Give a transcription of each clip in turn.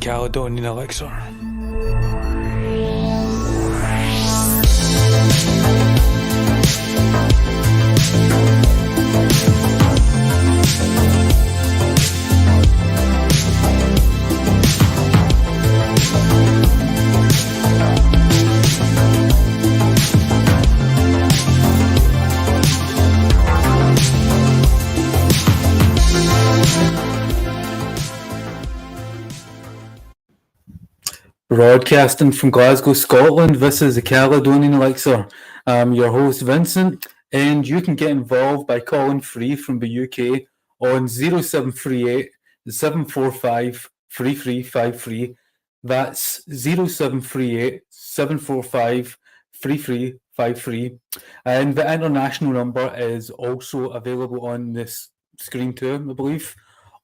Caledonian Elixir. Broadcasting from Glasgow, Scotland, this is the Caledonian Elixir. I'm your host, Vincent, and you can get involved by calling free from the UK on 0738 745 3353. That's 0738 745 3353. And the international number is also available on this screen too, I believe.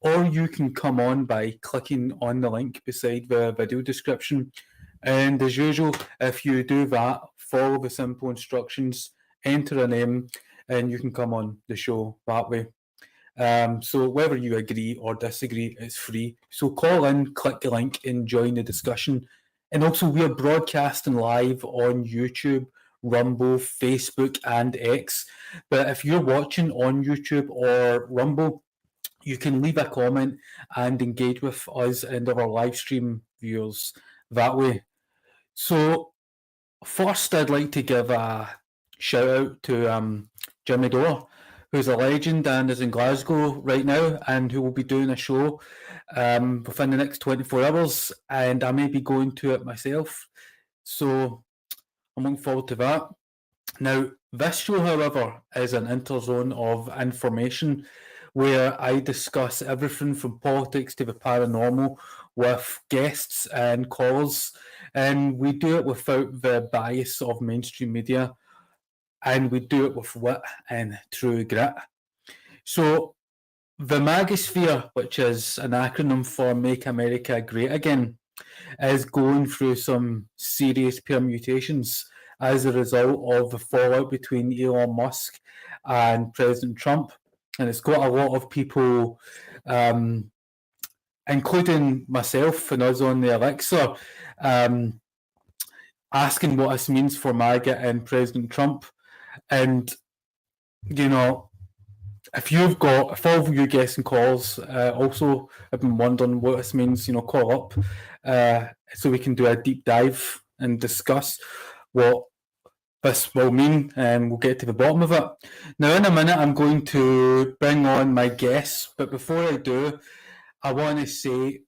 Or you can come on by clicking on the link beside the video description. And as usual, if you do that, follow the simple instructions, enter a name, and you can come on the show that way. So whether you agree or disagree, it's free. So call in, click the link, and join the discussion. And also, we are broadcasting live on YouTube, Rumble, Facebook, and X. But if you're watching on YouTube or Rumble, you can leave a comment and engage with us and our live stream viewers that way. So first, I'd like to give a shout out to Jimmy Dore, who's a legend and is in Glasgow right now, and who will be doing a show within the next 24 hours, and I may be going to it myself. So I'm looking forward to that. Now, this show, however, is an interzone of information where I discuss everything from politics to the paranormal with guests and callers, and we do it without the bias of mainstream media, and we do it with wit and true grit. So the MAGA sphere, which is an acronym for Make America Great Again, is going through some serious permutations as a result of the fallout between Elon Musk and President Trump. And it's got a lot of people, including myself and us on the Elixir, asking what this means for MAGA and President Trump. And, you know, if all of you guessing calls also have been wondering what this means, call up so we can do a deep dive and discuss what this will mean, and we'll get to the bottom of it. Now, in a minute, I'm going to bring on my guests, but before I do, I want to say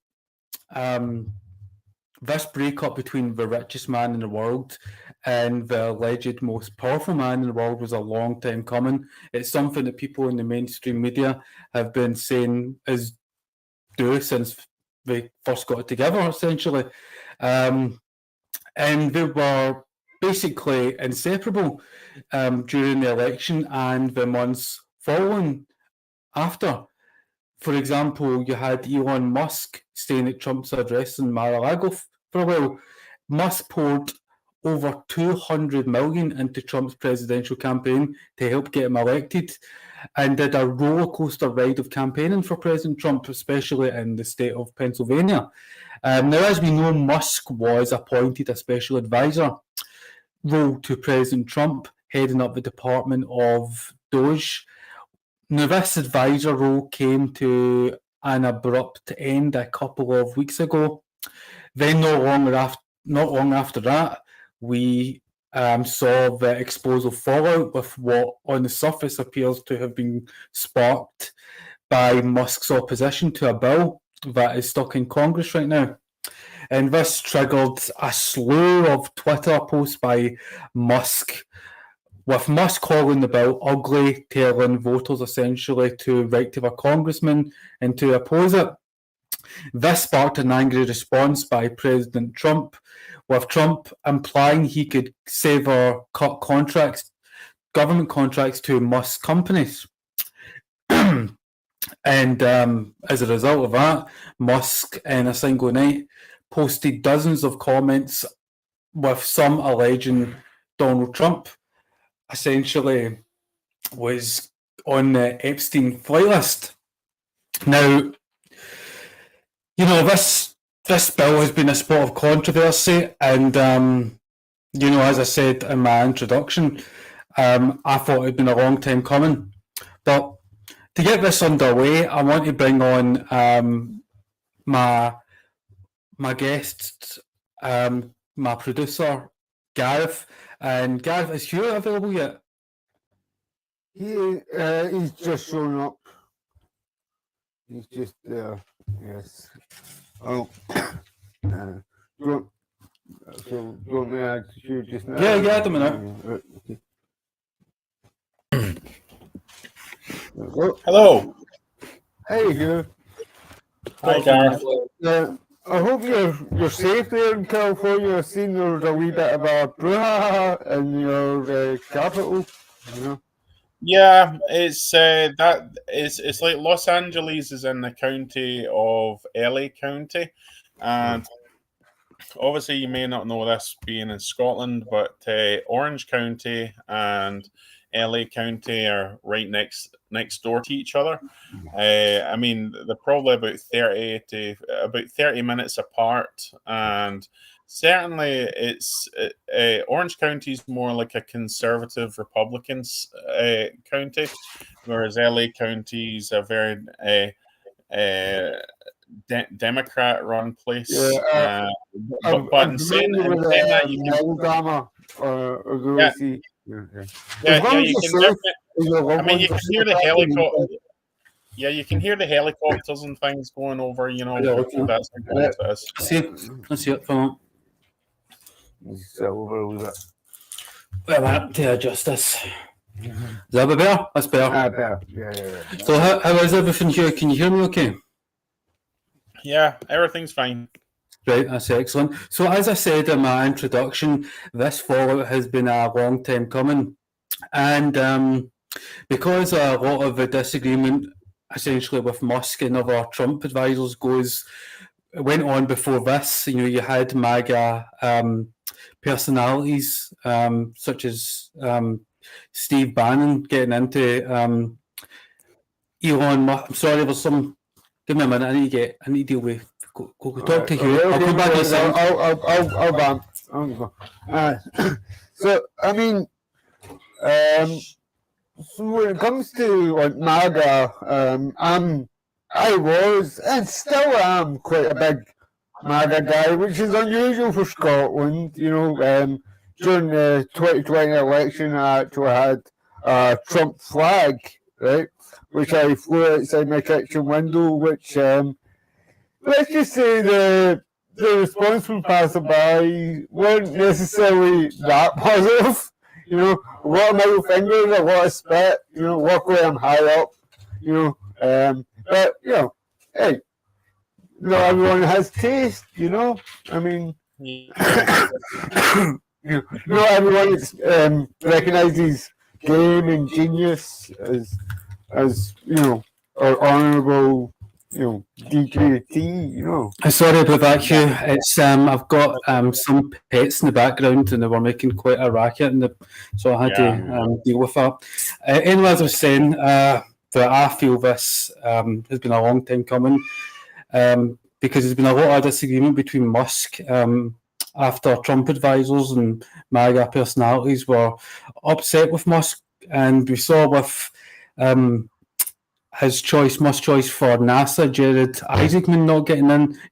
this breakup between the richest man in the world and the alleged most powerful man in the world was a long time coming. It's something that people in the mainstream media have been saying is due since they first got together, essentially. And they were basically inseparable during the election and the months following after. For example, you had Elon Musk staying at Trump's address in Mar-a-Lago for a while. Musk poured over $200 million into Trump's presidential campaign to help get him elected, and did a roller coaster ride of campaigning for President Trump, especially in the state of Pennsylvania. Now, as we know, Musk was appointed a special advisor role to President Trump, heading up the Department of Doge. Now, this advisor role came to an abrupt end a couple of weeks ago. Then, not long after that, we saw the explosive fallout with what on the surface appears to have been sparked by Musk's opposition to a bill that is stuck in Congress right now. And this triggered a slew of Twitter posts by Musk, with Musk calling the bill ugly, telling voters essentially to write to their congressman and to oppose it. This sparked an angry response by President Trump, with Trump implying he could sever cut government contracts to Musk companies. And as a result of that, Musk, in a single night, posted dozens of comments with some alleging Donald Trump essentially was on the Epstein flight list. Now, this this bill has been a spot of controversy, and as I said in my introduction, I thought it'd been a long time coming. But to get this underway, I want to bring on my guest, my producer, Gareth. And Gareth, is Hugh available yet? He's just shown up. He's just there. Yes. Oh. Do you want me to ask you just now? Yeah, at the minute. Hello. Hey, Hugh. Hi, Gareth. I hope you're safe there in California. I've seen there's a wee bit of a brouhaha in your capital. You know. Yeah, it's it's like Los Angeles is in the county of LA County, and obviously you may not know this being in Scotland, but Orange County and LA County are right next door to each other. I mean, they're probably about 30 minutes apart, and certainly it's Orange County is more like a conservative Republican county, whereas LA County is a very Democrat-run place. Yeah, but in saying that, you can Alabama or yeah, see. you can definitely. I mean, you can hear the helicopter. Yeah, you can hear the helicopters and things going over. That's important to us. Let's see it from. Well, that to adjust this. Is that a bit better? That's better. Better. Yeah. So how is everything here? Can you hear me okay? Yeah, everything's fine. Right, that's excellent. So as I said in my introduction, this fallout has been a long time coming. And because a lot of the disagreement essentially with Musk and other Trump advisors went on before this, you had MAGA personalities such as Steve Bannon getting into Elon Musk. I'm sorry, there's some. Give me a minute. I need to deal with. Go talk to Hugh. I'll come back in a second. I'll ban. So I mean, so when it comes to like MAGA, I was and still am quite a big MAGA guy, which is unusual for Scotland. During the 2020 election, I actually had a Trump flag, right, which I flew outside my kitchen window, which let's just say the response from passerby weren't necessarily that positive. A lot of middle fingers, a lot of spit. Luckily I'm high up. But hey, not everyone has taste. I mean, not everyone recognizes game and genius as or honourable. DJT, Sorry about that, Hugh. It's I've got some pets in the background, and they were making quite a racket, so I had to deal with that. Anyway, as I was saying, that I feel this has been a long time coming, because there's been a lot of disagreement between Musk after Trump advisors and MAGA personalities were upset with Musk, and we saw with Musk's choice for NASA, Jared Isaacman not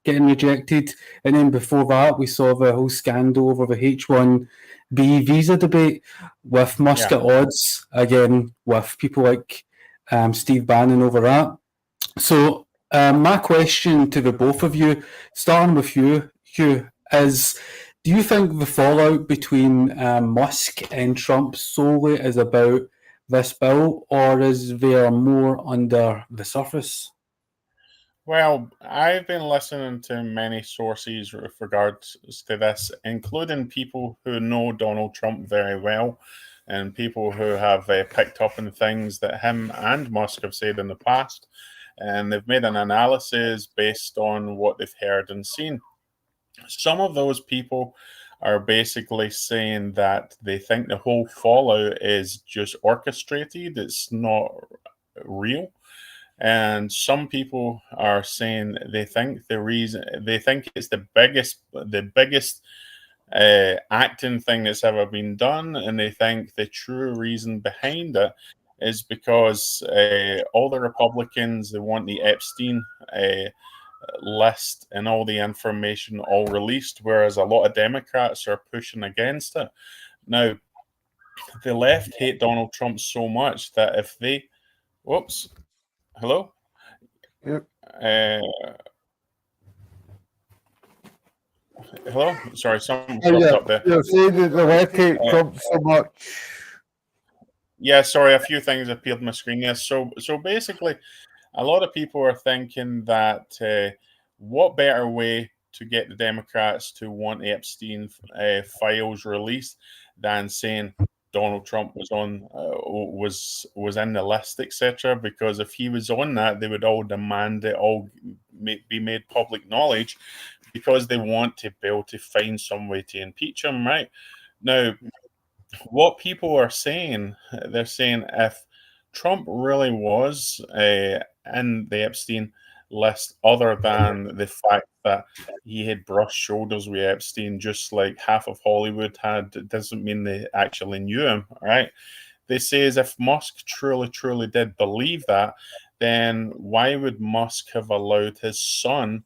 getting rejected. And then before that, we saw the whole scandal over the H-1B visa debate with Musk at odds, again, with people like Steve Bannon over that. So my question to the both of you, starting with you, Hugh, is do you think the fallout between Musk and Trump solely is about this bill, or is there more under the surface? Well, I've been listening to many sources with regards to this, including people who know Donald Trump very well and people who have picked up on things that him and Musk have said in the past. And they've made an analysis based on what they've heard and seen. Some of those people are basically saying that they think the whole fallout is just orchestrated. It's not real. And some people are saying they think it's the biggest acting thing that's ever been done, and they think the true reason behind it is because all the Republicans, they want the Epstein list and all the information all released, whereas a lot of Democrats are pushing against it. Now, the left hate Donald Trump so much that if they, whoops, hello, Yep. Hello, sorry, something Oh, popped yeah. up there. You're saying that the left hate Trump so much. Yeah, sorry, a few things appeared on my screen. Yes, so basically, a lot of people are thinking that what better way to get the Democrats to want Epstein files released than saying Donald Trump was on was in the list, etc. Because if he was on that, they would all demand it all be made public knowledge, because they want to be able to find some way to impeach him. Right now, what people are saying, they're saying if Trump really was in the Epstein list, other than the fact that he had brushed shoulders with Epstein, just like half of Hollywood had, it doesn't mean they actually knew him, right? They say as if Musk truly did believe that, then why would Musk have allowed his son,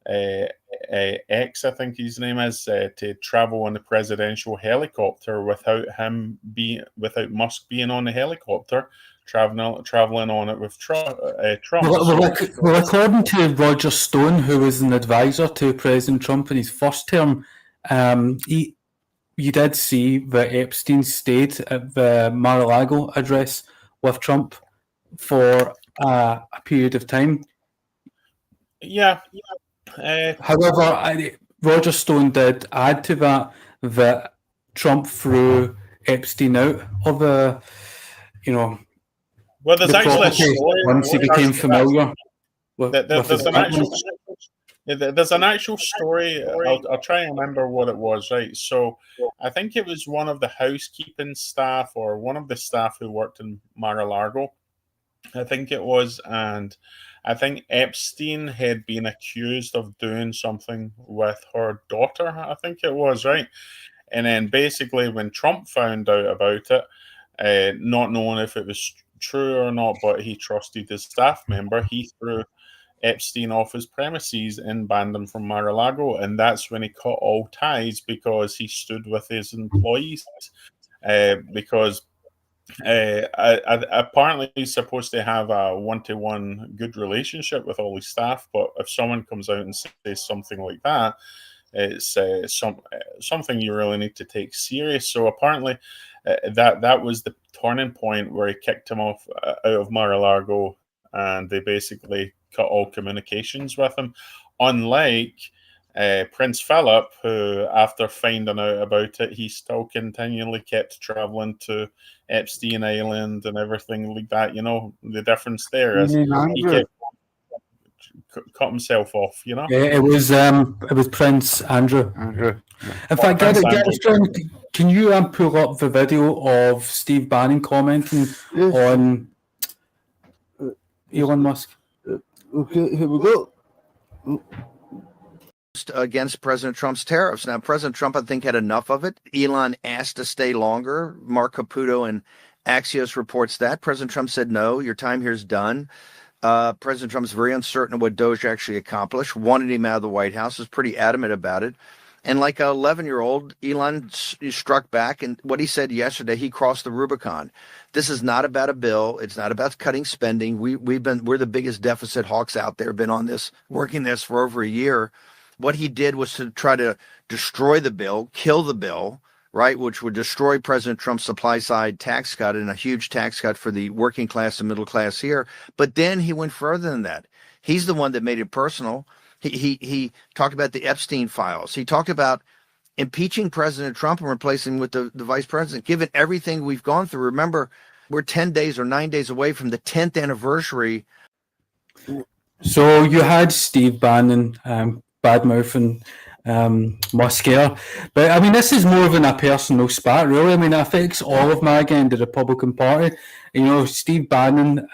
X, I think his name is, to travel on the presidential helicopter without Musk being on the helicopter, traveling on it with Trump? Well, according to Roger Stone, who was an advisor to President Trump in his first term, you did see that Epstein stayed at the Mar-a-Lago address with Trump for a period of time. Yeah. However, Roger Stone did add to that Trump threw Epstein out of the, well, there's the actually a property story once he became familiar with there's his an actual apartment. there's an actual story. I'll try and remember what it was. Right, so I think it was one of the housekeeping staff or one of the staff who worked in Mar-a-Lago. I think it was, and I think Epstein had been accused of doing something with her daughter. I think it was, right, and then basically when Trump found out about it, not knowing if it was true or not, but he trusted his staff member, he threw Epstein off his premises and banned him from Mar-a-Lago, and that's when he cut all ties because he stood with his employees. Because apparently he's supposed to have a one-to-one good relationship with all his staff, but if someone comes out and says something like that, it's something you really need to take serious. So apparently, that was the turning point where he kicked him off out of Mar-a-Lago, and they basically cut all communications with him. Unlike Prince Philip, who, after finding out about it, he still continually kept traveling to Epstein Island and everything like that. The difference there is he kept cut himself off. Yeah, it was Prince Andrew. In fact, can you pull up the video of Steve Bannon commenting on Elon Musk? Okay, here we go. Against President Trump's tariffs. Now, President Trump, I think, had enough of it. Elon asked to stay longer. Mark Caputo and Axios reports that. President Trump said, no, your time here is done. President Trump's very uncertain of what Doge actually accomplished, wanted him out of the White House, was pretty adamant about it. And like an 11-year-old, Elon struck back. And what he said yesterday, he crossed the Rubicon. This is not about a bill. It's not about cutting spending. We're the biggest deficit hawks out there, been on this, working this for over a year. What he did was to try to destroy the bill, kill the bill, right, which would destroy President Trump's supply side tax cut and a huge tax cut for the working class and middle class here. But then he went further than that. He's the one that made it personal. He talked about the Epstein files. He talked about impeaching President Trump and replacing him with the vice president. Given everything we've gone through, remember, we're 10 days or 9 days away from the 10th anniversary. So you had Steve Bannon badmouthing Musk here. But I mean, this is more than a personal spat, really. I mean, it affects all of MAGA and the Republican Party. Steve Bannon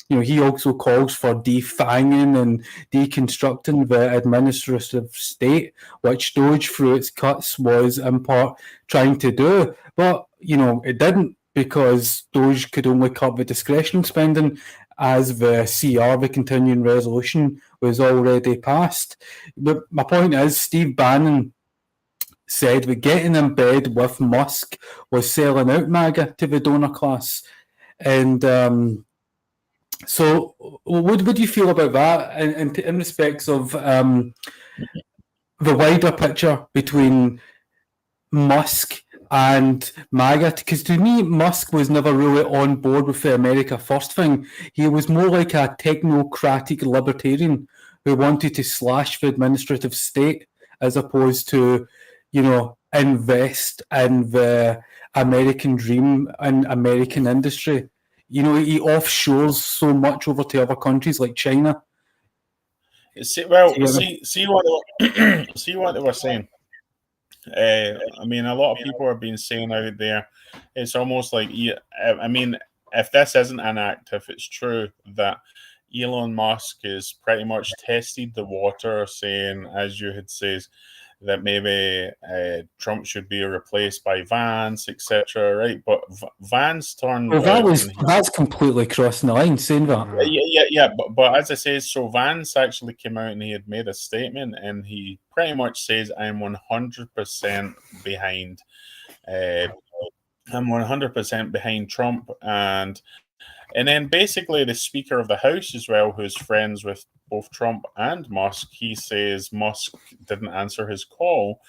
he also calls for defanging and deconstructing the administrative state, which Doge, through its cuts, was in part trying to do. But, it didn't, because Doge could only cut the discretionary spending, as the CR, the continuing resolution, was already passed. But my point is, Steve Bannon said that getting in bed with Musk was selling out MAGA to the donor class. And so what do you feel about that in respects of the wider picture between Musk and MAGA? Because to me, Musk was never really on board with the America First thing. He was more like a technocratic libertarian who wanted to slash the administrative state as opposed to, invest in the American dream and American industry. He offshores so much over to other countries like China. See what they were saying. I mean, a lot of people have been saying out there, it's almost like, I mean, if this isn't an act, if it's true that Elon Musk is pretty much tested the water, saying, as you had said, that maybe Trump should be replaced by Vance, etc. Right? But Vance turned. Well, that's completely crossing the line, saying that. Yeah. But as I say, so Vance actually came out and he had made a statement, and he pretty much says, "I'm 100% behind. I'm 100% behind Trump," and then basically the Speaker of the House as well, who's friends with both Trump and Musk, he says Musk didn't answer his call,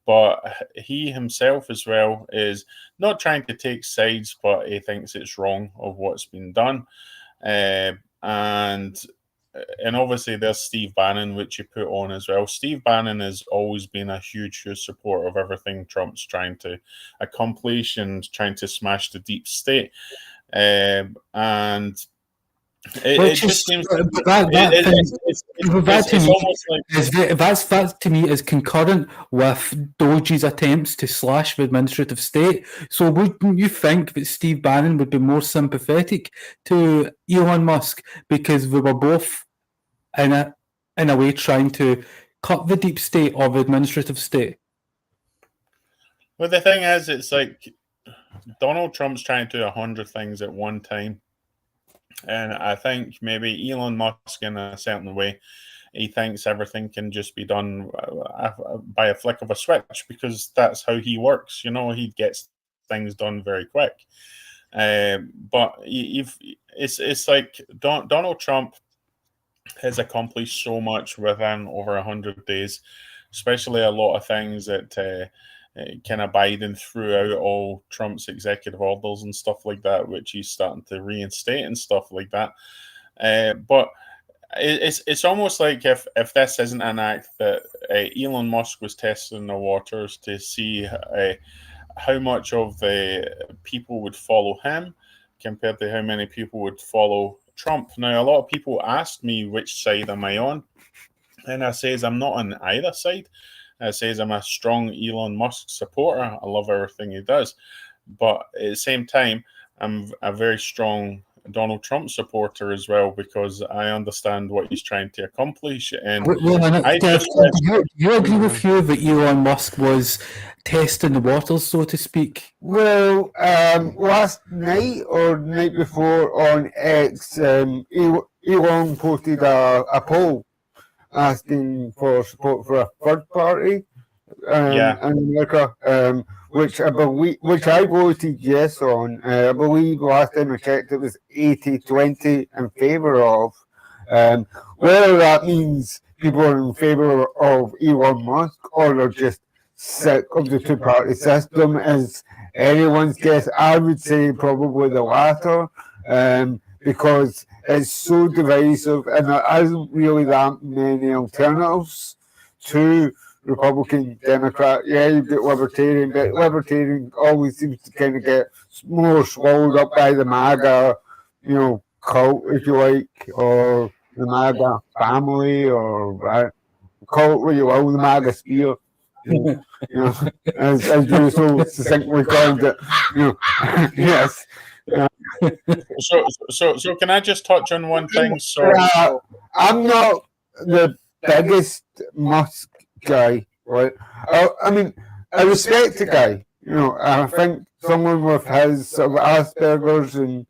but he himself as well is not trying to take sides, but he thinks it's wrong of what's been done. And obviously there's Steve Bannon, which you put on as well. Steve Bannon has always been a huge support of everything Trump's trying to accomplish and trying to smash the deep state. And it just seems that to me is concurrent with Doge's attempts to slash the administrative state. So wouldn't you think that Steve Bannon would be more sympathetic to Elon Musk because they were both in a way trying to cut the deep state or the administrative state? Well, the thing is, it's like Donald Trump's trying to do 100 things at one time. And I think maybe Elon Musk, in a certain way, he thinks everything can just be done by a flick of a switch because that's how he works. He gets things done very quick. But it's like Donald Trump has accomplished so much within over 100 days, especially a lot of things that kind of Biden throughout all Trump's executive orders and stuff like that, which he's starting to reinstate and stuff like that. But it's almost like if this isn't an act that Elon Musk was testing the waters to see how much of the people would follow him compared to how many people would follow Trump. Now, a lot of people asked me which side am I on, and I says I'm not on either side. It says I'm a strong Elon Musk supporter. I love everything he does. But at the same time, I'm a very strong Donald Trump supporter as well because I understand what he's trying to accomplish. And do you agree with you that Elon Musk was testing the waters, so to speak? Well, last night or night before on X, Elon posted a poll asking for support for a third party in America, which I voted yes on. I believe last time I checked it was 80-20 in favour of. Whether that means people are in favour of Elon Musk or they're just sick of the two-party system is anyone's guess. I would say probably the latter, because it's so divisive and there isn't really that many alternatives to Republican, Democrat. Yeah, you've got Libertarian, but Libertarian always seems to kind of get more swallowed up by the MAGA, cult, if you like, or the MAGA family, or call it what you will, the MAGA spear. As you so succinctly called it, yes. So can I just touch on one thing? So I'm not the biggest Musk guy, right? I mean, I respect the guy. You know, I think someone with his sort of Asperger's and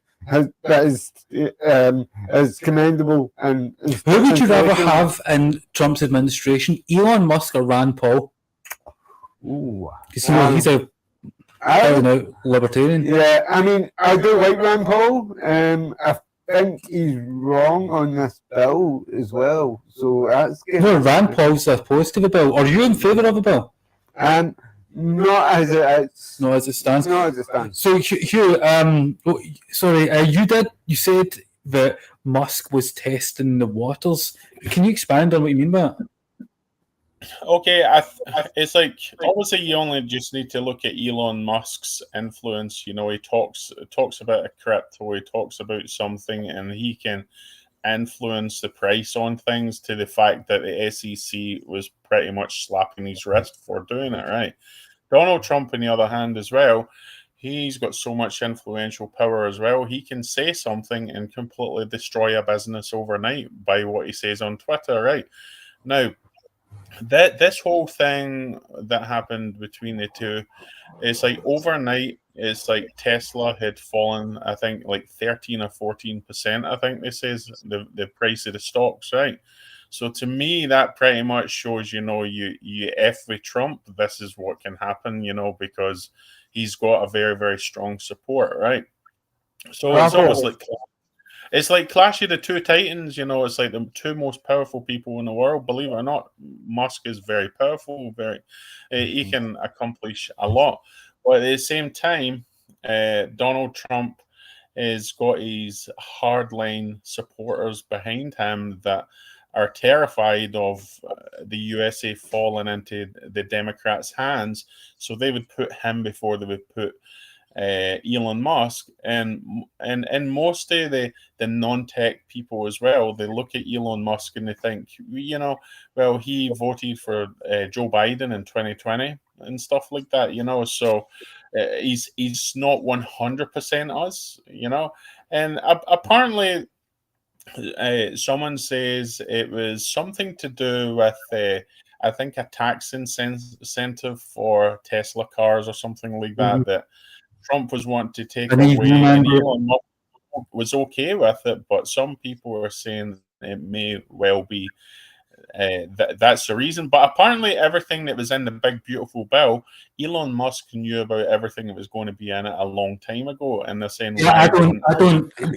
is commendable and Who would you rather inspirational. have in Trump's administration, Elon Musk or Rand Paul? Ooh. Because he's a libertarian. Yeah, I mean, I do like Rand Paul. I think he's wrong on this bill as well. So that's good. No, Rand Paul's opposed to the bill. Are you in favour of the bill? Not as it is. Not as it stands. Not as it stands. So Hugh, you said that Musk was testing the waters. Can you expand on what you mean by that? Okay, it's like obviously you only just need to look at Elon Musk's influence. You know, he talks about a crypto, he talks about something, and he can influence the price on things to the fact that the SEC was pretty much slapping his wrist for doing it. Right. Donald Trump, on the other hand, as well, he's got so much influential power as well. He can say something and completely destroy a business overnight by what he says on Twitter. Right now. This whole thing that happened between the two, it's like overnight. It's like Tesla had fallen, I think, like 13 or 14%. I think this is the price of the stocks, right? So to me, that pretty much shows, you know, you F with Trump, this is what can happen, you know, because he's got a very, very strong support, right? So it's almost like. It's like Clash of the Two Titans, you know, it's like the two most powerful people in the world. Believe it or not, Musk is very powerful, he can accomplish a lot. But at the same time, Donald Trump has got his hardline supporters behind him that are terrified of the USA falling into the Democrats' hands. So they would put him before they would put Elon Musk, and most of the non-tech people as well, they look at Elon Musk and they think, you know, well, he voted for Joe Biden in 2020 and stuff like that, you know, so he's not 100% us, you know, and apparently someone says it was something to do with I think a tax incentive for Tesla cars or something like that, that Trump was wanting to take away, and Elon Musk was okay with it, but some people are saying it may well be that's the reason. But apparently everything that was in the big beautiful bill, Elon Musk knew about everything that was going to be in it a long time ago, and they're saying, I don't.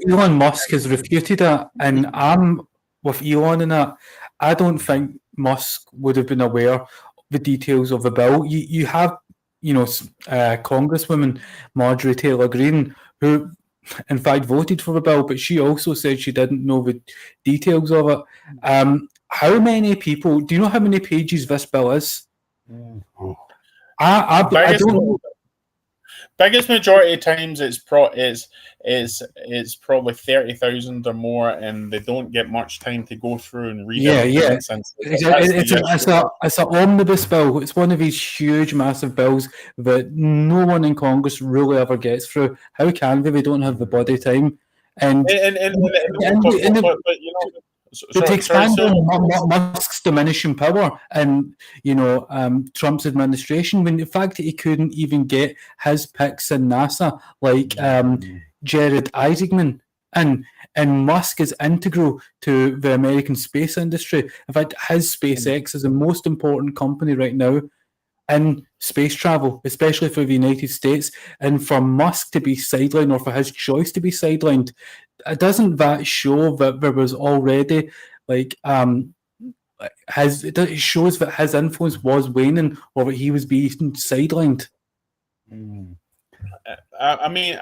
Elon Musk has refuted it, and I'm with Elon in that. I don't think Musk would have been aware of the details of the bill. You have, you know, Congresswoman Marjorie Taylor Greene, who in fact voted for the bill, but she also said she didn't know the details of it. How many people, do you know how many pages this bill is? I don't know. Biggest majority of times it's probably 30,000 or more, and they don't get much time to go through and read it. Yeah. It's an omnibus bill. It's one of these huge, massive bills that no one in Congress really ever gets through. How can they? They don't have the body time. And you know, to expand on Musk's diminishing power and, you know, Trump's administration, when the fact that he couldn't even get his picks in NASA, like Jared Isaacman, and Musk is integral to the American space industry. In fact, his SpaceX is the most important company right now in space travel, especially for the United States. And for Musk to be sidelined, or for his choice to be sidelined, doesn't that show that there was already it shows that his influence was waning, or that he was being sidelined? I mean,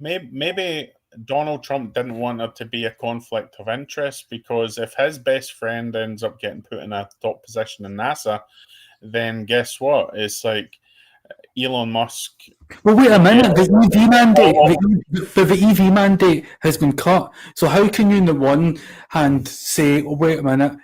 maybe Donald Trump didn't want it to be a conflict of interest, because if his best friend ends up getting put in a top position in NASA, then guess what? It's like Elon Musk. Well, wait a minute. The EV mandate has been cut. So how can you, on the one hand, say, "Oh, wait a minute,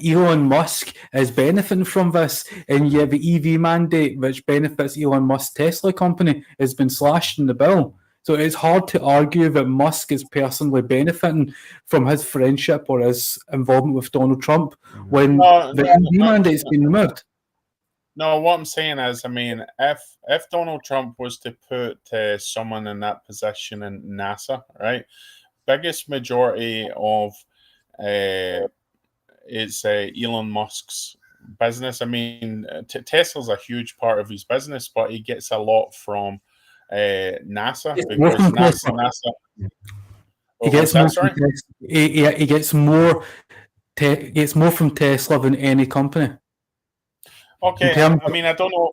Elon Musk is benefiting from this," and yet the EV mandate, which benefits Elon Musk's Tesla company, has been slashed in the bill? So it's hard to argue that Musk is personally benefiting from his friendship or his involvement with Donald Trump when the EV mandate's been removed. No, what I'm saying is, I mean, if Donald Trump was to put someone in that position in NASA, right, biggest majority of it's Elon Musk's business. I mean, Tesla's a huge part of his business, but he gets a lot from NASA because NASA. He gets more. He gets more from Tesla than any company. Okay, I mean, I don't know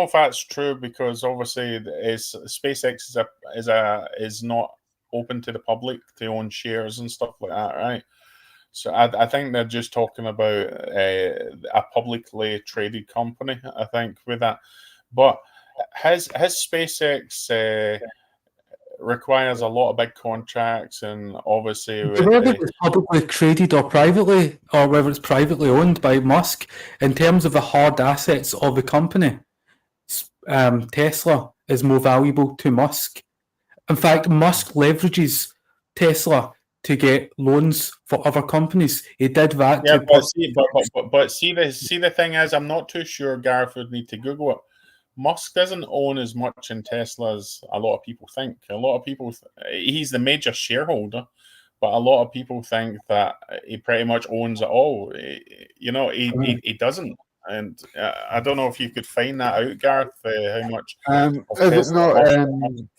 if that's true because obviously SpaceX is not open to the public to own shares and stuff like that, right? So I think they're just talking about a publicly traded company. I think with that, but his SpaceX requires a lot of big contracts, and obviously whether it's publicly traded or privately, or whether it's privately owned by Musk, in terms of the hard assets of the company, Tesla is more valuable to Musk. In fact, Musk leverages Tesla to get loans for other companies. He did that. Yeah, but see the thing is, I'm not too sure. Gareth would need to Google it. Musk doesn't own as much in Tesla as a lot of people think. A lot of people, he's the major shareholder, but a lot of people think that he pretty much owns it all. He doesn't. And I don't know if you could find that out, Gareth, how much. Is it not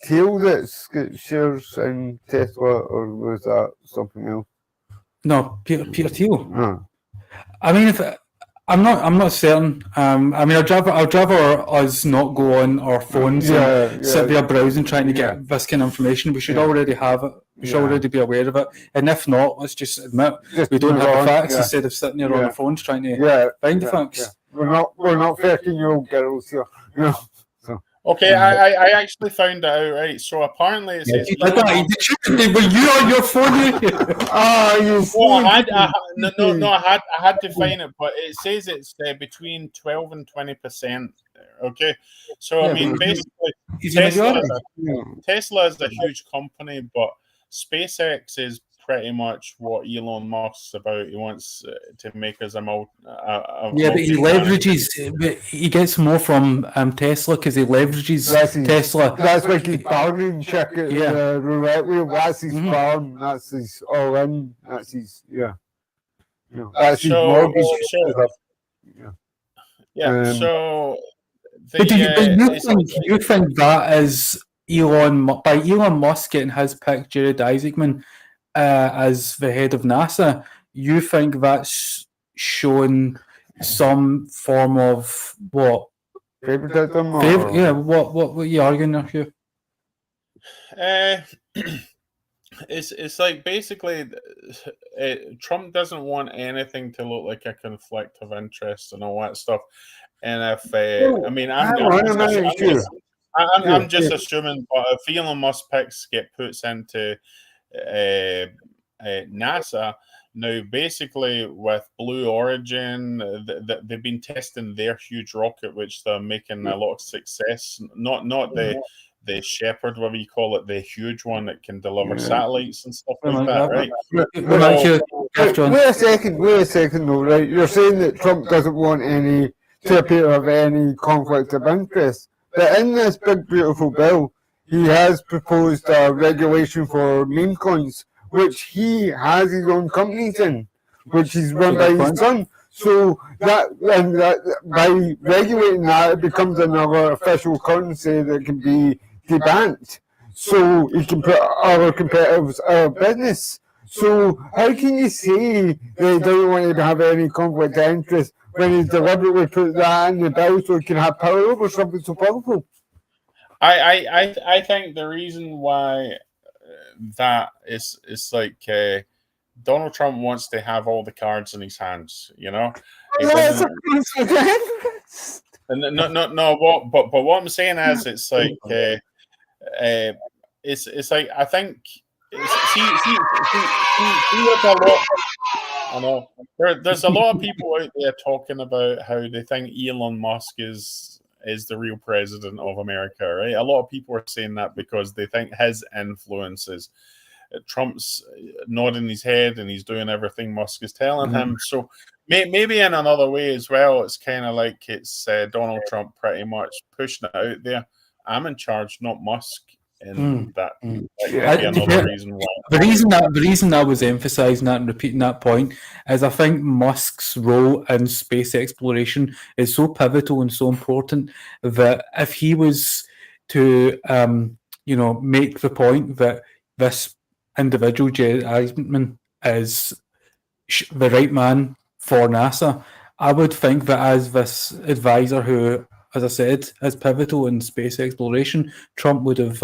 Thiel that's got shares in Tesla, or was that something else? No, Peter Thiel. Oh. I mean, I'm not certain. I mean, I'd rather us not go on our phones and sit there browsing trying to get this kind of information. We should already have it. We should already be aware of it. And if not, let's just admit we don't have the facts instead of sitting there on the phones trying to find the facts. Yeah. We're not 13-year-old girls here. Okay, I actually found it out, right? So apparently it says were you on your phone? I had to find it, but it says it's between 12 and 20%. Okay, so I mean, basically, Tesla is a huge company, but SpaceX is pretty much what Elon Musk's about. He wants to make us but he leverages. He gets more from Tesla because he leverages Tesla. That's like his bargaining check at the roulette wheel. That's his farm. That's his all-in. That's his that's his mortgage. So you think that is Elon Musk getting his pick, Jared Isaacman, as the head of NASA? You think that's shown some form of what? Favoritism? What are you arguing there, Hugh? It's like basically Trump doesn't want anything to look like a conflict of interest and all that stuff. And if I'm just assuming, but if Elon Musk picks get puts into NASA now, basically with Blue Origin, they've been testing their huge rocket, which they're making a lot of success. Not the Shepherd, whatever you call it, the huge one that can deliver satellites and stuff like that, right? Wait a second, though, right? You're saying that Trump doesn't want any to appear of any conflict of interest, but in this big beautiful bill, he has proposed a regulation for meme coins, which he has his own companies in, which is run by his son. So that by regulating that, it becomes another official currency that can be debanked. So he can put our competitors out of business. So how can you say they don't want to have any conflict of interest when he deliberately put that in the bill so he can have power over something so powerful? I think the reason why that is like Donald Trump wants to have all the cards in his hands, you know. But what I'm saying is, it's like it's like I think see with a lot. I know there's a lot of people out there talking about how they think Elon Musk is is the real president of America, right? A lot of people are saying that because they think his influence is Trump's nodding his head and he's doing everything Musk is telling him. So maybe in another way as well, it's kind of like it's Donald Trump pretty much pushing it out there. I'm in charge, not Musk. And that could be another reason why. The reason I was emphasising that and repeating that point is I think Musk's role in space exploration is so pivotal and so important that if he was to, make the point that this individual, Jay Eisman, is the right man for NASA, I would think that as this advisor who, as I said, is pivotal in space exploration, Trump would have,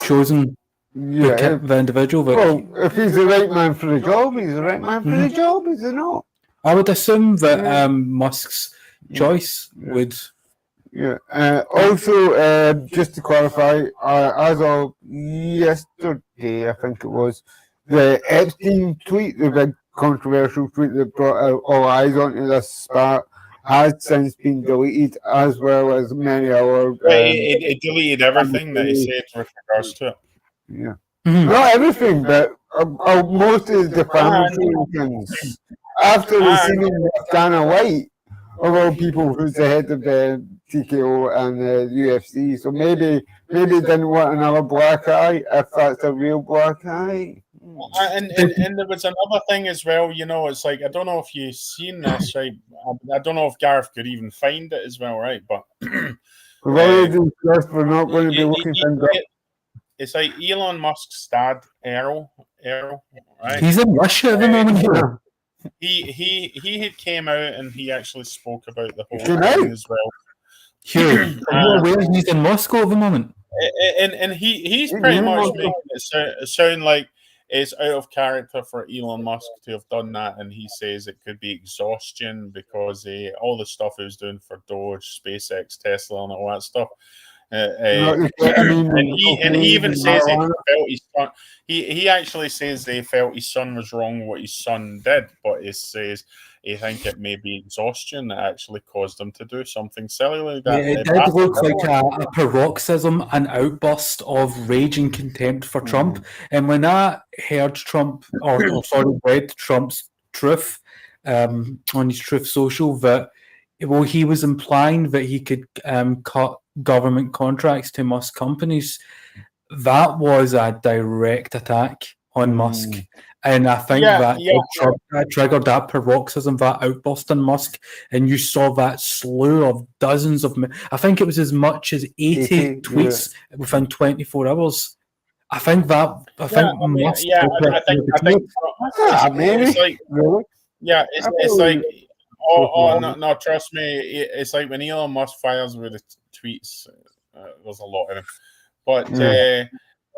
chosen the individual. Well, if he's the right man for the job, he's the right man for the job, is he not? I would assume that Musk's choice would. Yeah. Also, just to clarify, as of yesterday, I think it was, the Epstein tweet, the big controversial tweet that brought all eyes onto this spat, has since been deleted, as well as many other. It deleted everything that he said with regards to it. Yeah. Not everything, but most of the defamatory things. After the scene with Dana White, of all people, who's the head of the TKO and the UFC, so maybe didn't want another black eye, if that's a real black eye. And there was another thing as well, it's like, I don't know if you've seen this, right? I don't know if Gareth could even find it as well, right? But we've already discussed we're not going to be looking things up. It's like Elon Musk's dad, Errol, right? He's in Russia at the moment. He had came out and he actually spoke about the whole thing as well. Sure. Where he's in Moscow at the moment. And he's pretty much making it sound like it's out of character for Elon Musk to have done that, and he says it could be exhaustion because all the stuff he was doing for Doge, SpaceX, Tesla, and all that stuff. And he even says he felt his son. He actually says they felt his son was wrong what his son did, but he says he think it may be exhaustion that actually caused him to do something silly like that. Yeah, it did look like a paroxysm, an outburst of rage and contempt for Trump. And when I heard Trump, read Trump's truth on his Truth Social, that he was implying that he could cut government contracts to Musk companies. That was a direct attack on Musk. And I think that triggered that paroxysm, that outburst on Musk. And you saw that slew of dozens of, I think it was as much as 80 tweets within 24 hours. I think Musk. It's like, no, trust me. It's like when Elon Musk fires with the tweets, there's a lot of them. But it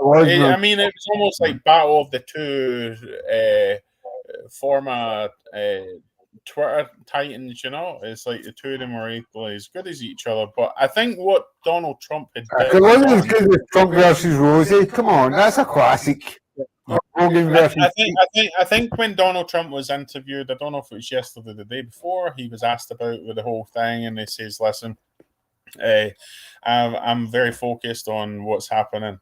was almost like battle of the two former Twitter titans. It's like the two of them were equally as good as each other. But I think what Donald Trump had done, it wasn't as good as Trump versus Rosie. Come on, that's a classic. I think when Donald Trump was interviewed, I don't know if it was yesterday or the day before, he was asked about with the whole thing, and he says, "Listen, I'm very focused on what's happening,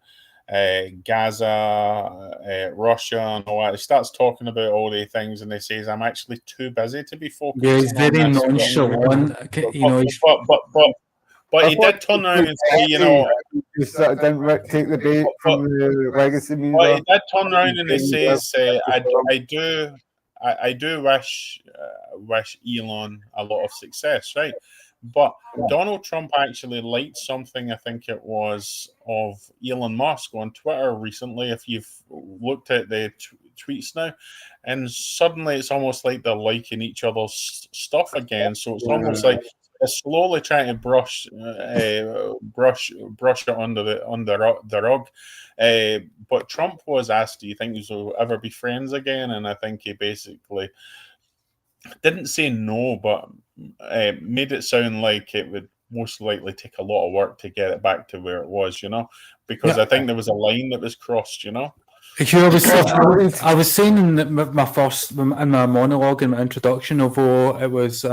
Gaza, Russia, and all that." He starts talking about all the things, and he says, "I'm actually too busy to be focused." Yeah, he's very nonchalant. But he did turn around and say, didn't take the bait from the legacy media. But he did turn around and he says, I do wish Elon a lot of success, right? But Donald Trump actually liked something, I think it was, of Elon Musk on Twitter recently, if you've looked at the tweets now, and suddenly it's almost like they're liking each other's stuff again. So it's almost like they're slowly trying to brush it under the rug. But Trump was asked, "Do you think these will ever be friends again?" And I think he basically didn't say no, but made it sound like it would most likely take a lot of work to get it back to where it was, because I think there was a line that was crossed, I was saying in my monologue in my introduction, although it was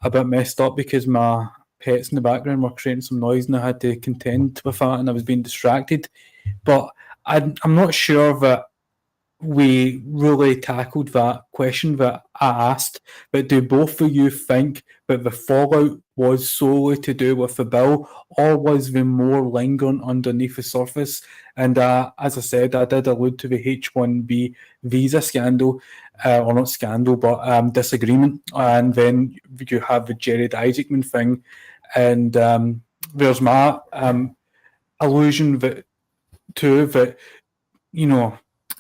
a bit messed up because my pets in the background were creating some noise and I had to contend with that and I was being distracted. But I'm not sure that we really tackled that question that I asked. But do both of you think that the fallout was solely to do with the bill, or was there more lingering underneath the surface? And as I said, I did allude to the H-1B visa scandal, or not scandal, but disagreement. And then you have the Jared Isaacman thing, and there's my allusion that too that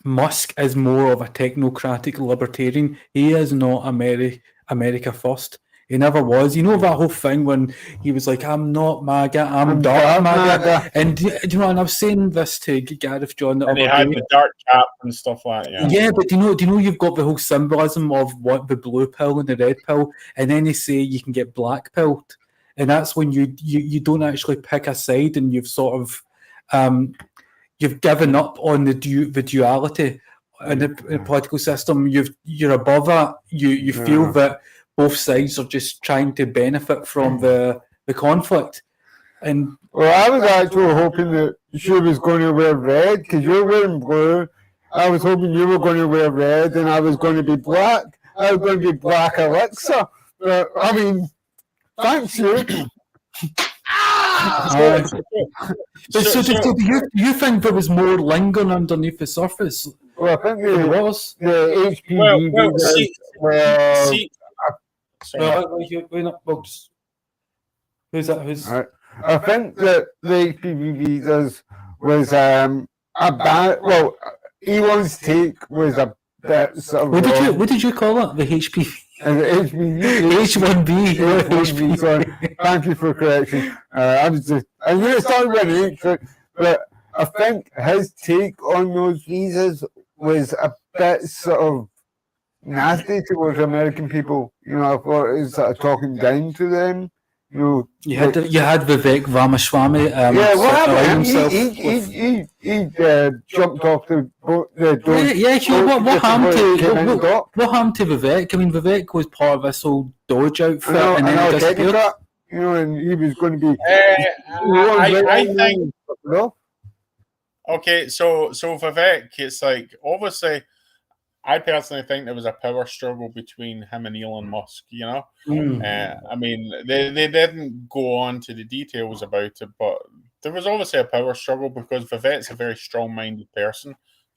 Musk is more of a technocratic libertarian. He is not America first. He never was. You know that whole thing when he was like, "I'm not MAGA, I'm dark MAGA." And do you know? And I was saying this to Gareth John the And he other had day. the dark cap and stuff like that. Yeah, but do you know you've got the whole symbolism of what the blue pill and the red pill, and then they say you can get black pilled, and that's when you don't actually pick a side, and you've sort of you've given up on the duality in the political system. You're above that. You feel that both sides are just trying to benefit from the conflict. And Well, I was actually hoping that she was going to wear red because you're wearing blue. I was hoping you were going to wear red and I was going to be black. I was going to be black Alexa. But, I mean, thanks you. So do you think there was more lingering underneath the surface? Well, I think There was. the HPV Who's that? Who's? I think that the HPV visas was a bad. Well, Elon's take was a bit sort of. What did you call it? The HPV. H1B. H1B. Sorry. Thank you for correction. I'm going to start with an H, but I think his take on those visas was a bit sort of nasty towards American people. You know, I thought it was sort of talking down to them. You had Vivek Ramaswamy. What happened? He jumped off the door. What happened to Vivek? I mean, Vivek was part of this whole Doge outfit, and then he disappeared. And he was going to be. I think. Okay, so Vivek, it's like obviously. I personally think there was a power struggle between him and Elon Musk, you know? I mean, they didn't go on to the details about it, but there was obviously a power struggle because Vivek's a very strong-minded person.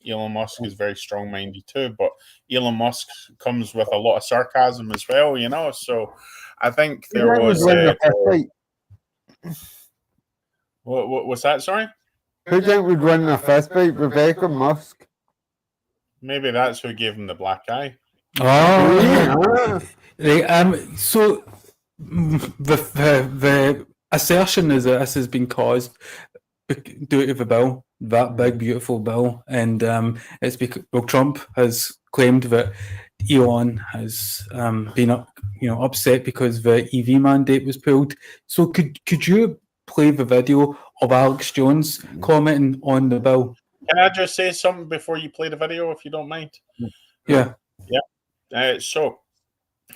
Elon Musk is very strong-minded too, but Elon Musk comes with a lot of sarcasm as well, you know? So I think there was... What was that, sorry? Who do you think would win a fist fight, Vivek or Musk? Maybe that's who gave him the black eye. Oh, so the assertion is that this has been caused due to the bill, that big beautiful bill, and it's because Trump has claimed that Elon has been upset because the EV mandate was pulled. So could you play the video of Alex Jones commenting on the bill? Can I just say something before you play the video, if you don't mind? Yeah. So,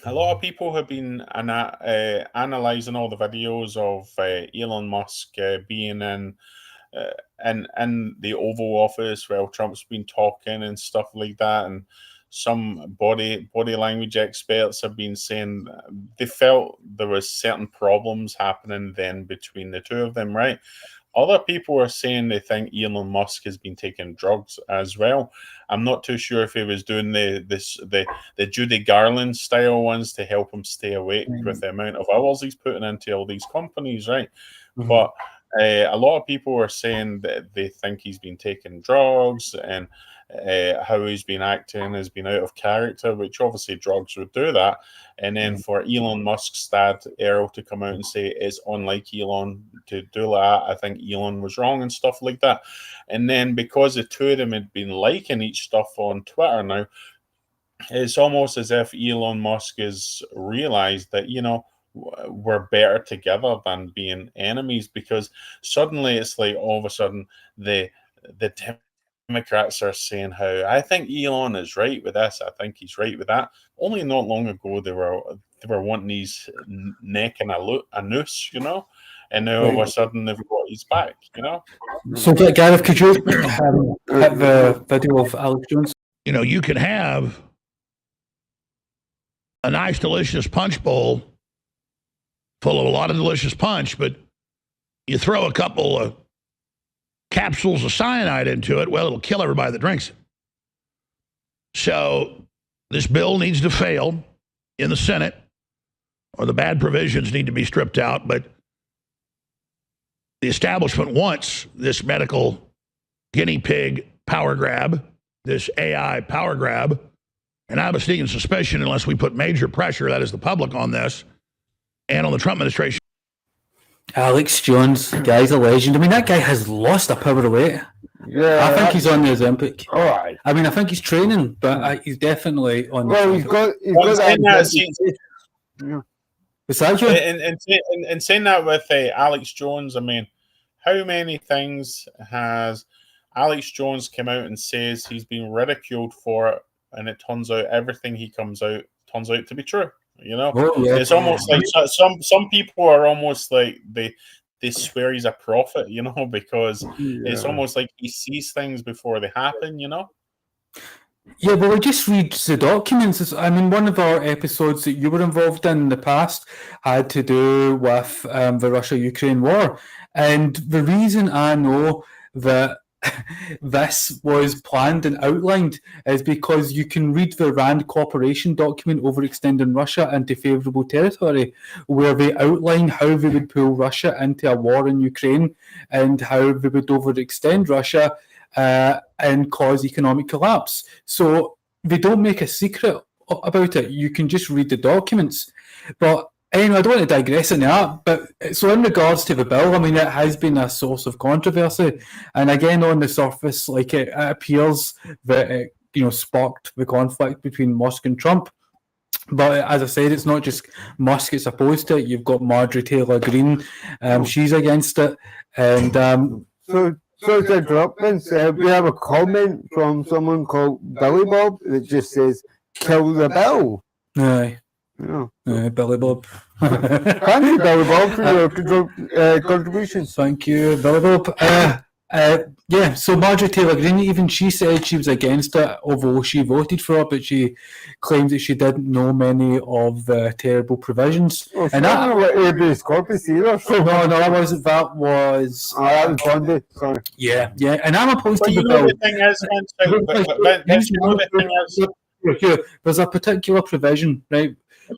a lot of people have been analyzing all the videos of Elon Musk being in the Oval Office while Trump's been talking and stuff like that, and some body language experts have been saying they felt there was certain problems happening then between the two of them, right? Other people are saying they think Elon Musk has been taking drugs as well. I'm not too sure if he was doing the Judy Garland style ones to help him stay awake with the amount of hours he's putting into all these companies, right? But a lot of people are saying that they think he's been taking drugs and how he's been acting has been out of character, which obviously drugs would do that. And then for Elon Musk's dad, Errol, to come out and say it's unlike Elon to do that, I think Elon was wrong and stuff like that. And then because the two of them had been liking each stuff on Twitter now, it's almost as if Elon Musk has realized that, we're better together than being enemies, because suddenly it's like all of a sudden the Democrats are saying how I think Elon is right with this, I think he's right with that. Only not long ago they were wanting his neck in a noose, you know, and now all of a sudden they've got his back, you know. So, Gareth, could you hit the video of Alex Jones? You know, you can have a nice, delicious punch bowl full of a lot of delicious punch, but you throw a couple of capsules of cyanide into it, well, it'll kill everybody that drinks it. So this bill needs to fail in the Senate, or the bad provisions need to be stripped out, but the establishment wants this medical guinea pig power grab, this AI power grab, and I have a sneaking suspicion, unless we put major pressure, that is the public, on this, and on the Trump administration. Alex Jones, guy's a legend. I mean, that guy has lost a power of weight. Yeah, I think he's on the Ozempic. All right. I mean, I think he's training, but he's definitely on. Well, he's got that. Besides you, and saying that with Alex Jones, I mean, how many things has Alex Jones come out and says he's been ridiculed for it, and it turns out everything he turns out to be true. You know, it's almost like some people are almost like they swear he's a prophet, you know, because it's almost like he sees things before they happen, you know. Yeah, well, we just read the documents. I mean, one of our episodes that you were involved in the past had to do with the Russia-Ukraine war, and the reason I know that this was planned and outlined is because you can read the RAND cooperation document overextending Russia into favourable territory, where they outline how they would pull Russia into a war in Ukraine and how they would overextend Russia and cause economic collapse. So they don't make a secret about it. You can just read the documents. But anyway, I don't want to digress into that, but so in regards to the bill, I mean, it has been a source of controversy, and again, on the surface, like it appears that it, sparked the conflict between Musk and Trump. But as I said, it's not just Musk that's opposed to it. You've got Marjorie Taylor Greene, she's against it, and So to interrupt, Vince, we have a comment from someone called Billy Bob that just says, "Kill the bill." Aye. Yeah. Billy Bob. Thank you, Billy Bob, for your contributions. Thank you, Billy Bob. Yeah, so Marjorie Taylor Greene, even she said she was against it, although she voted for it, but she claimed that she didn't know many of the terrible provisions. Oh, and I don't know what habeas corpus either. So. No, that was... that was Bondi, sorry. Yeah, and I'm opposed to the bill. bill. The thing is, there's a particular provision, right,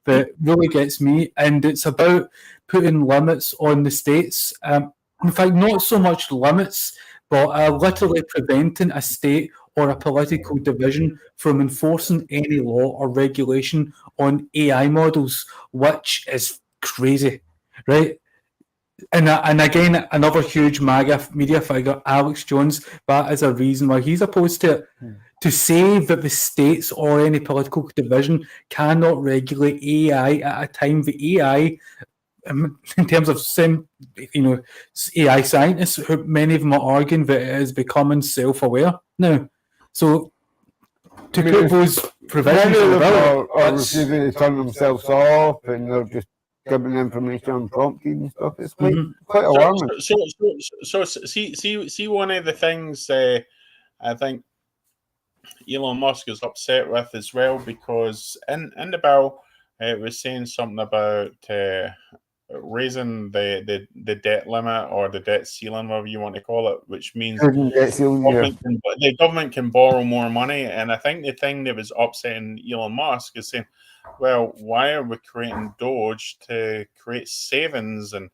that really gets me, and it's about putting limits on the states. In fact, not so much limits, but literally preventing a state or a political division from enforcing any law or regulation on AI models, which is crazy, right? And again, another huge MAGA media figure, Alex Jones, that is a reason why he's opposed to it. To say that the states or any political division cannot regulate AI at a time the AI, in terms of AI scientists, many of them are arguing that it is becoming self-aware now. So to put those provisions are refusing to turn themselves off, and they're just giving information unprompted and stuff. It's quite alarming. So see one of the things I think Elon Musk is upset with as well, because in the bill it was saying something about raising the debt limit or the debt ceiling, whatever you want to call it, which means the government can borrow more money. And I think the thing that was upsetting Elon Musk is saying, well, why are we creating Doge to create savings and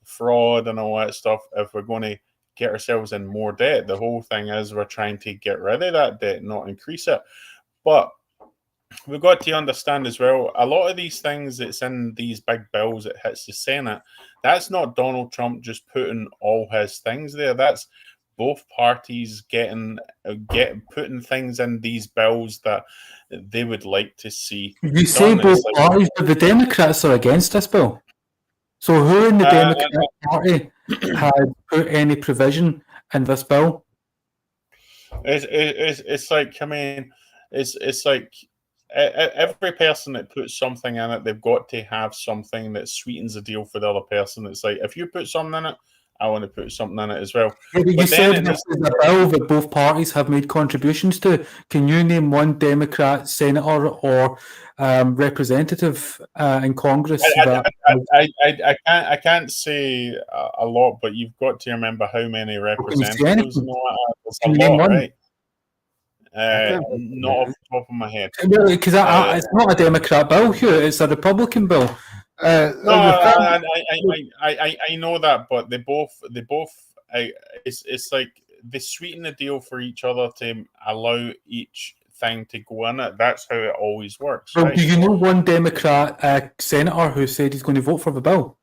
fraud and all that stuff if we're going to get ourselves in more debt? The whole thing is we're trying to get rid of that debt, not increase it. But we've got to understand as well, a lot of these things that's in these big bills that hits the Senate, that's not Donald Trump just putting all his things there. That's both parties putting things in these bills that they would like to see. You say both parties, but the Democrats are against this bill. So who in the Democratic Party had put any provision in this bill? It's like, I mean, it's like every person that puts something in it, they've got to have something that sweetens the deal for the other person. It's like, if you put something in it, I want to put something in it as well. Yeah, but you said this is a bill that both parties have made contributions to. Can you name one Democrat senator or representative in Congress? I can't say a lot, but you've got to remember how many representatives. There's a lot, right? Not off the top of my head. Really, because it's not a Democrat bill here; it's a Republican bill. I know that, but they both. It's like they sweeten the deal for each other to allow each thing to go in it. That's how it always works. Well, right? do you know one Democrat senator who said he's going to vote for the bill?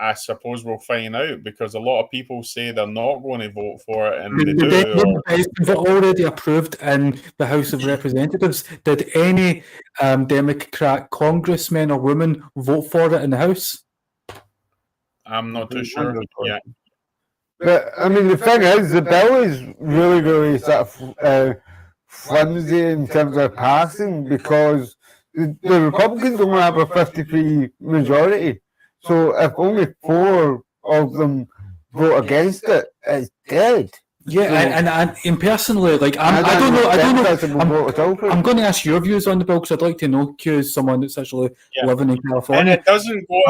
I suppose we'll find out, because a lot of people say they're not going to vote for it, and they do. It's already approved in the House of Representatives. Did any Democrat congressmen or women vote for it in the House? I'm not too sure. Yeah. But I mean, the thing is, the bill is really sort of flimsy in terms of passing, because the Republicans only have a 53 majority. So if only 4 of them vote against it, it's dead. Yeah, and personally, like I don't know. I'm going to ask your views on the bill, because I'd like to know, Q, as someone that's actually living in California. And it doesn't go.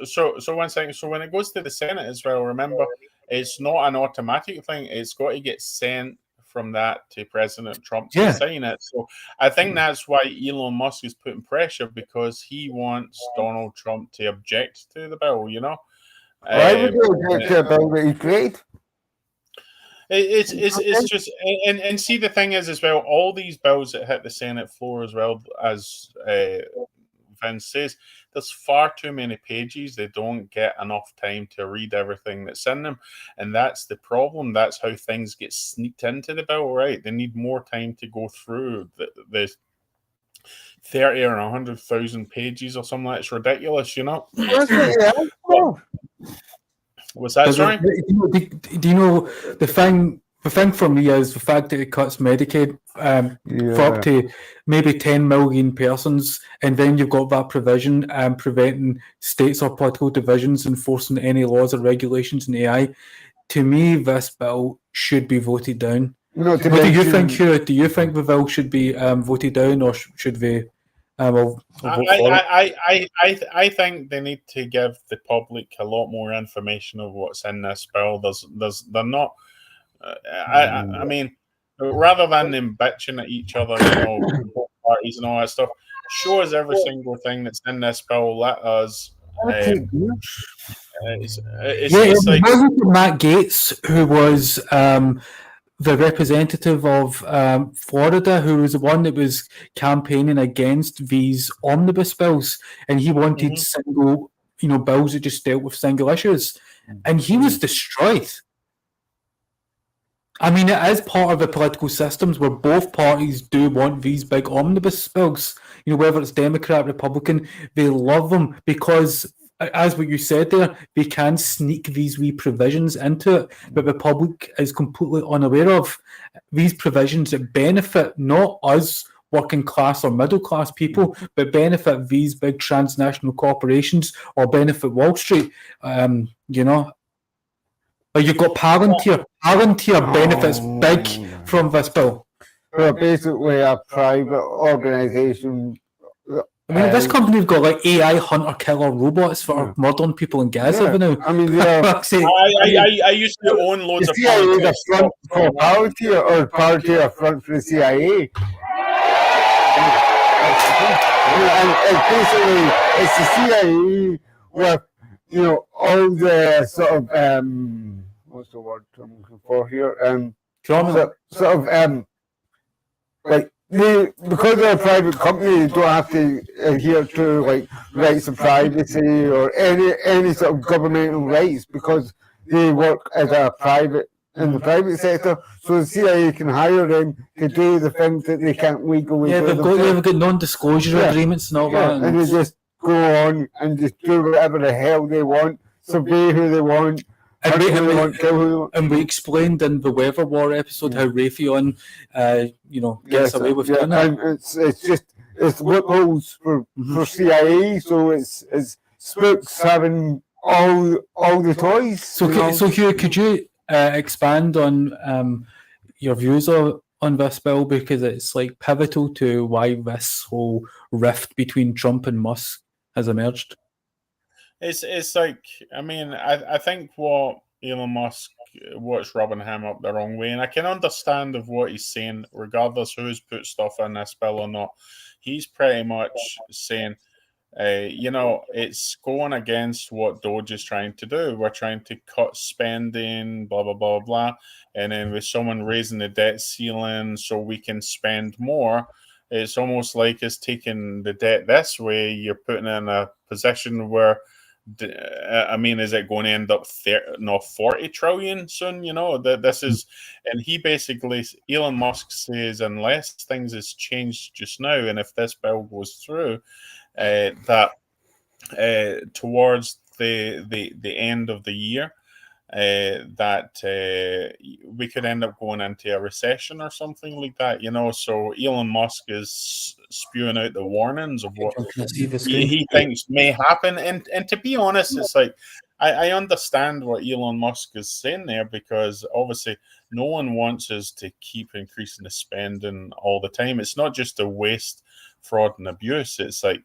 So one second. So when it goes to the Senate as well, remember, it's not an automatic thing. It's got to get sent from that to President Trump to sign it. So I think that's why Elon Musk is putting pressure, because he wants Donald Trump to object to the bill. You know, why would you object to a bill that he created? It's just, and see, the thing is as well, all these bills that hit the Senate floor as well, as Vince says, there's far too many pages. They don't get enough time to read everything that's in them, and that's the problem. That's how things get sneaked into the bill, right? They need more time to go through the 30 or 100,000 pages or something. That's ridiculous, you know. Was that sorry? Do you know the thing? The thing for me is the fact that it cuts Medicaid for up to maybe 10 million persons, and then you've got that provision preventing states or political divisions enforcing any laws or regulations in AI. To me, this bill should be voted down. What do you think, Hugh? Do you think the bill should be voted down, or should they? I think they need to give the public a lot more information of what's in this bill. They're not. I mean, rather than them bitching at each other, you know, parties and all that stuff, show us every single thing that's in this bill. Let us. It's like Matt Gaetz, who was the representative of Florida, who was the one that was campaigning against these omnibus bills, and he wanted single, bills that just dealt with single issues, and he was destroyed. I mean, it is part of the political systems where both parties do want these big omnibus bills. Whether it's Democrat, Republican, they love them because, as what you said there, they can sneak these wee provisions into it, but the public is completely unaware of these provisions that benefit not us working class or middle class people, but benefit these big transnational corporations or benefit Wall Street. But you've got Palantir. Palantir benefits big from this bill. Well, basically a private organisation. I mean, this company's got like AI hunter-killer robots for murdering people in Gaza now. I mean, I used to own loads of CIA is a front for Palantir, or Palantir a front for the CIA. And basically, it's the CIA with, all the sort of what's the word I'm looking for here? Because they're a private company, they don't have to adhere to rights of privacy or any sort of governmental rights, because they work as a private in the private sector. So the CIA can hire them to do the things that they can't legally do. They've got non-disclosure agreements and all that. And they just go on and just do whatever the hell they want, survey who they want. And Pick who they want, kill who they want. we explained in the Weather War episode how Raytheon, gets away with doing it. And it's loopholes for CIA, so it's spooks having all the toys. So Hugh, could you expand on your views on this bill, because it's like pivotal to why this whole rift between Trump and Musk has emerged? It's like, I mean, I think what Elon Musk, what's rubbing him up the wrong way, and I can understand of what he's saying, regardless who's put stuff in this bill or not. He's pretty much saying, it's going against what Doge is trying to do. We're trying to cut spending, blah, blah, blah, blah. And then with someone raising the debt ceiling so we can spend more, it's almost like it's taking the debt this way. You're putting in a position where, is it going to end up 40 trillion soon? That this is, and he basically, Elon Musk says, unless things has changed just now, and if this bill goes through, that towards the end of the year, that we could end up going into a recession or something like that. So Elon Musk is spewing out the warnings of what he thinks may happen. And to be honest, it's like, I understand what Elon Musk is saying there, because obviously no one wants us to keep increasing the spending all the time. It's not just a waste, fraud, and abuse. It's like,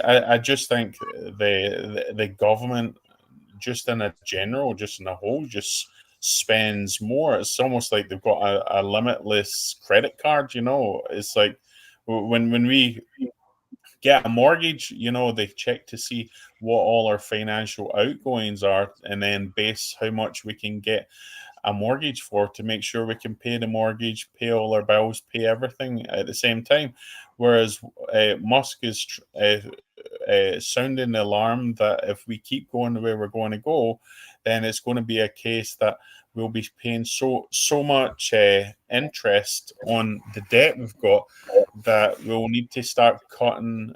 I just think the government, just in a general, just in a whole, just spends more. It's almost like they've got a limitless credit card. It's like when we get a mortgage, they check to see what all our financial outgoings are, and then base how much we can get a mortgage for, to make sure we can pay the mortgage, pay all our bills, pay everything at the same time. Whereas Musk is sounding the alarm that if we keep going the way we're going to go, then it's going to be a case that we'll be paying so much interest on the debt we've got that we'll need to start cutting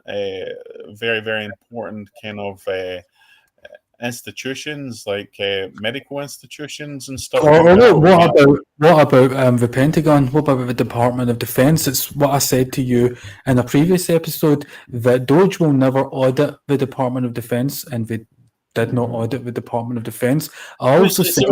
very, very important kind of institutions, like medical institutions and stuff. What about the Pentagon? What about the Department of Defense? It's what I said to you in a previous episode, that Doge will never audit the Department of Defense, and they did not audit the Department of Defense. I also said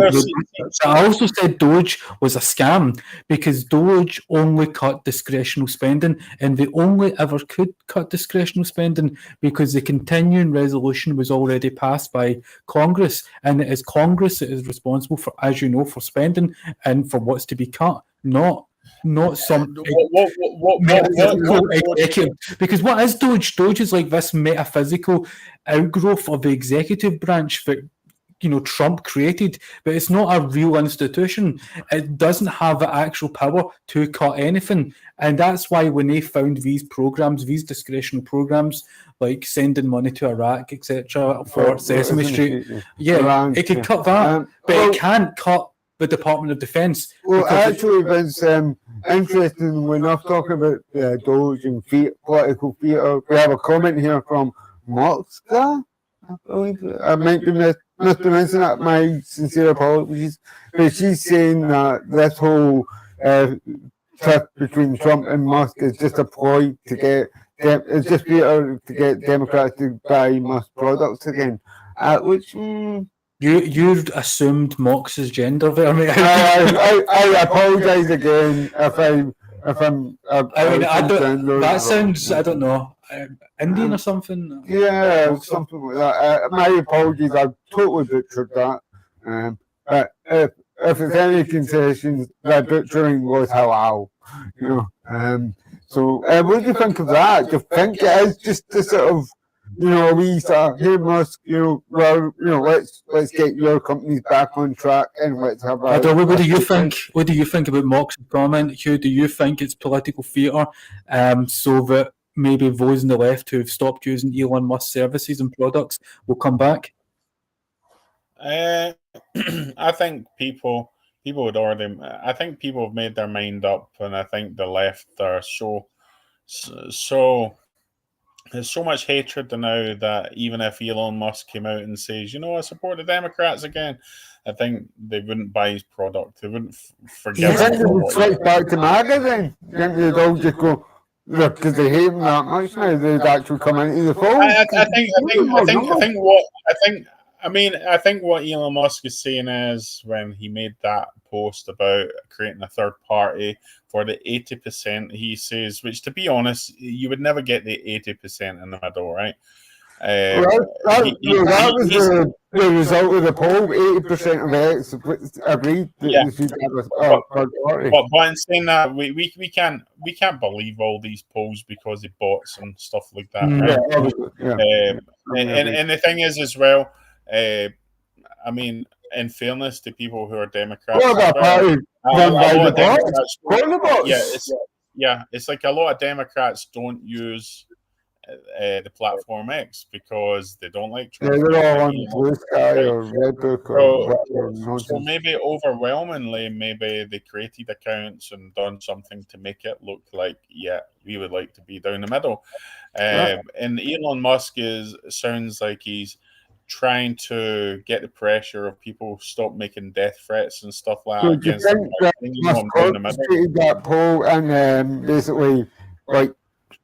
Doge was a scam, because Doge only cut discretionary spending, and they only ever could cut discretionary spending because the continuing resolution was already passed by Congress, and it is Congress that is responsible for, as you know, for spending and for what's to be cut, not some executive. Because what is Doge? Doge is like this metaphysical outgrowth of the executive branch that Trump created, but it's not a real institution. It doesn't have the actual power to cut anything, and that's why when they found these programs, these discretionary programs, like sending money to Iraq, etc., for Sesame Street, it could cut that, but it can't cut the Department of Defense. Well, actually, Vince, interesting enough talking about Doge and political theatre. We have a comment here from Musk. I believe I might be mispronouncing that. My sincere apologies. But she's saying that this whole trip between Trump and Musk is just a ploy to get it's just better to get Democrats to buy Musk products again. Which. You assumed Mox's gender there, mate. I apologise again if I'm. That sounds, I don't know, Indian or something. Yeah, something like that. My apologies. I totally butchered that. But if it's any concessions, that butchering was halal. So what do you think of that? Do you think it is just the sort of, we start, hey Musk, let's get your companies back on track and let's have I don't know, what do you think? What do you think about Mox's comment, Hugh? Do you think it's political theatre, so that maybe those on the left who've stopped using Elon Musk services and products will come back? I think people would already. I think people have made their mind up, and I think the left are so there's so much hatred now that even if Elon Musk came out and says, I support the Democrats again, I think they wouldn't buy his product. They wouldn't forgive I think him they for would what switch back to MAGA then. I think they'd all just go, because they hate him that much now, they'd actually come into the fold. I think what Elon Musk is saying is when he made that post about creating a third party for the 80%, he says, which to be honest, you would never get the 80% in the middle, right? That was the result of the poll. 80% of X agreed that Yeah. they should have a third party. But in saying that, we can't believe all these polls because of bots and stuff like that, right? And the thing is as well, I mean, in fairness to people who are Democrats, it's like a lot of Democrats don't use the platform X because they don't like Trump. They're all on Blue Sky or Redbook or whatever. So maybe overwhelmingly, maybe they created accounts and done something to make it look like, we would like to be down the middle. And Elon Musk sounds like he's trying to get the pressure of people stop making death threats and stuff like that against him. Musk created that poll and basically like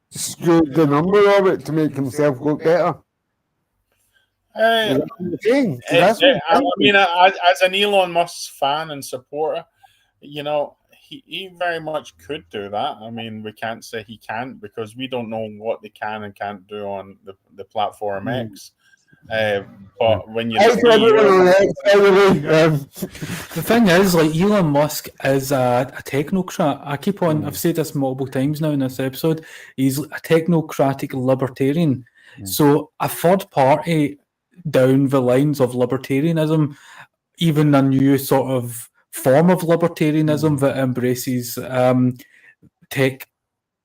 skewed the number of it to make himself look better. I mean, as an Elon Musk fan and supporter, he very much could do that. I mean, we can't say he can't because we don't know what they can and can't do on the platform X. But when you the thing is, like, Elon Musk is a technocrat. I've said this multiple times now in this episode. He's a technocratic libertarian. So a third party down the lines of libertarianism, even a new sort of form of libertarianism that embraces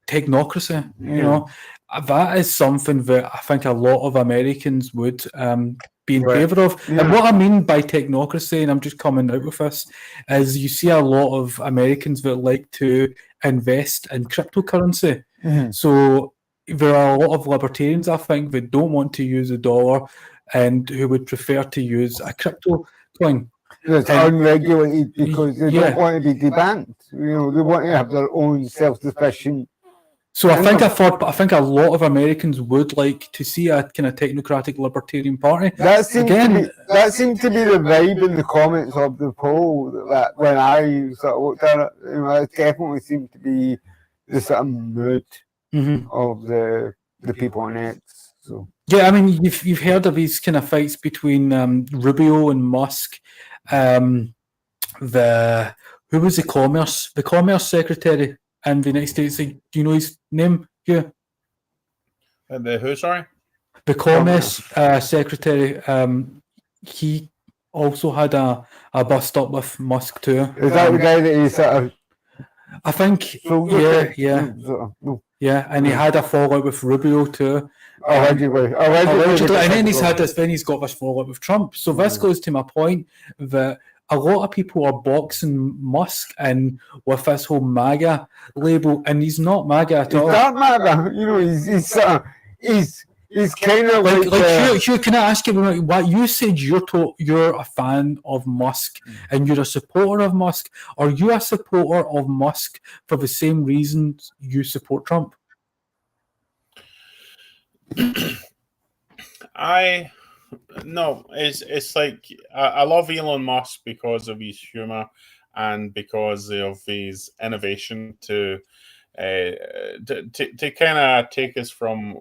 technocracy, that is something that I think a lot of Americans would be in favour of. Yeah. And what I mean by technocracy, and I'm just coming out with this, is you see a lot of Americans that like to invest in cryptocurrency. Mm-hmm. So there are a lot of libertarians, I think, that don't want to use the dollar and who would prefer to use a crypto coin. It's unregulated because they don't want to be debanked. They want to have their own self-sufficient. So I think a lot of Americans would like to see a kind of technocratic libertarian party. That seemed to be the vibe in the comments of the poll that when I sort of looked at it. It definitely seemed to be the sort of mood of the people on X. So yeah, I mean, you've heard of these kind of fights between Rubio and Musk. Who was the commerce secretary in the United States? Do you know his name? Yeah. The who? Sorry. The commerce secretary. He also had a bust up with Musk too. Is that the guy that he sort of? I think. Yeah, and he had a fallout with Rubio too. Allegedly. And then he's got this fallout with Trump. So this goes to my point that a lot of people are boxing Musk in with this whole MAGA label, and he's not MAGA at all. He's not MAGA. He's kind of like Hugh, can I ask you what you said? You're a fan of Musk and you're a supporter of Musk. Are you a supporter of Musk for the same reasons you support Trump? No, it's like I love Elon Musk because of his humor and because of his innovation to kind of take us from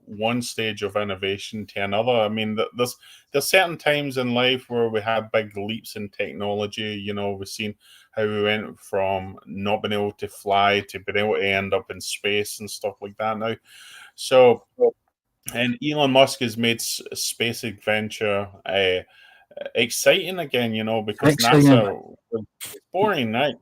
one stage of innovation to another. I mean, there's certain times in life where we have big leaps in technology. We've seen how we went from not being able to fly to being able to end up in space and stuff like that now. So, and Elon Musk has made space adventure exciting again, because NASA was boring, right?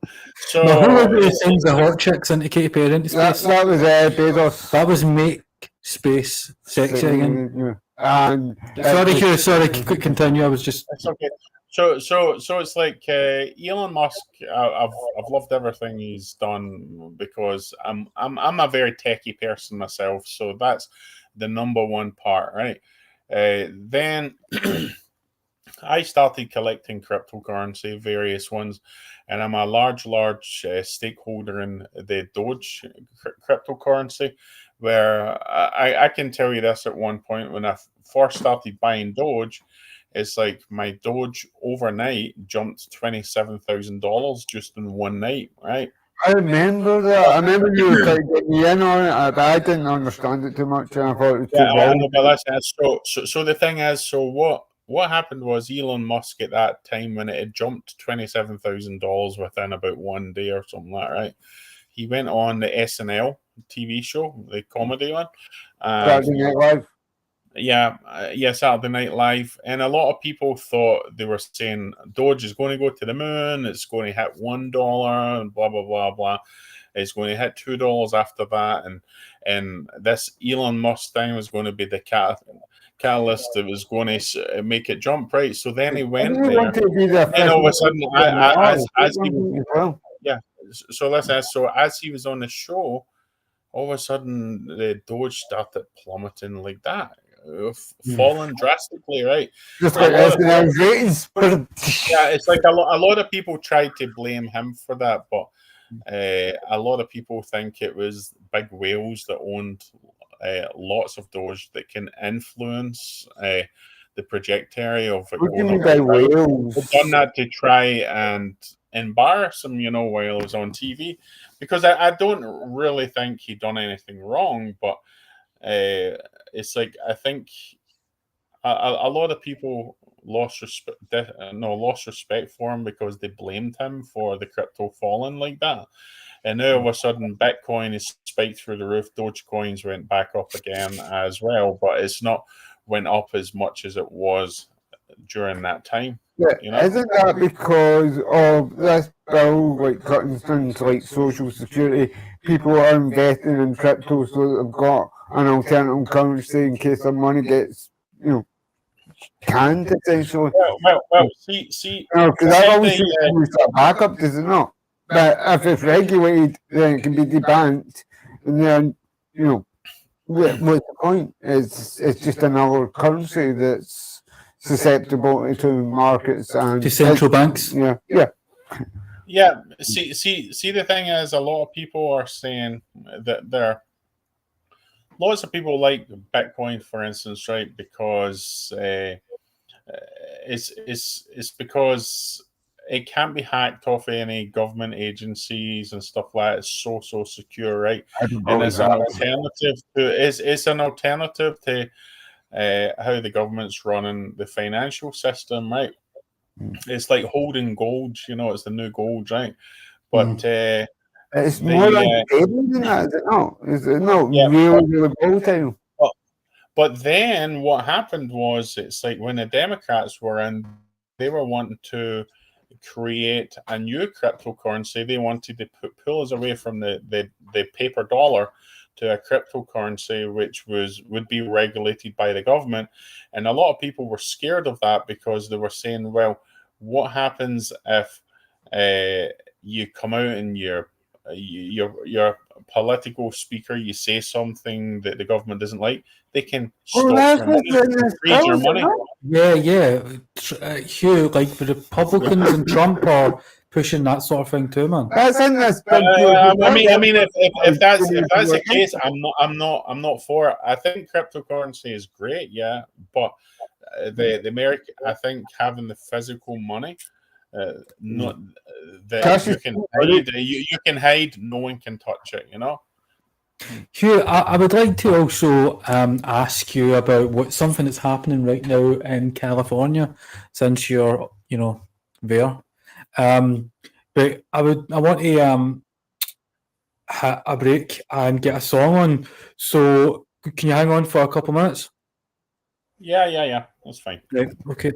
So, who was sends the hot chicks into Katy Perry into space? That was Bezos. That was make space sexy again. And sorry, quick continue. I was just. It's okay. So it's like Elon Musk. I've loved everything he's done because I'm a very techie person myself. So that's the number one part, right? Then I started collecting cryptocurrency, various ones, and I'm a large stakeholder in the Doge cryptocurrency. Where I can tell you this, at one point when I first started buying Doge, it's like my Doge overnight jumped $27,000 just in one night, right? I remember that. I remember you were trying to get me in on it, but I didn't understand it too much, and I thought it was Yeah, too I know, volatile. but so the thing is, so what happened was Elon Musk at that time, when it had jumped $27,000 within about one day or something like that, right? He went on the SNL TV show, the comedy one, and Saturday Night Live. yeah, Saturday Night Live, and a lot of people thought, they were saying Doge is going to go to the moon, it's going to hit $1, and blah blah blah blah. It's going to hit $2 after that, and this Elon Musk thing was going to be the catalyst that was going to make it jump, right? So then he went Didn't he there, want to be the and all of a official sudden, as he was, well. yeah. So as he was on the show, all of a sudden the Doge started plummeting like that, falling drastically, right? Just A like lot of- SNL ratings. Yeah, it's like a lot of people tried to blame him for that, but a lot of people think it was big whales that owned lots of Doge that can influence the trajectory of it What do you going mean up by and down. whales? They've done that to try and embarrass him, while it was on TV, because I don't really think he done anything wrong, but it's like, I think a lot of people lost respect for him because they blamed him for the crypto falling like that. And now all of a sudden Bitcoin is spiked through the roof. Dogecoins went back up again as well, but it's not went up as much as it was during that time. Yeah, isn't that because of this bill, like cutting things like Social Security? People are investing in crypto so that they've got an alternative currency in case their money gets, canned, essentially. Well, see, Because that say obviously they, is a backup, does it not? But if it's regulated, then it can be debanked, and then, what's the point? It's just another currency that's susceptible to markets and To central banks. Yeah. Yeah, see. The thing is, a lot of people are saying that lots of people like Bitcoin, for instance, right? Because it's because it can't be hacked off any government agencies and stuff like that. It's so secure, right? And it's an alternative to how the government's running the financial system, right? It's like holding gold, it's the new gold, right? But it's more unstable than that, is it not? Is it not really volatile? But then what happened was, it's like when the Democrats were in, they were wanting to create a new cryptocurrency. They wanted to pull us away from the paper dollar to a cryptocurrency which would be regulated by the government. And a lot of people were scared of that because they were saying, well, what happens if you come out and you're political speaker, you say something that the government doesn't like, they can stop your money, freeze your money. Yeah. Hugh, like the Republicans and Trump are pushing that sort of thing too, man. That's in this big I mean, if that's the case, I'm not for it. I think cryptocurrency is great, yeah, but the America, I think having the physical money, not that you can hide, no one can touch it, Hugh, I would like to also ask you about something that's happening right now in California, since you're there. But I want to hit a break and get a song on. So can you hang on for a couple of minutes? Yeah, that's fine. Right, okay.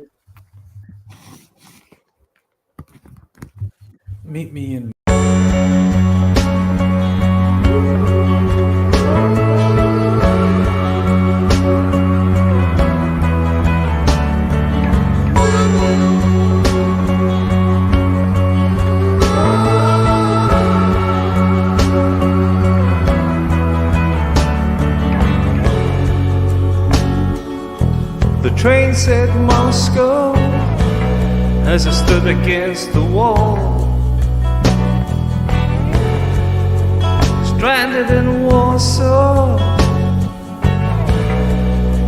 Meet me in. said Moscow as I stood against the wall, stranded in Warsaw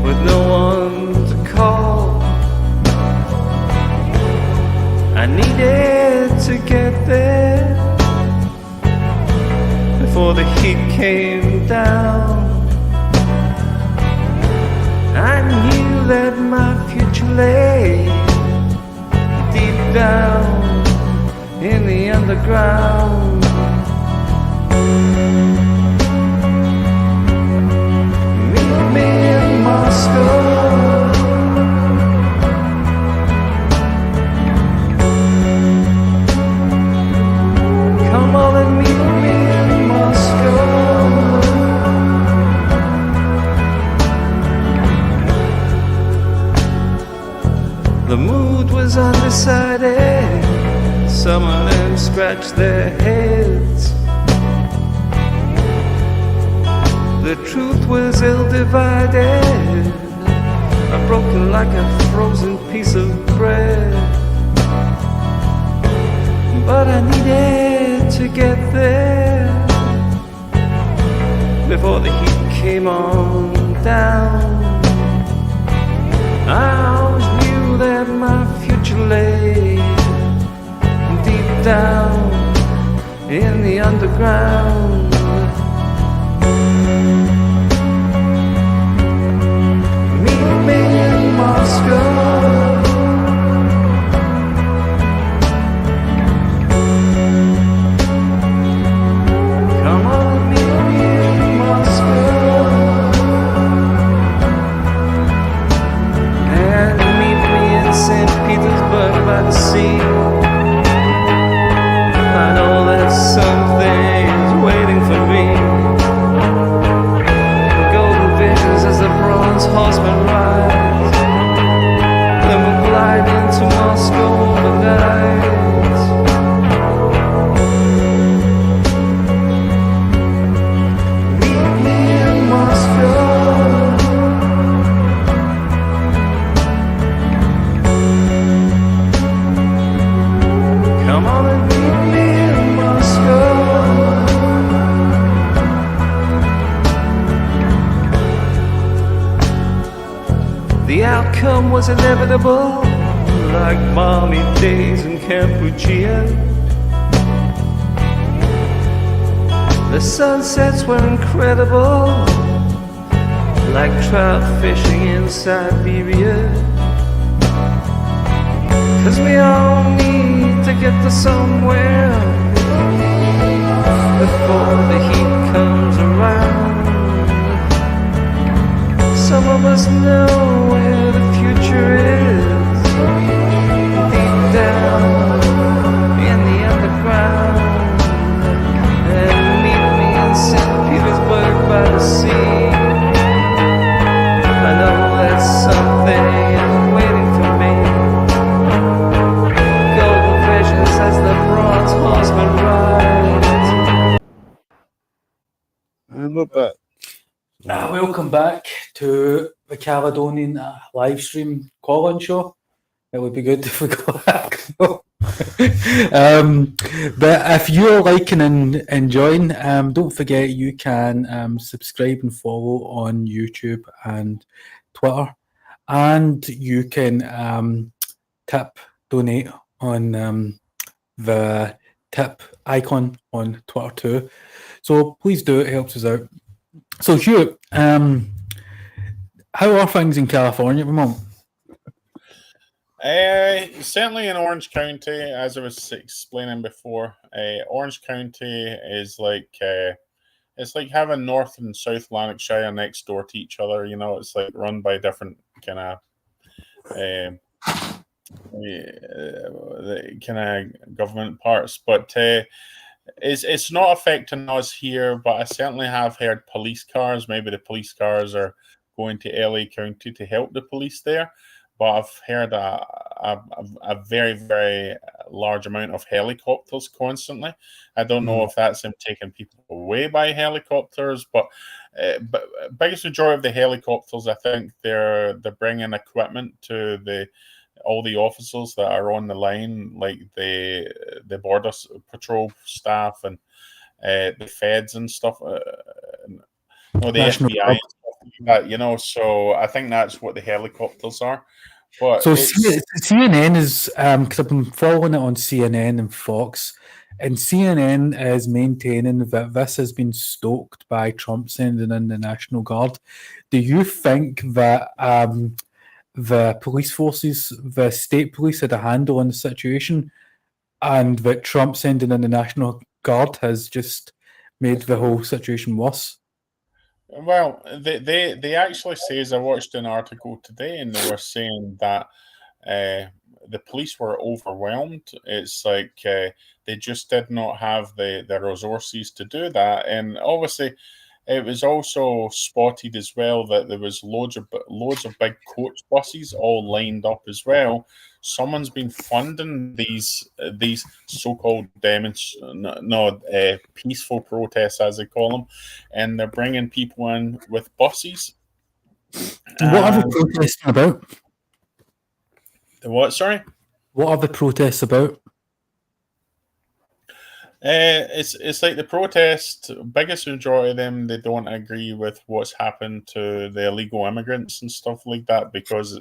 with no one to call. I needed to get there before the heat came down. I knew that my future lay deep down in the underground. Meet me in Moscow. Come on and meet me in Moscow. The mood was undecided. Some of them scratched their heads. The truth was ill-divided, broken like a frozen piece of bread. But I needed to get there before the heat came on down. I always knew that my future lay deep down in the underground. Meet me in Moscow. Come on, meet me in Moscow. And meet me in St. Petersburg by the sea. I know that something's waiting for me. Golden visions as the bronze horsemen rise. Then we'll glide into Moscow overnight. Meet me in Moscow. Come on and meet me in Moscow. The outcome was inevitable, like balmy days in Cambodia. The sunsets were incredible, like trout fishing in Siberia. 'Cause we all need to get to somewhere before the heat comes around. Some of us know where the future is, deep down in the underground. And meet me in St. Petersburg by the sea. I know that something is waiting for me. Golden visions as the bronze horsemen ride. And we're back. Welcome back to the Caledonian live stream call-in show. It would be good if we got back. But if you're liking and enjoying, don't forget you can subscribe and follow on YouTube and Twitter, and you can tip donate on the tip icon on Twitter too. So please do, it helps us out. So Hugh, how are things in California at the moment? Certainly in Orange County, as I was explaining before, Orange County is like it's like having North and South Lanarkshire next door to each other. You know, it's like run by different kind of government parts, but it's not affecting us here. But I certainly have heard police cars. Maybe the police cars are going to LA County to help the police there. but I've heard a very, very large amount of helicopters constantly. I don't know if that's them taking people away by helicopters, but biggest majority of the helicopters, I think they're bringing equipment to all the officers that are on the line, like the border patrol staff and the feds and stuff, or the National FBI Guard. and stuff like that. So I think that's what the helicopters are. But So it's CNN is because I've been following it on CNN and Fox, and CNN is maintaining that this has been stoked by Trump sending in the National Guard. Do you think that the police forces, the state police, had a handle on the situation, and that Trump sending in the National Guard has just made the whole situation worse? well, they actually says, I watched an article today, and they were saying that the police were overwhelmed. It's like they just did not have the resources to do that, and obviously it was also spotted as well that there was loads of big coach buses all lined up as well. Someone's been funding these so-called peaceful protests, as they call them, and they're bringing people in with buses. What are the protests about? The what? Sorry. What are the protests about? It's like the protest. Biggest majority of them, they don't agree with what's happened to the illegal immigrants and stuff like that, because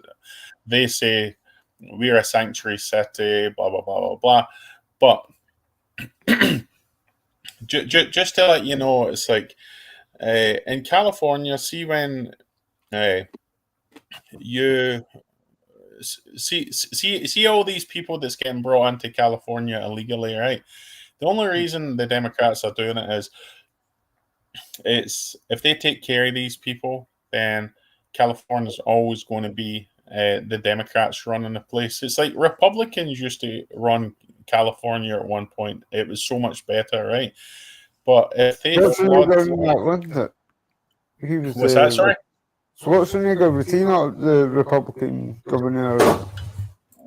they say we're a sanctuary city, blah blah blah blah blah. But just to let you know, it's like in California. See, when you see all these people that's getting brought into California illegally, right? The only reason the Democrats are doing it is it's if they take care of these people, then California's always going to be the Democrats running the place. It's like Republicans used to run California at one point. It was so much better, right? But if they wasn't it? He was. What's that? Sorry. Schwarzenegger was he not the Republican governor?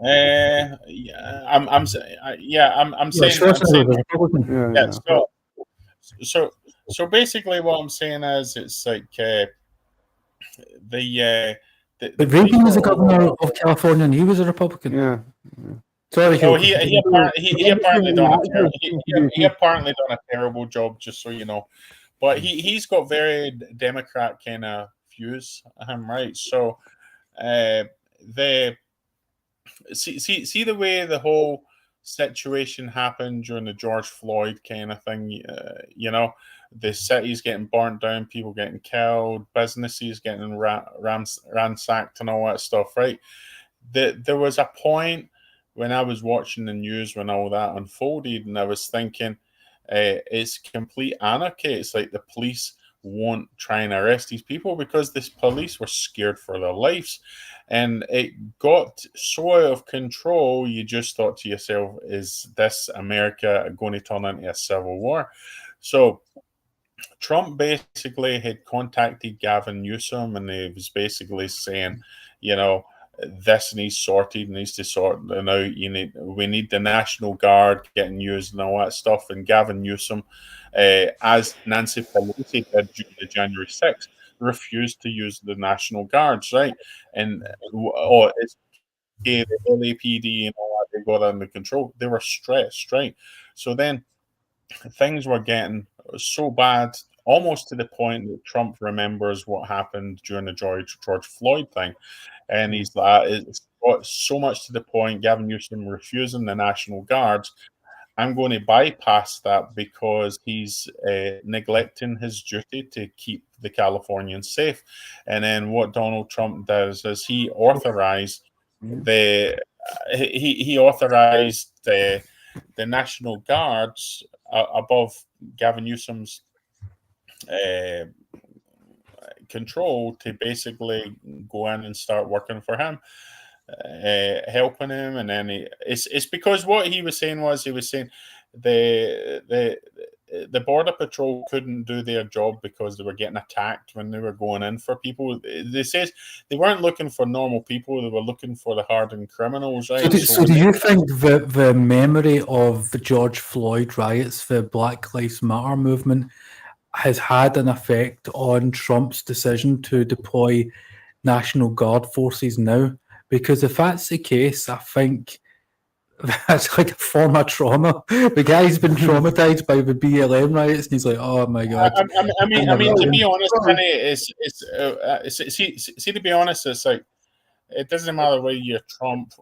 Yeah, I'm saying. Yeah. So basically, what I'm saying is, it's like But Reagan was the governor of California, and he was a Republican. Yeah. Sorry, Oh, Hugh. he apparently done a terrible job, just so you know. But he's got very Democrat kind of views, right? So see the way the whole situation happened during the George Floyd kind of thing. The cities getting burnt down, people getting killed, businesses getting ransacked, and all that stuff, right? There was a point when I was watching the news when all that unfolded, and I was thinking, it's complete anarchy. It's like the police won't try and arrest these people because these police were scared for their lives, and it got so out of control. You just thought to yourself, is this America going to turn into a civil war? So Trump basically had contacted Gavin Newsom, and he was basically saying, this needs sorted, needs to sort them out. We need the National Guard getting used and all that stuff. And Gavin Newsom, as Nancy Pelosi did during the January 6th, refused to use the National Guards, right? And it's the LAPD and all that, they got under control. They were stressed, right? So then things were getting so bad, almost to the point that Trump remembers what happened during the George Floyd thing. And he's like, it's got so much to the point, Gavin Newsom refusing the National Guards. I'm going to bypass that because he's neglecting his duty to keep the Californians safe. And then what Donald Trump does is he authorized the National Guards above Gavin Newsom's control to basically go in and start working for him, helping him. And then it's because what he was saying the the Border Patrol couldn't do their job because they were getting attacked when they were going in for people. They says they weren't looking for normal people; they were looking for the hardened criminals, right? So do you think the memory of the George Floyd riots, the Black Lives Matter movement, has had an effect on Trump's decision to deploy National Guard forces now? Because if that's the case, I think that's like a form of trauma. The guy's been traumatized by the BLM riots, and he's like, "Oh my god!" I mean, to be honest, Kenny, see, to be honest, it's like it doesn't matter whether you're Trump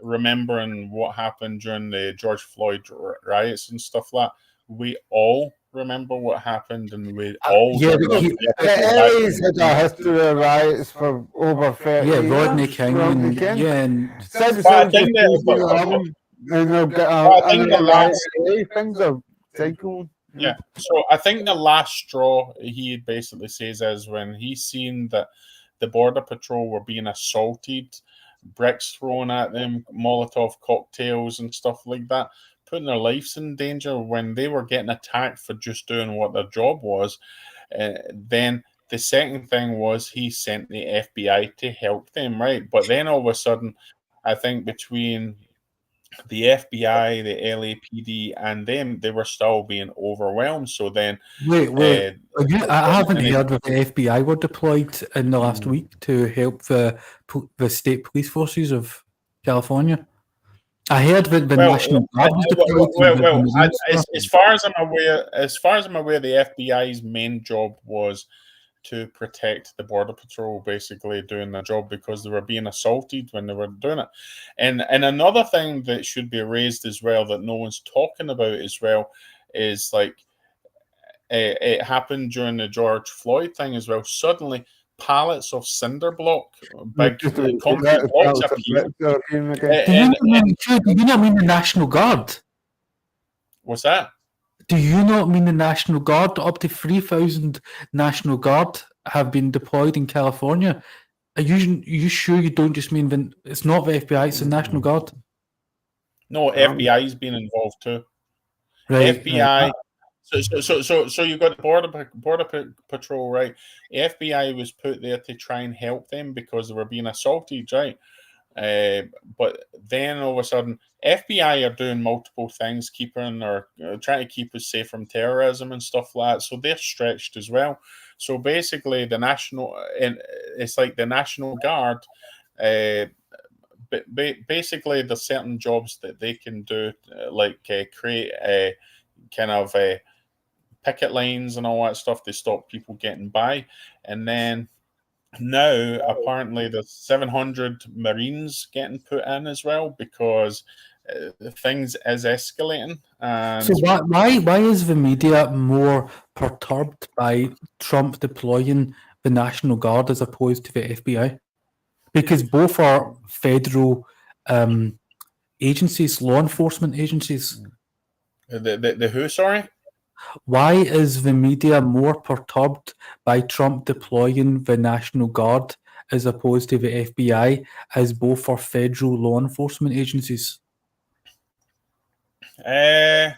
remembering what happened during the George Floyd riots and stuff like that. We all remember what happened, and we all yeah, don't but love he- the LA's had a history of riots for over 30 Yeah, years. Rodney King, Rodney and King. yeah, and Since But I the think that- 2011, and they'll get I think the last- things are cycling. Yeah, so I think the last straw he basically says is when he's seen that the Border Patrol were being assaulted, bricks thrown at them, Molotov cocktails and stuff like that, putting their lives in danger when they were getting attacked for just doing what their job was. Then the second thing was he sent the FBI to help them, right? But then all of a sudden, I think between the FBI, the LAPD, and them, they were still being overwhelmed. So then, wait, I haven't and it- heard that the FBI were deployed in the last week to help the state police forces of California. I heard that the National Guard was deployed. as far as I'm aware, the FBI's main job was to protect the Border Patrol, basically doing their job because they were being assaulted when they were doing it. And another thing that should be raised as well that no one's talking about as well is like it happened during the George Floyd thing as well. Suddenly, pallets of cinder block, big concrete blocks appeared. Do you not mean the National Guard? What's that? Do you not mean the National Guard? Up to 3,000 National Guard have been deployed in California. Are you sure you don't just mean it's not the FBI, it's the National Guard? No, FBI's been involved too. Right. FBI. Right. So you got the border patrol, right? The FBI was put there to try and help them because they were being assaulted, right? But then all of a sudden, FBI are doing multiple things, trying to keep us safe from terrorism and stuff like that. So they're stretched as well. So basically, it's like the National Guard. Basically, there's certain jobs that they can do, like create a kind of picket lines and all that stuff to stop people getting by, and then. Now, apparently, there's 700 Marines getting put in as well because things is escalating. And So why is the media more perturbed by Trump deploying the National Guard as opposed to the FBI? Because both are federal agencies, law enforcement agencies. the who? Sorry. Why is the media more perturbed by Trump deploying the National Guard as opposed to the FBI, as both are federal law enforcement agencies? I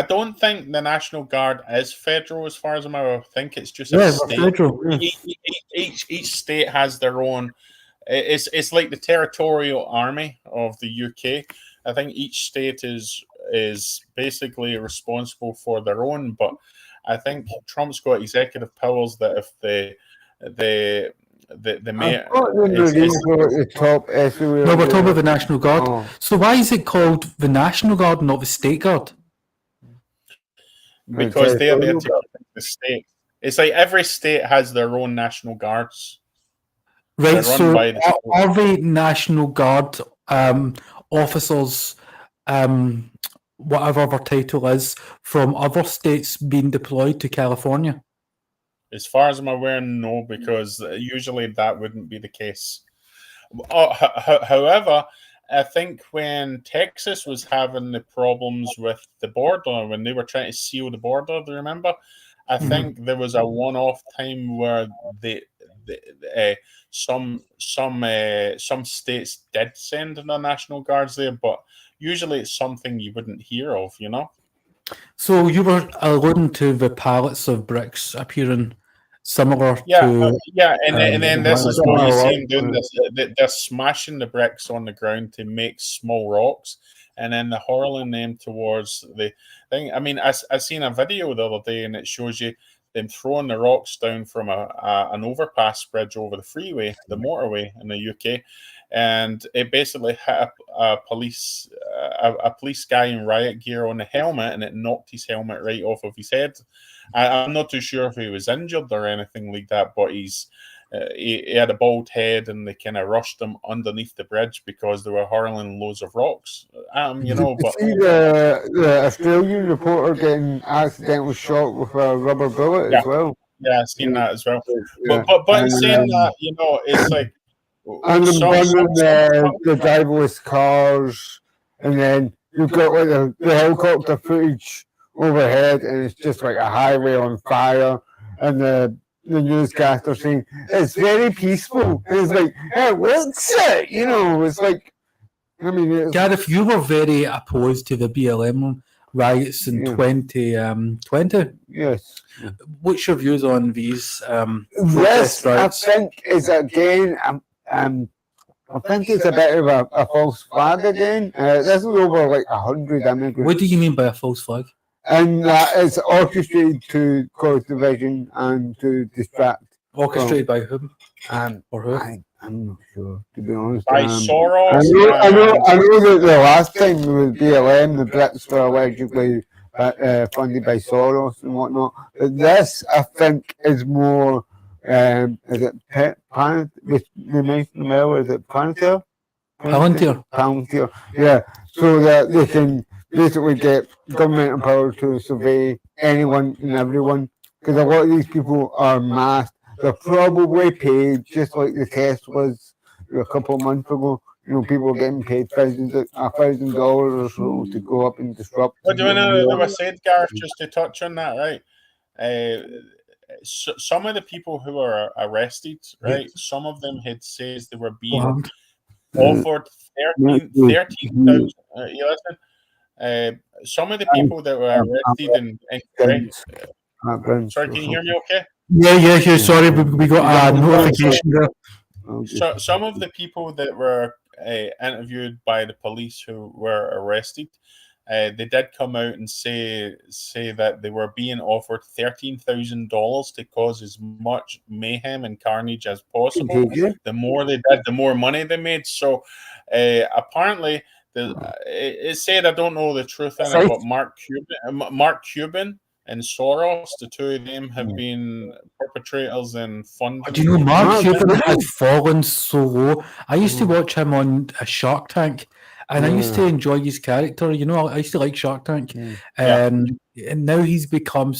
don't think the National Guard is federal, as far as I'm aware. I think it's just a state. Federal. Each state has their own. It's like the territorial army of the UK. I think each state is basically responsible for their own, but I think Trump's got executive powers that if the mayor. The top No, we're talking about the National Guard. Oh. So why is it called the National Guard, not the State Guard? Because they're there to protect the state. It's like every state has their own National Guards. Right, They're run so by the state. are the National Guard officers, whatever their title is, from other states being deployed to California? As far as I'm aware, no, because usually that wouldn't be the case. However, I think when Texas was having the problems with the border, when they were trying to seal the border, do you remember? I think there was a one-off time where some states did send the National Guards there, but usually it's something you wouldn't hear of, you know. So you were alluding to the pallets of bricks appearing similar Yeah, to. and then this is what you see them doing. Similar They're smashing the bricks on the ground to make small rocks, and then they're hurling them towards the thing. I mean, I seen a video the other day, and it shows you them throwing the rocks down from an overpass bridge over the freeway, the motorway in the UK, and it basically hit a police guy in riot gear on the helmet, and it knocked his helmet right off of his head. I'm not too sure if he was injured or anything like that, but he had a bald head, and they kind of rushed him underneath the bridge because they were hurling loads of rocks. You know, Did you but see the Australian reporter getting accidentally shot with a rubber bullet Yeah. as well? yeah, I've seen that as well. Yeah. But in And, saying that, you know, it's like and them some- burning some- the driverless cars, and then you've got like the helicopter footage overhead, and it's just like a highway on fire, and the newscaster saying it's very peaceful. And it's like, hey, what's it? You know, it's like, I mean, it's, Gareth, you were very opposed to the BLM riots in Yeah. 2020. yes. What's your views on these This, protest I riots? think, is again, I think it's a bit of a false flag again. This is over like 100 immigrants. What do you mean by a false flag? And that is orchestrated to cause division and to distract. Orchestrated by whom or who? I'm not sure, to be honest. by I Soros. know that the last time with BLM, the Brits were allegedly funded by Soros and whatnot. But this, I think, is more. Is it Planet? They mentioned earlier. Is it Planeteer? Palantir. Palantir. Yeah, so that they can basically get government power to survey anyone and everyone. Because a lot of these people are masked. They're probably paid, just like the Teslas a couple of months ago. You know, people were getting paid $1,000 or so to go up and disrupt. But do you know they were said, Gareth, just to touch on that, right? Some of the people who were arrested, right? Some of them had says they were being Bland. offered 13,000. You listen? Some of the people that were arrested sorry, can you hear me okay? Yeah. Sorry, we got a notification there. So some of the people that were interviewed by the police who were arrested, they did come out and say that they were being offered $13,000 to cause as much mayhem and carnage as possible. The more they did, the more money they made. So apparently, it said, I don't know the truth in it, but Mark Cuban and Soros, the two of them have been perpetrators and funders. Do you know Mark Cuban has fallen so low? I used to watch him on a Shark Tank, and I used to enjoy his character. You know, I used to like Shark Tank, and now he's become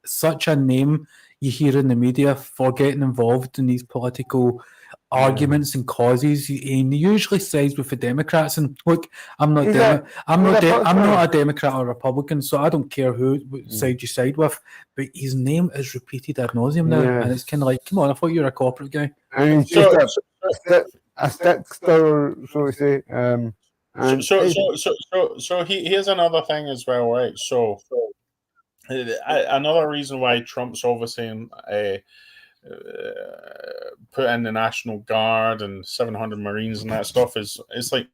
such a name you hear in the media for getting involved in these political arguments and causes. He usually sides with the Democrats, and look, I'm not a Democrat or Republican, so I don't care what side you side with. But his name is repeated ad nauseum now, and it's kind of like, come on, I thought you were a corporate guy. And he's just a stickster, so to say. So here's another thing as well, right? So another reason why Trump's obviously put in the National Guard and 700 Marines and that stuff is it's like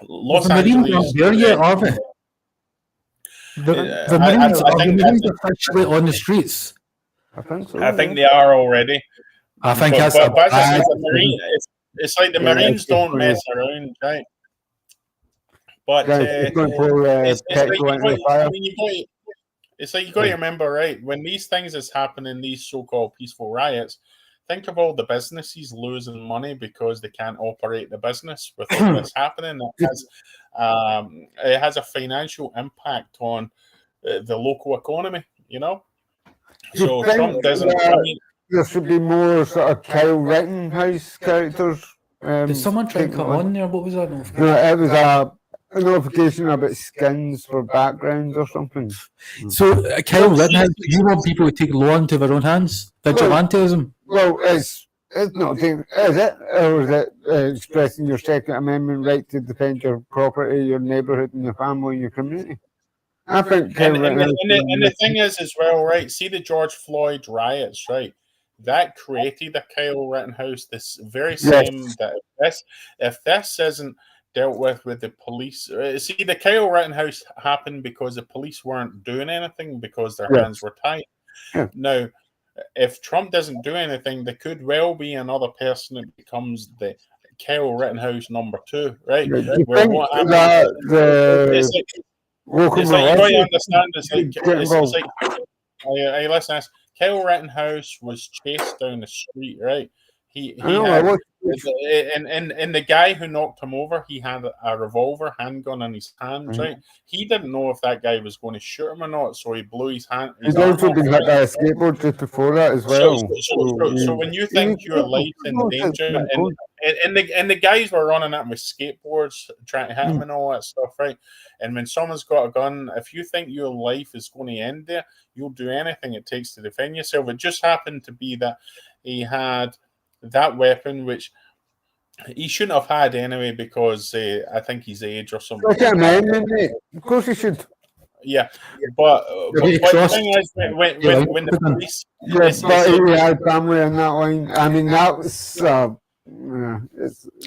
Los Angeles. Marines aren't there yet, are they? The Marines are actually on the streets. I think so. I think they are already. I think But it's like the Yeah, Marines it's don't different. mess around, right? But It's going for it's like petrol into the fire. it's like you got to remember, right? When these things is happening, these so-called peaceful riots, think of all the businesses losing money because they can't operate the business with all this happening. It has a financial impact on the local economy, you know. So Trump doesn't. There should be more sort of Kyle Rittenhouse characters. Did someone try to cut on there? What was that? It was a notification about skins for backgrounds or something. So, Kyle Rittenhouse, you want people to take law into their own hands? Vigilantism? Well, it's not taking, is it? Or is it expressing your Second Amendment right to defend your property, your neighbourhood, and your family, and your community? I think And the thing is as well, right? See the George Floyd riots, right? That created a Kyle Rittenhouse. This very same that if this isn't dealt with the police. See, the Kyle Rittenhouse happened because the police weren't doing anything because their hands were tied. Yeah. Now, if Trump doesn't do anything, there could well be another person that becomes the Kyle Rittenhouse number 2, right? You Where think what happens? that It's like you got to understand. It's like hey, listen, Kyle Rittenhouse was chased down the street, right? He had, and the guy who knocked him over, he had a revolver handgun in his hands, right? He didn't know if that guy was going to shoot him or not, so he blew his hand. He's also been hit by a skateboard just before that as well. So when you think your life's in danger, and the guys were running at him with skateboards, trying to hit him and all that stuff, right? And when someone's got a gun, if you think your life is going to end there, you'll do anything it takes to defend yourself. It just happened to be that he had that weapon, which he shouldn't have had anyway, because I think his age or something. Of course he should. Yeah, but the thing is, when the police, but he had family in that line. I mean, that was.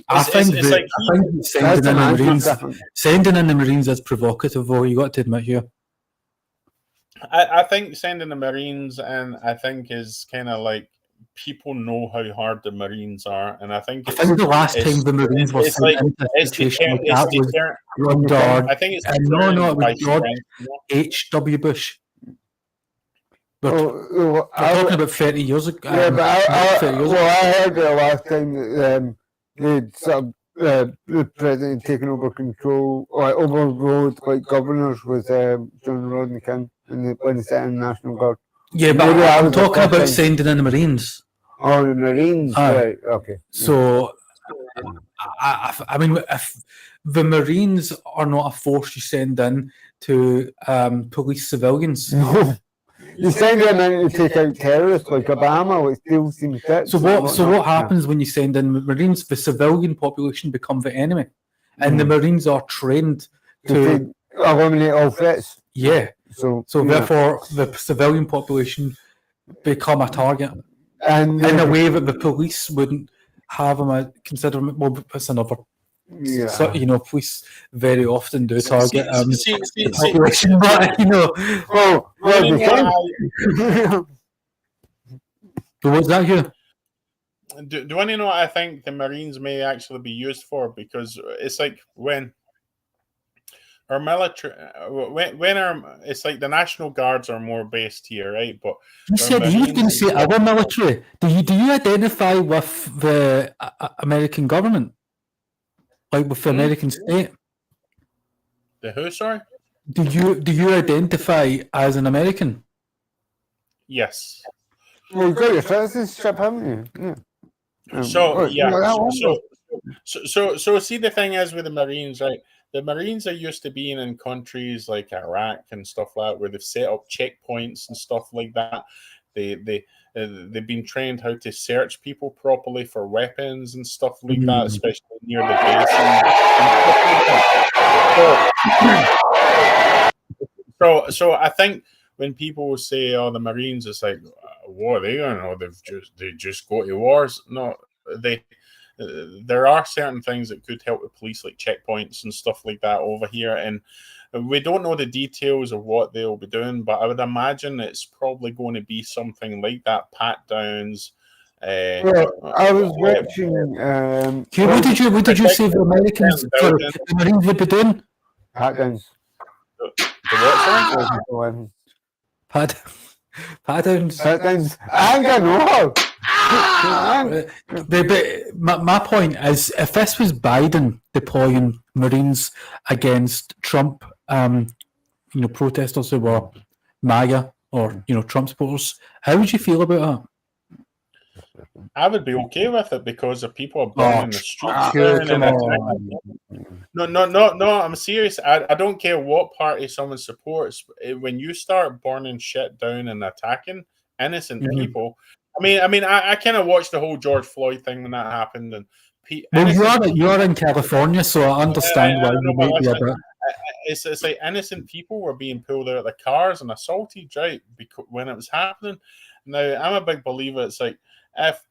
I think sending in the Marines is provocative, though. You got to admit here. I think sending the Marines in, I think, is kind of like people know how hard the Marines are, and I think the last time the Marines were sent into a situation like that was under, I think it's it was George H.W. Bush. We're talking about 30 years ago. Yeah, but I heard the last time that the president taking over control, or overrode like governors with John Rodney King when they set in the National Guard. Yeah, but I'm talking about sending in the Marines. Oh, the Marines, right? Okay. So, I mean, if the Marines are not a force you send in to police civilians. No. You send them in to take out terrorists like Obama, like steal some tits. So what happens when you send in Marines? The civilian population become the enemy, and the Marines are trained to eliminate all threats. Yeah. So therefore, the civilian population become a target, and in a way that the police wouldn't have them consider. Well, that's another. Yeah. So, police very often do target the population, but what's that here? Do any know what I think the Marines may actually be used for? Because it's like when our military, it's like the National Guards are more based here, right? But you said you were going to say our military. Do you identify with the American government? Like with the American state? The who, sorry? Do you identify as an American? Yes. Well, you've got your citizenship, haven't you? Yeah. So see, the thing is with the Marines, right? The Marines are used to being in countries like Iraq and stuff like that, where they've set up checkpoints and stuff like that. They've been trained how to search people properly for weapons and stuff like that, especially near the base. So I think when people say, "Oh, the Marines," it's like, "What are they going to know? They just go to wars." No, there are certain things that could help the police, like checkpoints and stuff like that over here, and we don't know the details of what they'll be doing, but I would imagine it's probably going to be something like that, pat downs. I was watching. What did you say the Americans, the Marines would be doing? Pat downs. The what, sorry? Pat downs. I ain't got no. My point is, if this was Biden deploying Marines against Trump, protesters who were MAGA or Trump supporters, how would you feel about that? I would be okay with it because if people are burning the streets No, I'm serious. I don't care what party someone supports. When you start burning shit down and attacking innocent people, I kind of watched the whole George Floyd thing when that happened, and you're in California, so I understand why you might be a bit. it's like innocent people were being pulled out of the cars and assaulted, right? Because when it was happening. Now, I'm a big believer. It's like if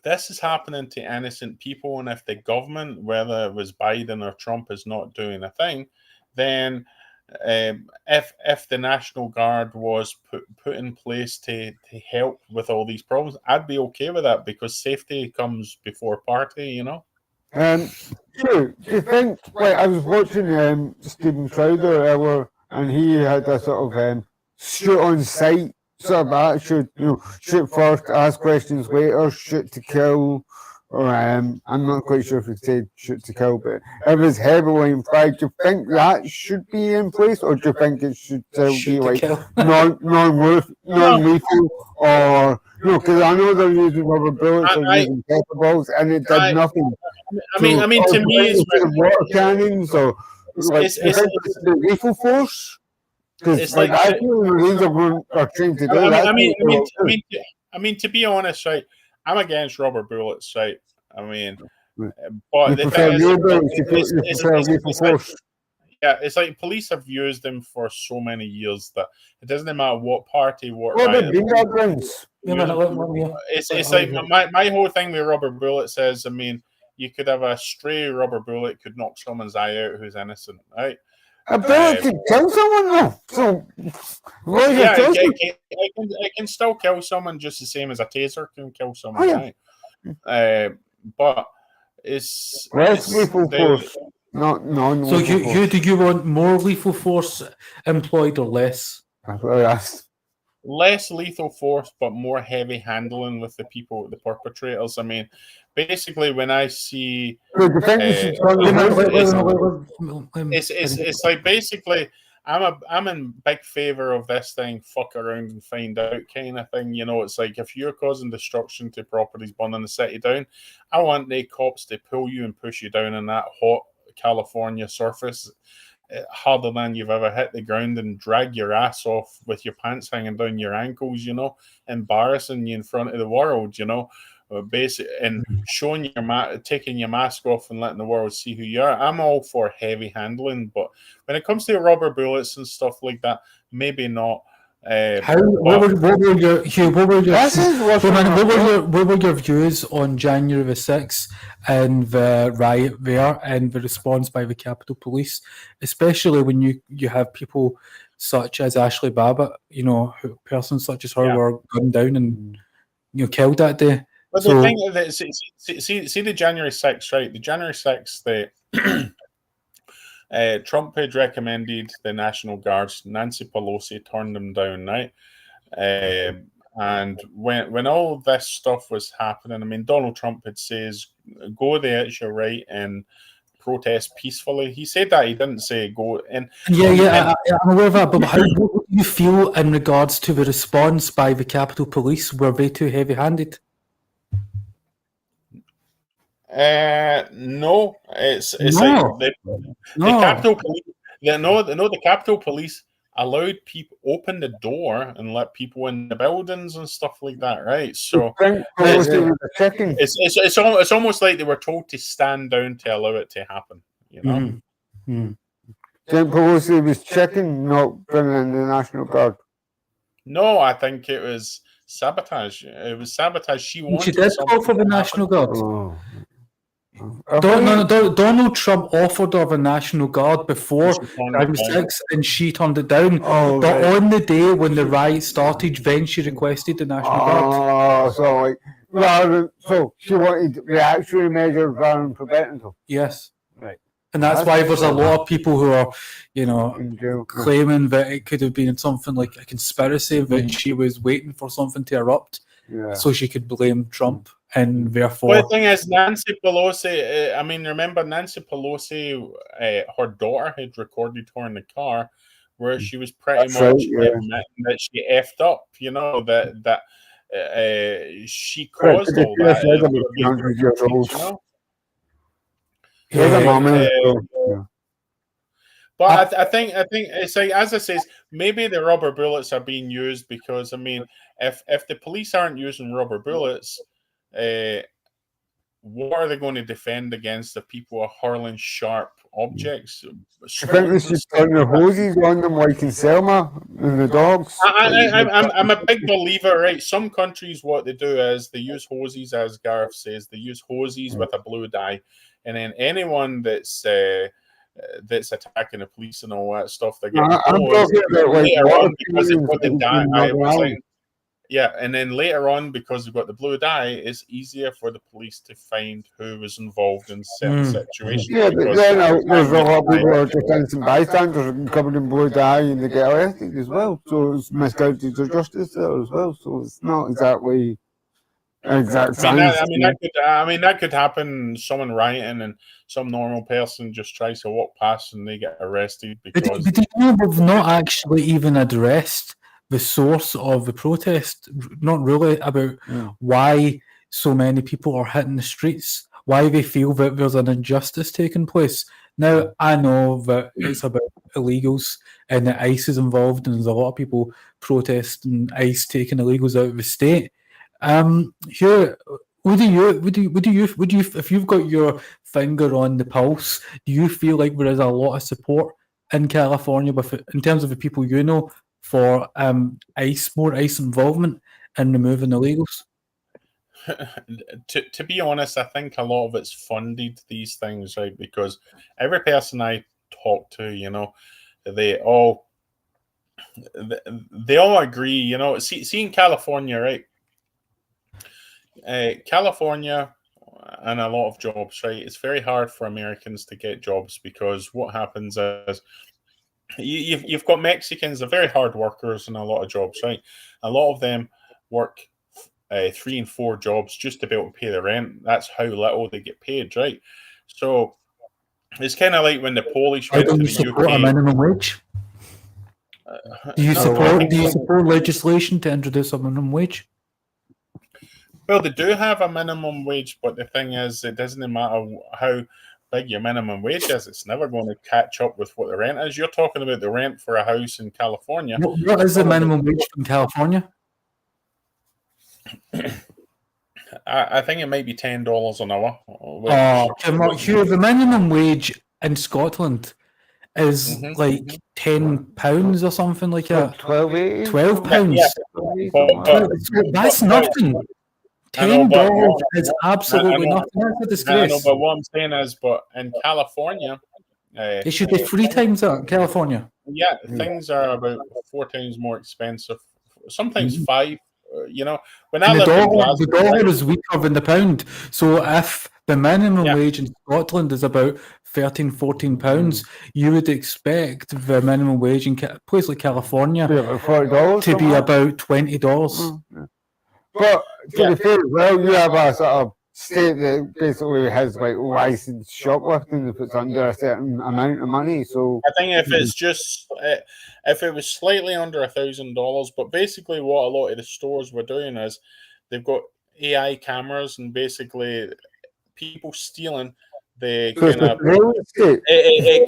this is happening to innocent people, and if the government, whether it was Biden or Trump, is not doing a thing, then if the National Guard was put in place to help with all these problems, I'd be okay with that because safety comes before party, you know. Do you think? Like I was watching Stephen Crowder earlier, and he had a sort of shoot on sight sort of attitude. Shoot first, ask questions later, shoot to kill. Or I'm not quite sure if he said shoot to kill, but it was heavily implied. Do you think that should be in place, or do you think it should still be like non-lethal, or because I know they're using rubber bullets or using pepper balls, and it did nothing. I mean, to me, it's water cannons or it's lethal force. Because like I feel the Marines are trained to do that. I mean, to be honest, right, I'm against rubber bullets, right? I mean, but you the prefer thing real bullets, you prefer lethal force. Yeah, it's like police have used them for so many years that it doesn't matter what party, what Well, riot. It's like my whole thing with rubber bullets is, I mean, you could have a stray rubber bullet could knock someone's eye out who's innocent, right? A bullet could kill someone, though. So, it can still kill someone just the same as a taser can kill someone, right? But it's lethal force, not non-lethal So, Hugh, do you want more lethal force employed or less? That's what I asked. Less lethal force, but more heavy handling with the people, the perpetrators. I mean, basically, when I see, it's like basically, I'm in big favor of this thing, fuck around and find out kind of thing. You know, it's like if you're causing destruction to properties, burning the city down, I want the cops to pull you and push you down in that hot California surface harder than you've ever hit the ground and drag your ass off with your pants hanging down your ankles, you know, embarrassing you in front of the world, you know, and showing taking your mask off and letting the world see who you are. I'm all for heavy handling, but when it comes to rubber bullets and stuff like that, maybe not. What were your views on January the 6th and the riot there and the response by the Capitol Police, especially when you have people such as Ashley Babbitt, you know, persons such as her were gunned down and killed that day. But the thing is, see the January 6th, right? The January 6th, Trump had recommended the National Guards. Nancy Pelosi turned them down, right? And when all this stuff was happening, I mean, Donald Trump had says, "Go there, it's your right," and protest peacefully. He said that. He didn't say go in. I'm aware of that. But how what do you feel in regards to the response by the Capitol Police? Were they too heavy-handed? No, it's No. like the Capitol Police. The Capitol Police allowed people open the door and let people in the buildings and stuff like that, right? So it's almost like they were told to stand down to allow it to happen, you know. Mm-hmm. Jen Pelosi was checking, not bringing in the National Guard. No, I think it was sabotage. It was sabotage. She did call for the National Guard. Donald Trump offered her the National Guard before January 6th, and she turned it down. But on the day when the riot started, then she requested the National Guard. So she wanted reactionary measures rather than preventative. Yes. Right. And that's why there's a lot of people who are, claiming that it could have been something like a conspiracy, that she was waiting for something to erupt so she could blame Trump. And therefore, well, the thing is, Nancy Pelosi. I mean, remember Nancy Pelosi? Her daughter had recorded her in the car, where she was pretty much admitting that she effed up. You know that she caused all that. But I think it's like, as I say, maybe the rubber bullets are being used because, I mean, if the police aren't using rubber bullets, what are they going to defend against if people are hurling sharp objects? I think they should turn the hoses on them like in Selma and the dogs. I'm a big believer, right? Some countries, what they do is they use hoses, as Gareth says, they use hoses with a blue dye, and then anyone that's attacking the police and all that stuff, they get I'm talking about like later water on because they've got the fumes dye. in I Northern was Ireland. saying, yeah, and then later on, because they've got the blue dye, it's easier for the police to find who was involved in certain situations. Yeah, but because then there's a lot of dye- people who are just innocent bystanders and covered in blue dye and they get arrested as well. So it's misguided of justice there as well. So it's not exactly exact science. that could happen. Someone rioting and some normal person just tries to walk past and they get arrested But because do you know we've not actually even addressed the source of the protest? Not really about why so many people are hitting the streets, why they feel that there's an injustice taking place. Now, I know that it's about illegals and that ICE is involved, and there's a lot of people protesting ICE taking illegals out of the state. Here, would you, if you've got your finger on the pulse, do you feel like there is a lot of support in California in terms of the people you know for more ICE involvement in removing illegals? to be honest, I think a lot of it's funded, these things, right? Because every person I talk to, they all agree. See in California, right? California and a lot of jobs, right? It's very hard for Americans to get jobs because what happens is you've got Mexicans, they're very hard workers in a lot of jobs, right? A lot of them work 3 and 4 jobs just to be able to pay the rent. That's how little they get paid, right? So it's kind of like when the Polish went to the support a UK. minimum wage? Do you support legislation to introduce a minimum wage? Well, they do have a minimum wage, but the thing is, it doesn't matter how big your minimum wage is. It's never going to catch up with what the rent is. You're talking about the rent for a house in California. What is the minimum wage in California? I think it might be $10 an hour. The minimum wage in Scotland is like £10 or something like that. £12. Yeah. That's nothing. $10 is absolutely nothing. That's a disgrace. I know, but what I'm saying is, but in California, it should be 3 times that in California. Yeah, things are about 4 times more expensive. Sometimes 5. When I lived in Glasgow, the dollar is weaker than the pound. So if the minimum wage in Scotland is about £13-14, you would expect the minimum wage in a place like California to be about $20. But to be fair, well, you have a sort of state that basically has like licensed shoplifting if it's under a certain amount of money. So I think if it's just if it was slightly under $1,000, but basically what a lot of the stores were doing is they've got AI cameras and basically people stealing. It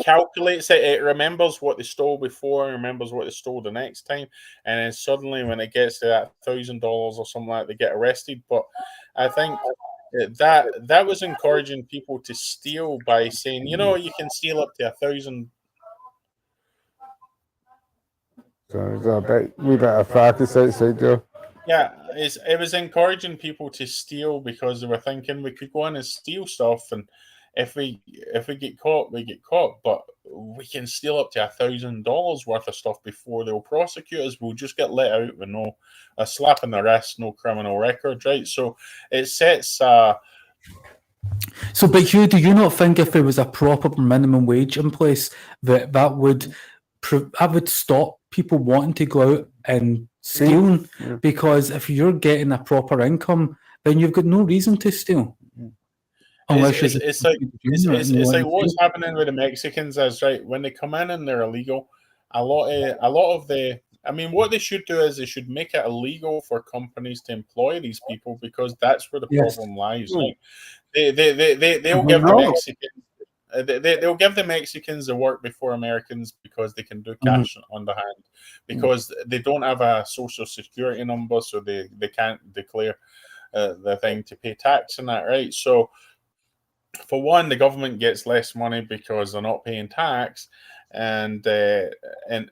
calculates it. It remembers what they stole before, remembers what they stole the next time, and then suddenly when it gets to that $1,000 or something like that, they get arrested. But I think that was encouraging people to steal by saying, you can steal up to 1,000. So there's a wee bit of practice outside there. Yeah, it was encouraging people to steal because they were thinking we could go in and steal stuff, and if we get caught, we get caught. But we can steal up to $1,000 worth of stuff before they'll prosecute us. We'll just get let out with a slap in the wrist, no criminal record, right? So it sets. But Hugh, do you not think if there was a proper minimum wage in place that would stop people wanting to go out and stealing? Because if you're getting a proper income, then you've got no reason to steal. It's like what's happening with the Mexicans is, right, when they come in and they're illegal, a lot of what they should do is they should make it illegal for companies to employ these people because that's where the problem lies. Like they'll give the Mexicans they'll give the Mexicans the work before Americans because they can do cash on the hand because they don't have a social security number, so they can't declare the thing to pay tax and that, right? So for one, the government gets less money because they're not paying tax, and the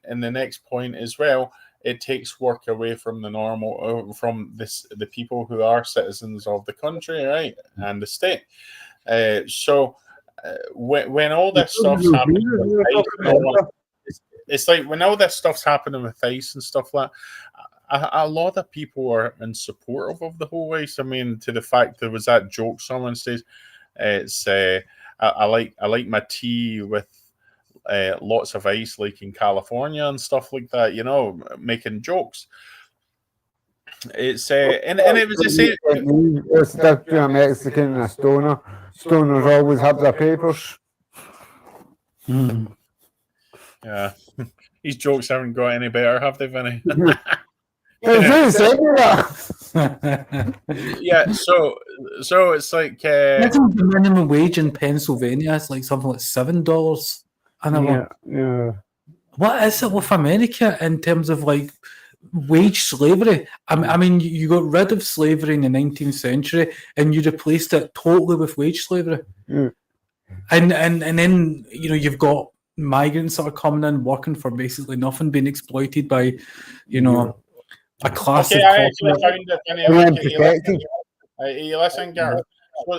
next point as well, it takes work away from the the people who are citizens of the country, right, and the state. When all this stuff's happening with ICE and all that, it's like when all this stuff's happening with ICE and stuff like that, a lot of people are in support of the whole ICE. I mean, to the fact there was that joke someone says, it's I like my tea with lots of ice, like in California and stuff like that. You know, making jokes. It's and it was the same. It's stuck to a Mexican and a stoner. Stoners always have their papers. Yeah, these jokes haven't got any better, have they, Vinny? Who said that? Yeah, so it's like Isn't the minimum wage in Pennsylvania? It's like something like $7 an hour. Yeah. What is it with America in terms of like wage slavery? I mean, you got rid of slavery in the 19th century and you replaced it totally with wage slavery. Yeah. And then, you know, you've got migrants that are coming in working for basically nothing, being exploited by, you know, a class okay, of I actually found it. You listen, Gareth.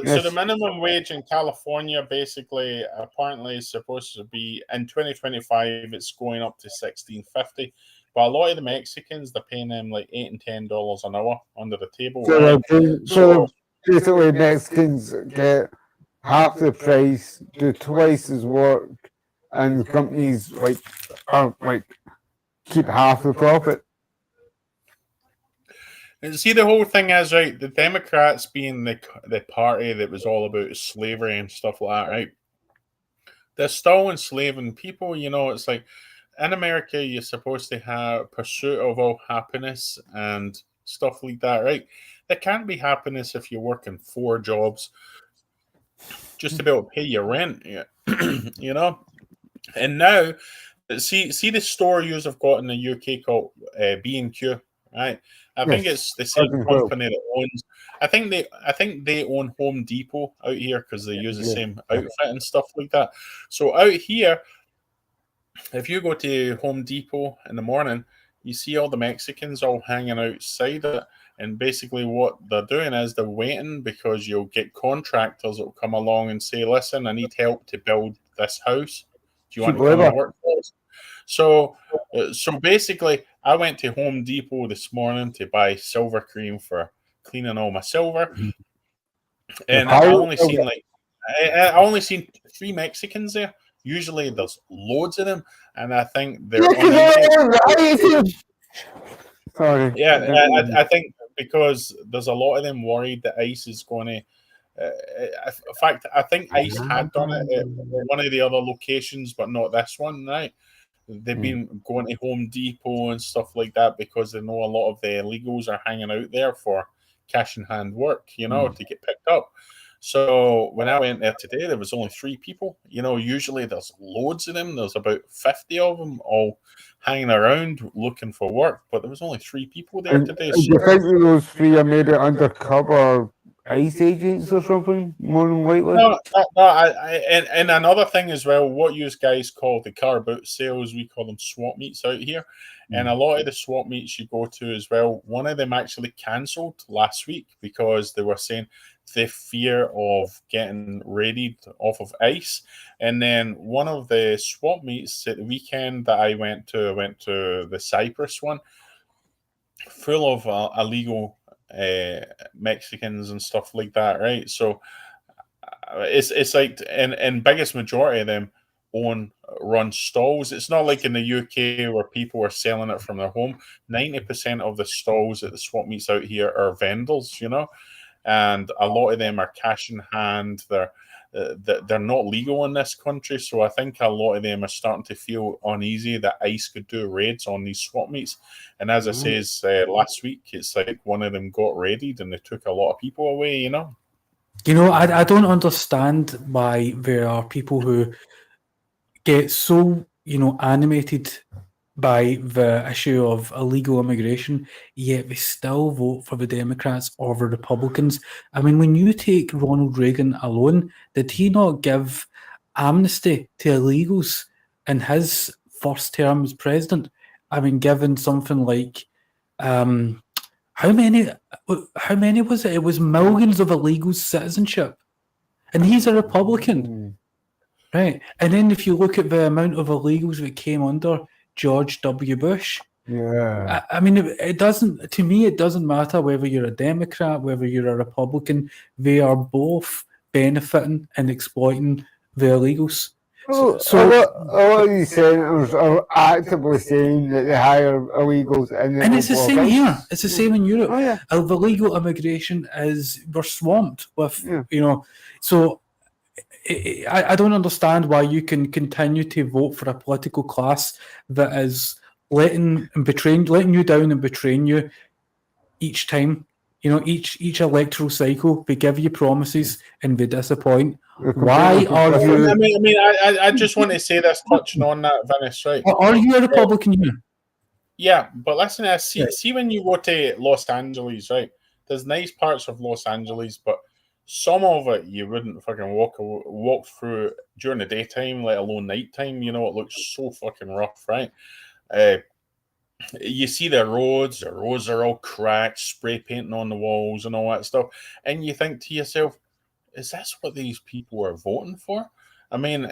So the minimum wage in California basically apparently is supposed to be in 2025. It's going up to $16.50. But a lot of the Mexicans, they're paying them like $8 and $10 an hour under the table. So basically, Mexicans get half the price, do twice as work, and companies keep half the profit. And see, the whole thing is, right, the Democrats being the party that was all about slavery and stuff like that, right? They're still enslaving people, you know. It's like in America, you're supposed to have pursuit of all happiness and stuff like that, right? There can't be happiness if you're working 4 jobs just to be able to pay your rent, you know. And now, see the store you have got in the UK called B&Q, right? I think it's the same company that owns. I think they own Home Depot out here because they use the same outfit and stuff like that. So out here, if you go to Home Depot in the morning, you see all the Mexicans all hanging outside it. And basically what they're doing is they're waiting because you'll get contractors that will come along and say, listen, I need help to build this house. Do you want to come and work for us? So basically, I went to Home Depot this morning to buy silver cream for cleaning all my silver. And I only seen 3 Mexicans there. Usually there's loads of them, and I think they're Sorry. Yeah, I think because there's a lot of them worried that ICE is going to. In fact, I think ICE had done it at one of the other locations, but not this one, right? They've been going to Home Depot and stuff like that because they know a lot of the illegals are hanging out there for cash in hand work, you know, to get picked up. So when I went there today, there was only 3 people. You know, usually there's loads of them. There's about 50 of them all hanging around looking for work, but there was only 3 people there today. Do you think those 3 are maybe undercover ICE agents or something? More than likely. No. And another thing as well, what you guys call the car boot sales, we call them swap meets out here. And a lot of the swap meets you go to as well, one of them actually cancelled last week because they were saying the fear of getting raided off of ICE. And then one of the swap meets at the weekend that I went to the Cyprus one, full of illegal Mexicans and stuff like that, right? So it's like, and biggest majority of them run stalls. It's not like in the UK where people are selling it from their home. 90% of the stalls at the swap meets out here are vendors, you know, and a lot of them are cash in hand. They're not legal in this country, so I think a lot of them are starting to feel uneasy that ICE could do raids on these swap meets. And as I says last week, it's like one of them got raided and they took a lot of people away, you know. You know, I don't understand why there are people who get so, you know, animated by the issue of illegal immigration, yet they still vote for the Democrats or the Republicans. I mean, when you take Ronald Reagan alone, did he not give amnesty to illegals in his first term as president? I mean, given something like how many was it? It was millions of illegal citizenship, and he's a Republican. Right. And then if you look at the amount of illegals that came under George W. Bush, Yeah. I mean, it doesn't, to me, it doesn't matter whether you're a Democrat, whether you're a Republican, they are both benefiting and exploiting the illegals. Well, a lot of these senators are actively saying that they hire illegals and it's the same here. It's the same in Europe. Oh, yeah. The legal immigration we're swamped with, so I don't understand why you can continue to vote for a political class that is letting you down and betraying you each time. Each electoral cycle, they give you promises and they disappoint. Why are you? I just want to say this, touching on that, Venice, right? Are you a Republican here? Yeah, but listen, see when you go to Los Angeles, right? There's nice parts of Los Angeles, but some of it you wouldn't fucking walk through during the daytime, let alone nighttime. It looks so fucking rough, right? You see the roads are all cracked, spray painting on the walls and all that stuff, and you think to yourself, is this what these people are voting for? I mean,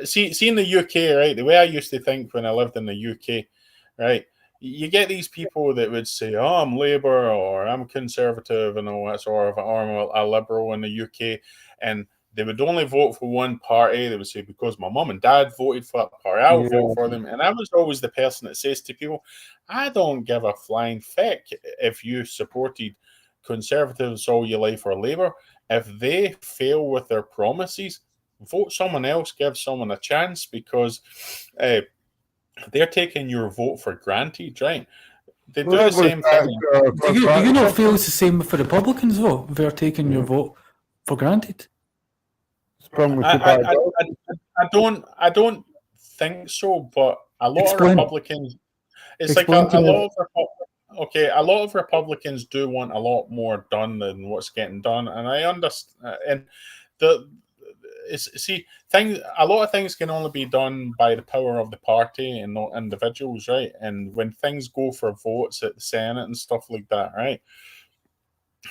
see in the UK, right? The way I used to think when I lived in the UK, right? You get these people that would say, "Oh, I'm Labour," or "I'm Conservative," and all that sort of, or "I'm a Liberal" in the UK, and they would only vote for one party. They would say, "Because my mum and dad voted for that party, I'll vote for them." And I was always the person that says to people, "I don't give a flying feck if you supported Conservatives all your life or Labour. If they fail with their promises, vote someone else, give someone a chance, because they're taking your vote for granted, right?" They do the same thing. Do you not feel it's the same with the Republicans, though? They're taking your vote for granted. I don't think so, but a lot of Republicans, it's like a lot of Republicans do want a lot more done than what's getting done, and I understand. A lot of things can only be done by the power of the party and not individuals, right? And when things go for votes at the Senate and stuff like that, right?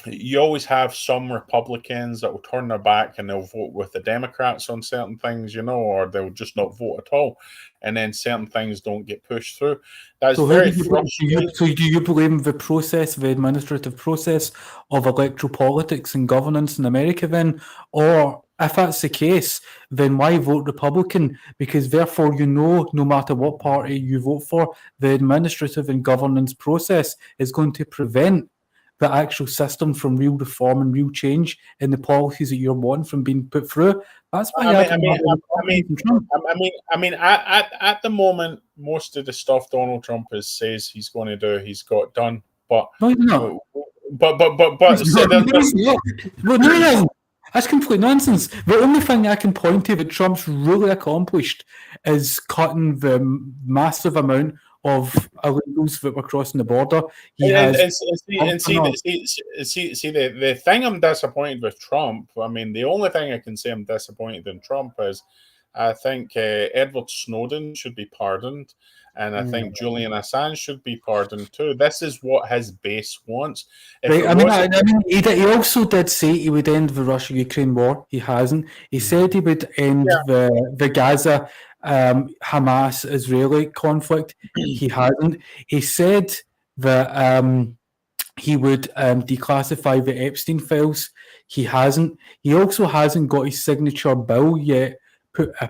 You always have some Republicans that will turn their back and they'll vote with the Democrats on certain things, or they'll just not vote at all. And then certain things don't get pushed through. That's very frustrating. So do you believe the process, the administrative process of electoral politics and governance in America then? Or if that's the case, then why vote Republican? Because therefore, no matter what party you vote for, the administrative and governance process is going to prevent the actual system from real reform and real change in the policies that you're wanting from being put through. That's why at the moment, most of the stuff Donald Trump says he's going to do, he's got done. But no, he's not. That's complete nonsense. The only thing I can point to that Trump's really accomplished is cutting the massive amount of illegals that were crossing the border. The thing I'm disappointed with Trump, the only thing I can say I'm disappointed in Trump is I think Edward Snowden should be pardoned, and I think Julian Assange should be pardoned too. This is what his base wants. He also did say he would end the Russia-Ukraine war. He hasn't. He said he would end the Gaza Hamas-Israeli conflict. He hasn't. He said that he would declassify the Epstein files. He hasn't. He also hasn't got his signature bill yet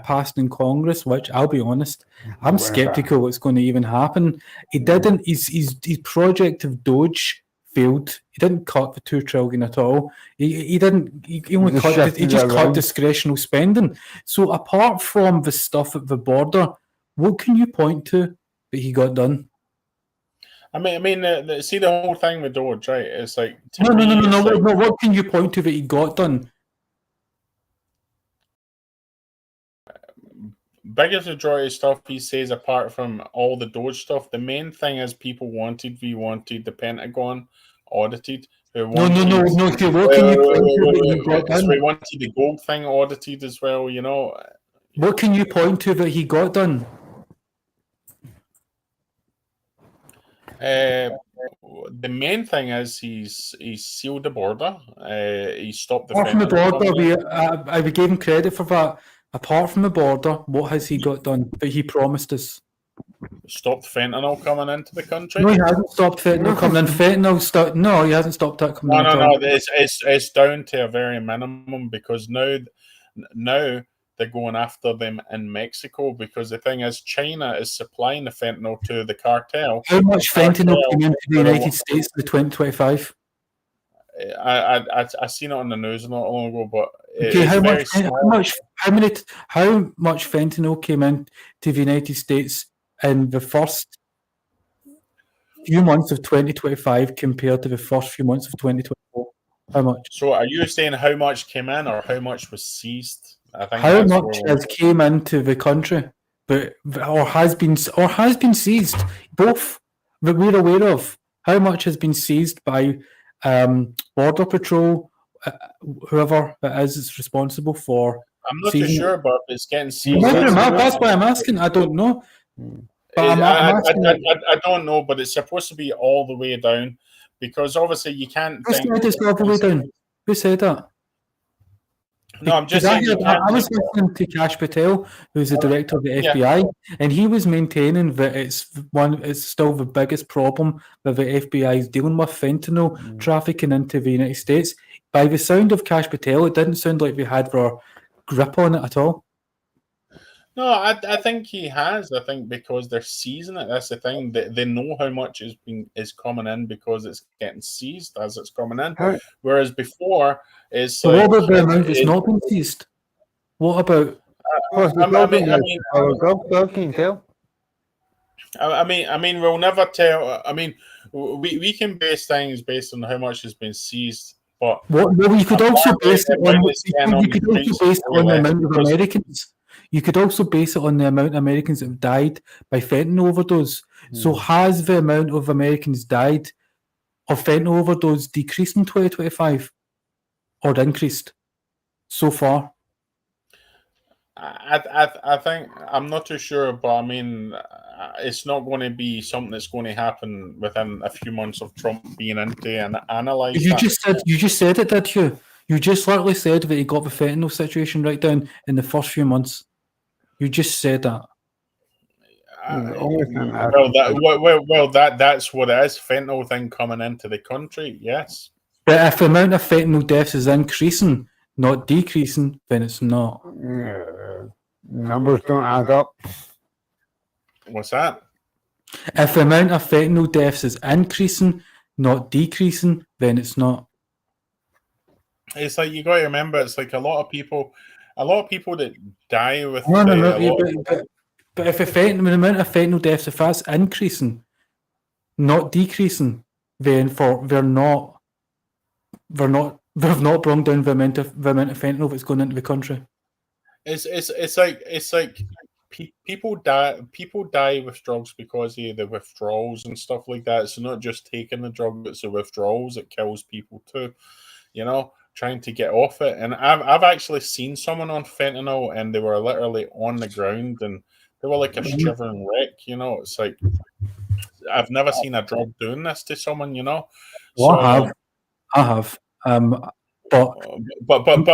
passed in Congress, which I'll be honest, I'm skeptical it's going to even happen. He didn't. His project of Doge failed. He didn't cut the $2 trillion at all. He didn't. He only cut. He just cut discretional spending. So apart from the stuff at the border, what can you point to that he got done? See the whole thing with Doge, right? It's like no. What can you point to that he got done? biggest majority of stuff he says, apart from all the Doge stuff, the main thing is people wanted the Pentagon audited. No. Okay, what can you point to that he got done? We wanted the gold thing audited as well. What can you point to that he got done? The main thing is he's sealed the border. He stopped the Apart from the fentanyl border, coming in. I would give him credit for that. Apart from the border, what has he got done that he promised us? Stopped fentanyl coming into the country. No, he hasn't stopped fentanyl coming in. No, he hasn't stopped that coming in. No. It's down to a very minimum, because now they're going after them in Mexico, because the thing is, China is supplying the fentanyl to the cartel. How much fentanyl came into the United States in 2025? I seen it on the news not long ago, but Okay, how much fentanyl came into the United States in the first few months of 2025 compared to the first few months of 2024? How much? So, are you saying how much came in or how much was seized? I think How that's much has came into the country, or has been seized? Both that we're aware of. How much has been seized by Border Patrol, whoever it is responsible for? I'm not too sure, but if it's getting seized. That's why I'm asking. I don't know. But I don't know, but it's supposed to be all the way down, because obviously you can't. Who said it's all the way down? Who said that? No, I'm just saying. I was listening to Kash Patel, who's the director of the FBI, and he was maintaining that it's still the biggest problem that the FBI is dealing with, fentanyl trafficking into the United States. By the sound of Kash Patel, it didn't sound like they had their grip on it at all. No, I think he has. I think because they're seizing it. That's the thing. They know how much is coming in, because it's getting seized as it's coming in. Whereas before, it's so what about the amount that's not been seized? What about? I mean, we'll never tell. I mean, we can base things based on how much has been seized. But you could also base it on the amount of Americans. You could also base it on the amount of Americans that have died by fentanyl overdose. So has the amount of Americans died of fentanyl overdose decreased in 2025 or increased so far? I think, I'm not too sure, but I mean, it's not going to be something that's going to happen within a few months of Trump being into and analyze. You just said it, did you? You just literally said that he got the fentanyl situation right down in the first few months. You just said that. That's what it is. Fentanyl thing coming into the country, yes. But if the amount of fentanyl deaths is increasing, not decreasing, then it's not. Numbers don't add up. What's that? If the amount of fentanyl deaths is increasing, not decreasing, then it's not. It's like, you got to remember, it's like a lot of people that die with. But if the amount of fentanyl deaths, if that's increasing, not decreasing, then they've not brought down the amount of fentanyl that's going into the country. It's like people die with drugs because of the withdrawals and stuff like that. It's not just taking the drug, it's the withdrawals that kills people too. Trying to get off it. And I've actually seen someone on fentanyl, and they were literally on the ground, and they were like a shivering wreck. It's like, I've never seen a drug doing this to someone. Well, I have. But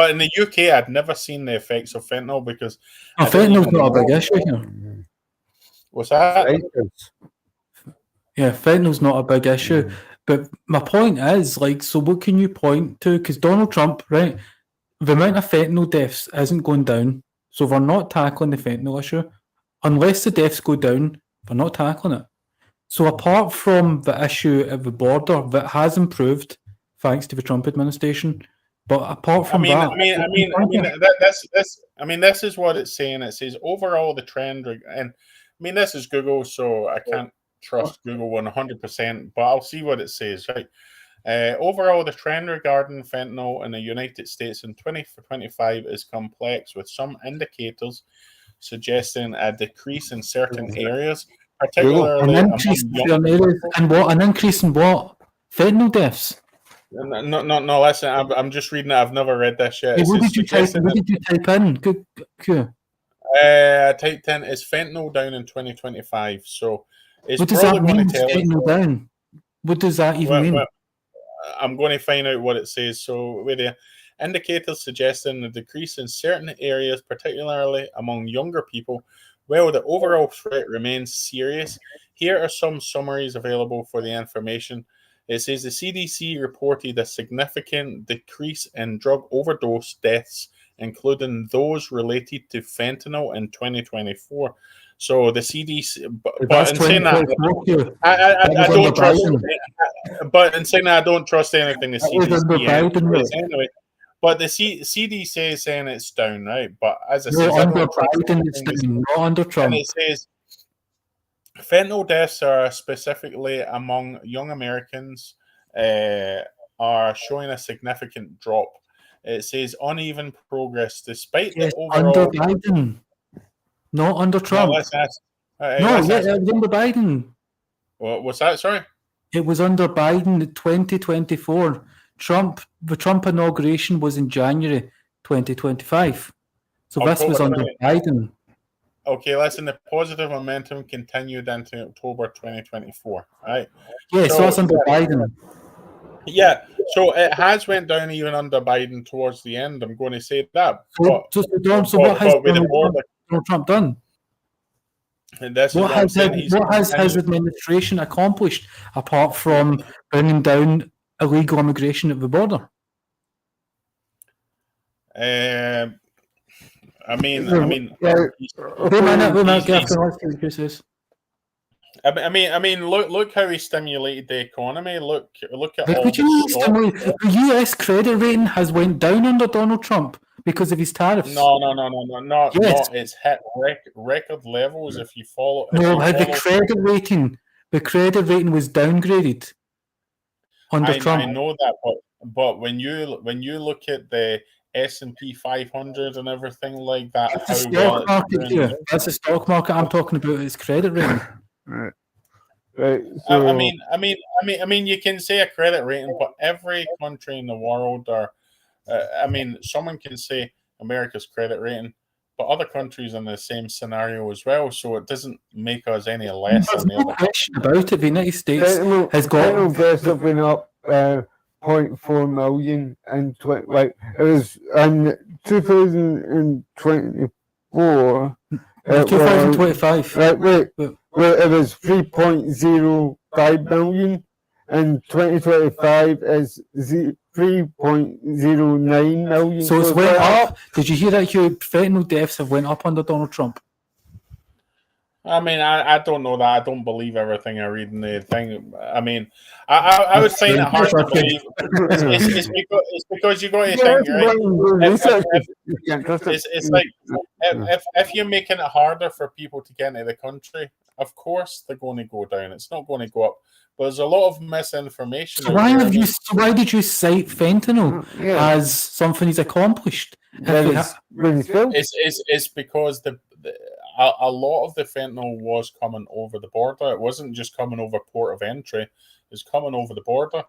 in the UK, I'd never seen the effects of fentanyl, because fentanyl's not a big issue here. What's that? Yeah, fentanyl's not a big issue. But my point is, so what can you point to? Because Donald Trump, right, the amount of fentanyl deaths isn't going down, so we're not tackling the fentanyl issue. Unless the deaths go down, we're not tackling it. So apart from the issue at the border that has improved, thanks to the Trump administration, but apart from this is what it's saying. It says overall the trend, and this is Google, so I can't trust Google 100%, but I'll see what it says. Right. Overall, the trend regarding fentanyl in the United States in 2025 is complex, with some indicators suggesting a decrease in certain areas, An particularly increase among in young certain areas, people. and what? An increase in what? Fentanyl deaths. No. Listen, I'm just reading it. I've never read this yet. Hey, It what says did you type? suggesting What did you type in? Good. type 10 is fentanyl down in 2025. So it's What does that probably going mean? to tell us. Fentanyl down. What does that even mean? Well, I'm going to find out what it says. So, with the indicators suggesting a decrease in certain areas, particularly among younger people, while the overall threat remains serious. Here are some summaries available for the information. It says the CDC reported a significant decrease in drug overdose deaths, including those related to fentanyl in 2024. So the CDC, but in saying that, I don't trust. But in saying that, I don't trust anything the CDC says anyway. But the CDC is saying it's down, right? But as I said, under Biden, it's down, not under Trump. and it says fentanyl deaths are specifically among young Americans are showing a significant drop. It says uneven progress despite the overall. Under Biden, not under Trump. No, let's ask. It was under Biden. What's that? Sorry. It was under Biden in 2024. The Trump inauguration was in January 2025. So this was under Biden. Okay, listen, the positive momentum continued into October 2024, right? Yeah, so that's under Biden. Yeah, so it has went down even under Biden towards the end. I'm going to say that. So what has Donald Trump done? What has his administration accomplished apart from bringing down illegal immigration at the border? I mean, look how he stimulated the economy. Look at all the U.S. credit rating has went down under Donald Trump because of his tariffs. No. Yes. It's hit record levels. If you follow, the credit rating was downgraded under Trump. I know that, but when you look at the S&P 500 and everything like that, that's the stock market. I'm talking about its credit rating. Right. So, I mean, you can say a credit rating, but every country in the world someone can say America's credit rating, but other countries in the same scenario as well. So it doesn't make us any less than the other. Question about it. The United States has got been up 0.4 million and it was in 2024. 2025. It was 3.05 million, and 2025 is 3.09 million. So it's went up. Did you hear that? Fentanyl deaths have went up under Donald Trump. I mean, I don't know that. I don't believe everything I read in the thing. I mean, I would find it hard to believe. It's because you got to think, right? It's like if you're making it harder for people to get into the country, of course they're going to go down. It's not going to go up. But there's a lot of misinformation. So why did you cite fentanyl as something he's accomplished? It's because a lot of the fentanyl was coming over the border. It wasn't just coming over port of entry. It was coming over the border.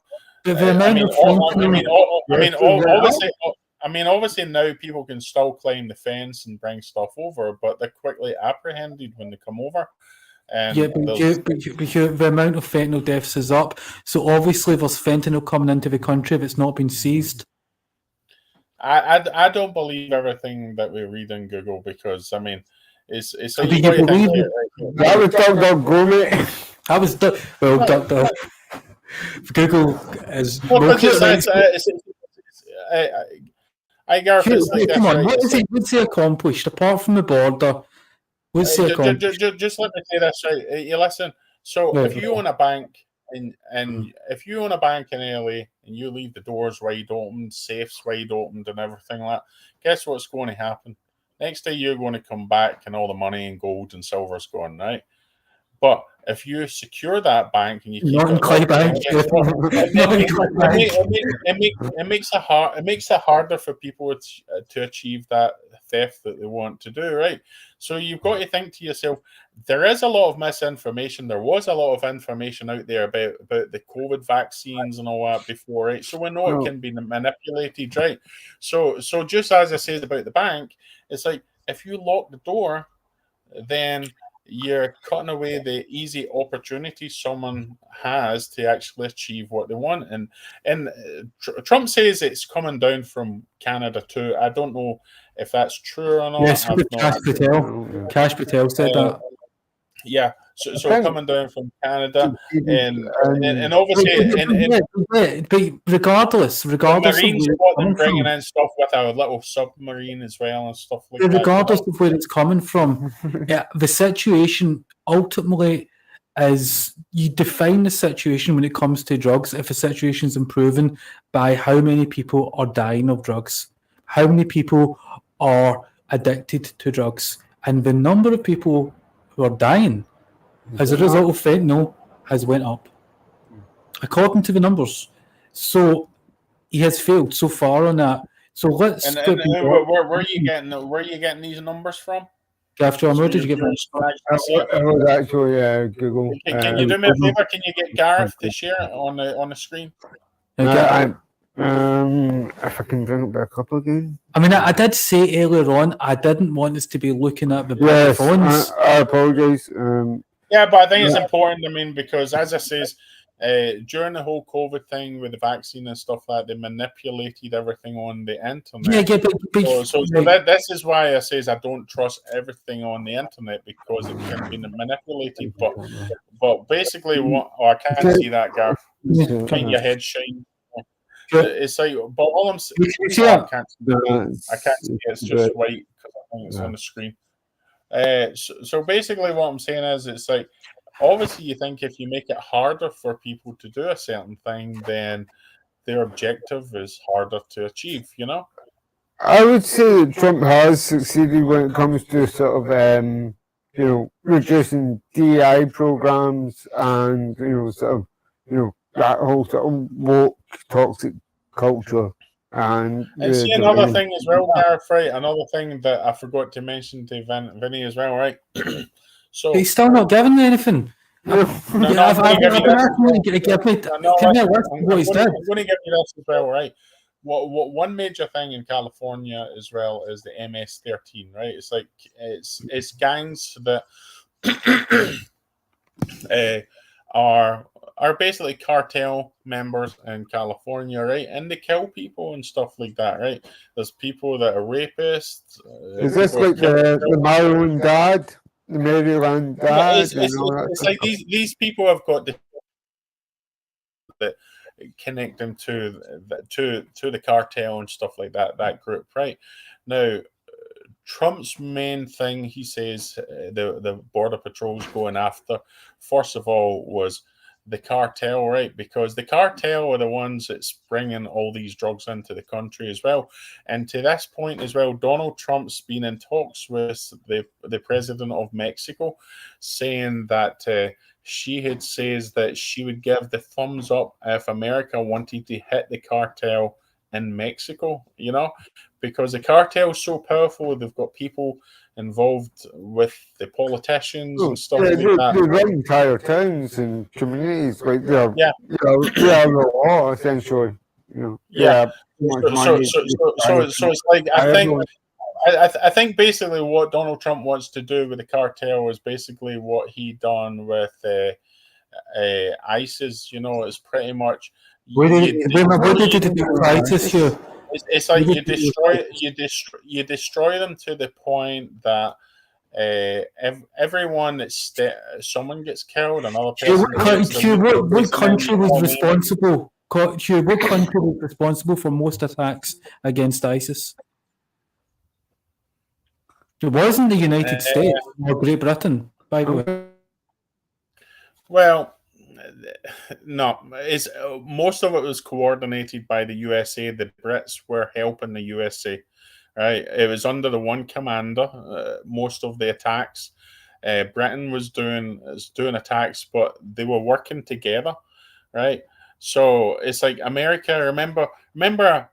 Obviously now people can still climb the fence and bring stuff over, but they're quickly apprehended when they come over. And but the amount of fentanyl deaths is up. So obviously there's fentanyl coming into the country if it's not been seized. I don't believe everything that we read in Google because it's like that was Dr. Gomez. I was Dr. Google is come on, what's he accomplished apart from the border? Just let me say this right. You listen. So if you own a bank and if you own a bank in LA and you leave the doors wide open, safes wide open, and everything like that, guess what's going to happen? Next day you're going to come back and all the money and gold and silver's gone, right? But if you secure that bank and you keep it makes it harder for people to achieve that theft that they want to do, right? So you've got to think to yourself, there is a lot of misinformation. There was a lot of information out there about the COVID vaccines and all that before, right? So we know it can be manipulated, right? So just as I said about the bank, it's like if you lock the door, then you're cutting away the easy opportunity someone has to actually achieve what they want. And Trump says it's coming down from Canada too. I don't know if that's true or not. Yes, I've Cash Patel. Cash Patel said that. Yeah, so coming down from Canada, and obviously, but regardless of Marines where it's got them coming bringing from, in stuff with a little submarine as well and stuff like that. regardless of where it's coming from, the situation ultimately is you define the situation when it comes to drugs. If a situation is improving by how many people are dying of drugs, how many people are addicted to drugs, and the number of people who are dying as a result of fentanyl has went up, according to the numbers. So he has failed so far on that. So let's. And where are you getting these numbers from? Gav John, where did you get that? I was actually Google. Can you do me a favor? Can you get Gareth to share it on the screen? If I can bring it back up again. I mean, I did say earlier on, I didn't want us to be looking at the Yes, phones. I apologize. Yeah, but I think it's important. I mean, because as I says, during the whole COVID thing with the vaccine and stuff like that, they manipulated everything on the internet. Yeah, but this is why I says I don't trust everything on the internet because it can be manipulated. But basically, I can't see that, Gareth. Make your head shine. It's like, but all I'm saying, I can't see it's just white because I think it's on the screen. So basically, what I'm saying is, it's like, obviously, you think if you make it harder for people to do a certain thing, then their objective is harder to achieve. You know. I would say that Trump has succeeded when it comes to sort of reducing DI programs and that whole sort of woke toxic culture. And see another thing as well, Gareth, right? Another thing that I forgot to mention to Vinny as well, right? So he's still not giving me anything. I'm going to give you this as well, right? One major thing in California as well is the MS-13, right? It's like it's gangs that are basically cartel members in California, right? And they kill people and stuff like that, right? There's people that are rapists. Is this like the Maryland dad? The Maryland dad? It's like these people have got that connect them to the cartel and stuff like that group, right? Now, Trump's main thing, he says, the border patrol's going after, first of all, was the cartel, right? Because the cartel are the ones that's bringing all these drugs into the country as well. And to this point as well, Donald Trump's been in talks with the president of Mexico, saying that she had says that she would give the thumbs up if America wanted to hit the cartel in Mexico, you know, because the cartel is so powerful. They've got people involved with the politicians and stuff like that. They run entire towns and communities, like they are the law essentially. So it's like I think basically what Donald Trump wants to do with the cartel is basically what he done with ISIS. You know, it's pretty much. It's like you destroy them to the point that everyone that's someone gets killed, another person. What country was responsible? What country was responsible for most attacks against ISIS? It wasn't the United States or Great Britain, by the way. Well, no, it's most of it was coordinated by the USA. The Brits were helping the USA, right? It was under the one commander. Most of the attacks, Britain was doing attacks, but they were working together, right? So it's like America. Remember,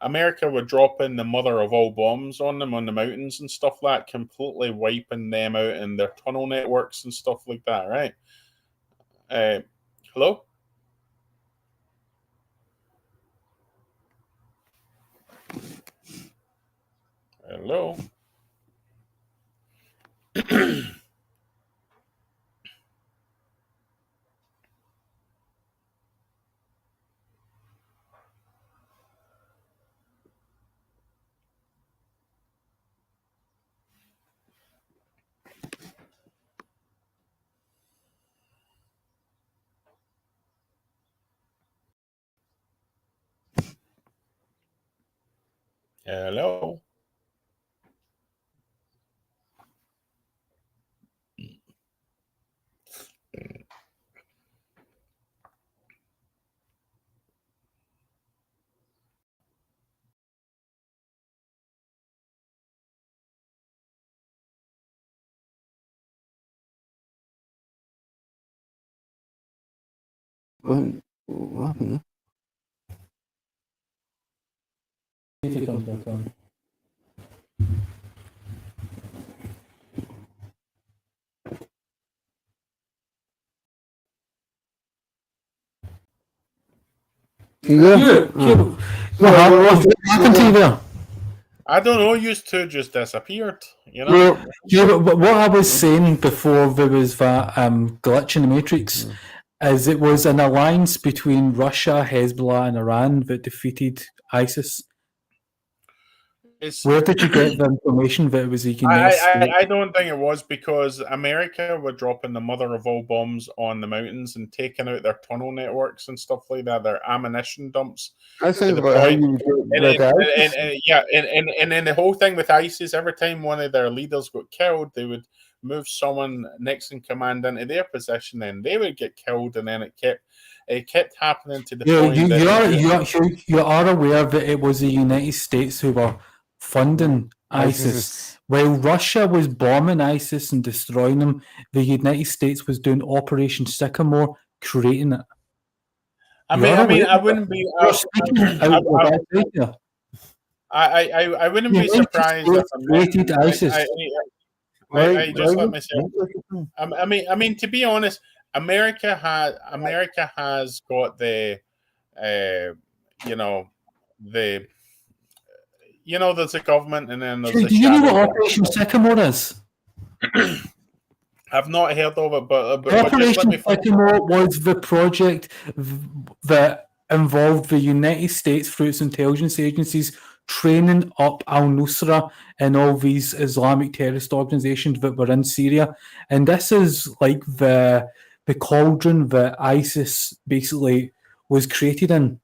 America were dropping the mother of all bombs on them on the mountains and stuff like that, completely wiping them out in their tunnel networks and stuff like that, right? Hello. Hello. Hello. What happened? If it comes back on. What happened to you there? I don't know. Used to just disappeared. You know. Yeah, but what I was saying before there was that glitch in the Matrix is it was an alliance between Russia, Hezbollah, and Iran that defeated ISIS. It's, Where did you get the information that it was a United States? I don't think it was, because America were dropping the mother of all bombs on the mountains and taking out their tunnel networks and stuff like that, their ammunition dumps. I think the about how point- you get And then the whole thing with ISIS, every time one of their leaders got killed, they would move someone next in command into their position, then they would get killed, and then it kept happening to the point You are aware that it was the United States who were funding ISIS. While Russia was bombing ISIS and destroying them, the United States was doing Operation Sycamore, creating it. I wouldn't be. I wouldn't be surprised if created ISIS. I just let me say. I mean, to be honest, America has got the, there's a government, and then there's. Do you know what Operation Sycamore is? I've not heard of it, but Operation Sycamore was the project that involved the United States through its intelligence agencies training up al-Nusra and all these Islamic terrorist organizations that were in Syria. And this is like the cauldron that ISIS basically was created in.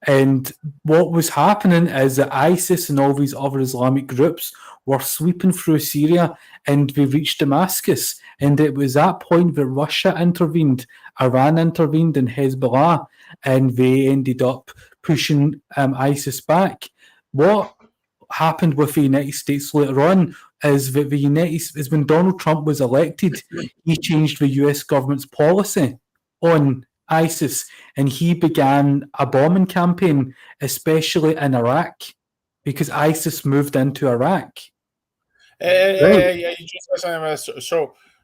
And what was happening is that ISIS and all these other Islamic groups were sweeping through Syria, and they reached Damascus. And it was at that point that Russia intervened, Iran intervened, and Hezbollah, and they ended up pushing ISIS back. What happened with the United States later on is that is when Donald Trump was elected, he changed the US government's policy on ISIS, and he began a bombing campaign, especially in Iraq, because ISIS moved into Iraq. So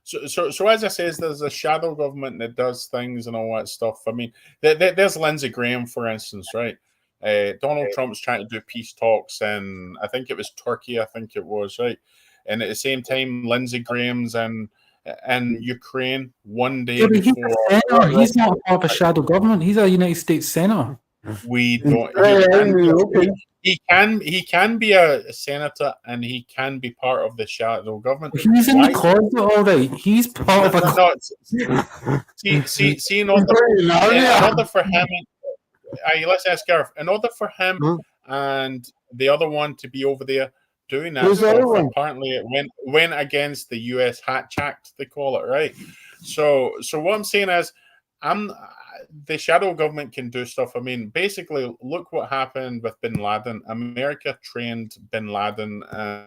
as I says, there's a shadow government that does things and all that stuff. I mean, there's Lindsey Graham, for instance, right? Donald Trump's trying to do peace talks, and I think it was Turkey. I think it was, right. And at the same time, Lindsey Graham's in Ukraine one day before. He's not part of a shadow government. He's a United States senator. We don't. He can be a senator, and he can be part of the shadow government. He's in the closet, all right. He's part of a. See, in order for him, let's ask Gareth. In order for him and the other one to be over there doing that stuff, apparently it went against the U.S. Hatch Act, they call it, right? So what I'm saying is, the shadow government can do stuff. I mean, basically, look what happened with bin Laden. America trained bin Laden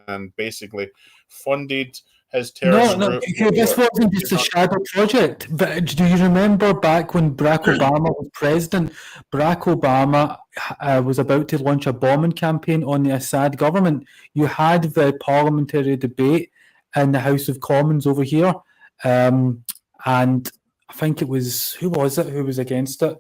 and basically funded his terrorist No, group. this wasn't just a shadow project. But do you remember back when Barack Obama was president? Barack Obama was about to launch a bombing campaign on the Assad government. You had the parliamentary debate in the House of Commons over here, and I think it was, who was it who was against it?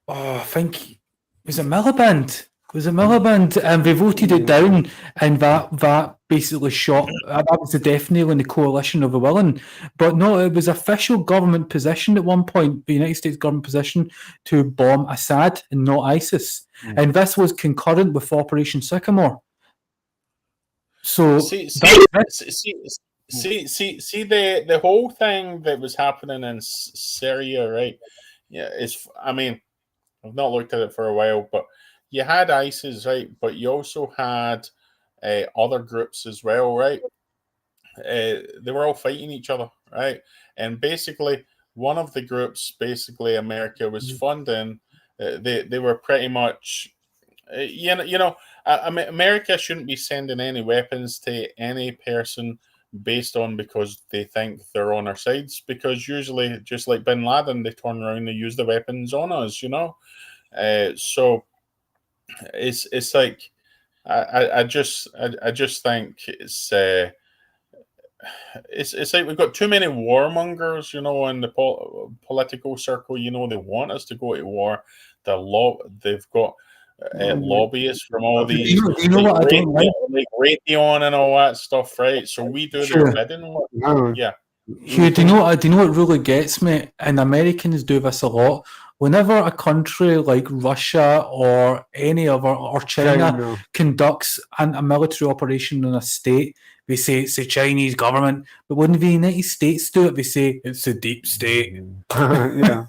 I think, was it Miliband? Was it Miliband? And they voted it down, and that basically shot. That was the death nail in the coalition of the willing. But no, it was official government position at one point, the United States government position, to bomb Assad and not ISIS. And this was concurrent with Operation Sycamore. So see the whole thing that was happening in Syria, right? Yeah, I mean, I've not looked at it for a while, but you had ISIS, right? But you also had other groups as well, right? They were all fighting each other, right? And basically, one of the groups, basically America was funding. They were pretty much, America shouldn't be sending any weapons to any person based on because they think they're on our sides. Because usually, just like Bin Laden, they turn around and they use the weapons on us, So it's like I just think it's like we've got too many warmongers, in the political circle. They want us to go to war. They've got lobbyists from all these, you know what I don't like? like Raytheon and all that stuff, right? So we do their bidding. Yeah. Hugh, do you know what really gets me? And Americans do this a lot. Whenever a country like Russia or any other, or China conducts a military operation in a state, they say it's the Chinese government. But when the United States do it, they say it's the deep state. Yeah.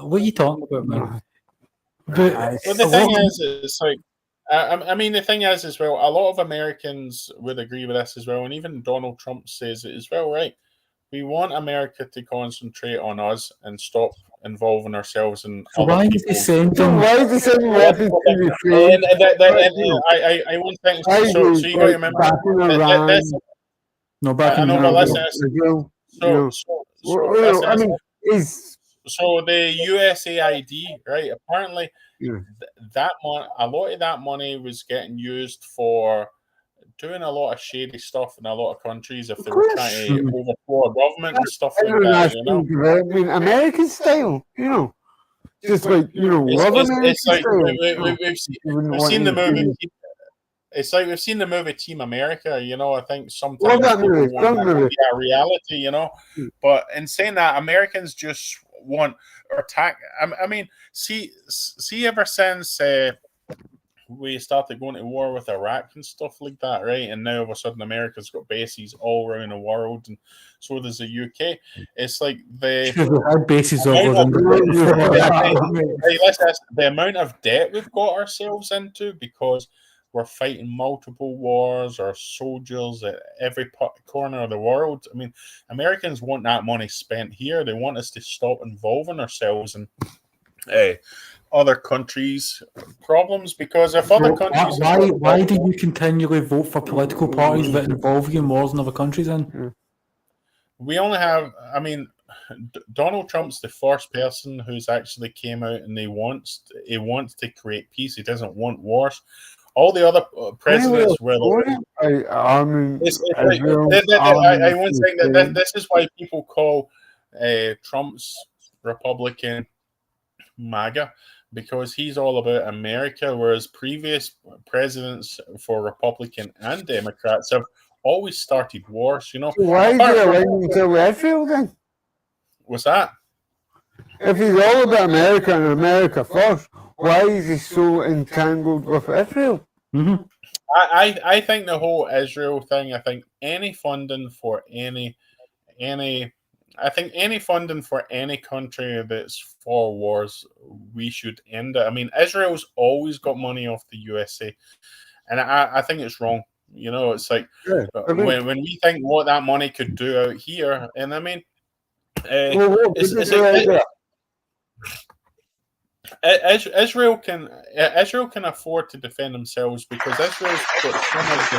What are you talking about, man? But the thing is, it's like, I mean, the thing is as well, a lot of Americans would agree with this as well, and even Donald Trump says it as well, right? We want America to concentrate on us and stop involving ourselves in why is he sending weapons to Ukraine? I won't think so. So you got to remember this. No, back in So the USAID, right? Apparently, a lot of that money was getting used for doing a lot of shady stuff in a lot of countries if they were trying to overthrow a government and stuff like that. American style, just like it's like style. we've seen the movie. It's like we've seen the movie Team America. I think sometimes people want a reality. But in saying that, Americans just want or attack. I mean, see, ever since we started going to war with Iraq and stuff like that, right? And now all of a sudden America's got bases all around the world, and so does the UK. It's like the bases all around the world. The amount of debt we've got ourselves into because we're fighting multiple wars, our soldiers at every corner of the world. I mean, Americans want that money spent here. They want us to stop involving ourselves in other countries' problems, because if other countries... Why do you continually vote for political parties that involve you in wars in other countries then? We only have... I mean, Donald Trump's the first person who's actually came out and he wants to create peace. He doesn't want wars. All the other presidents were... I won't say that this is why people call Trump's Republican MAGA, because he's all about America, whereas previous presidents for Republican and Democrats have always started wars, Why is he electing to Redfield then? What's that? If he's all about America and America first, why is he so entangled with Israel? Mm-hmm. I think the whole Israel thing, I think any funding for any funding for any country that's for wars, we should end it. I mean, Israel's always got money off the USA, and I think it's wrong. It's like when we think what that money could do out here, and I mean, Israel can afford to defend themselves because Israel's got some of the.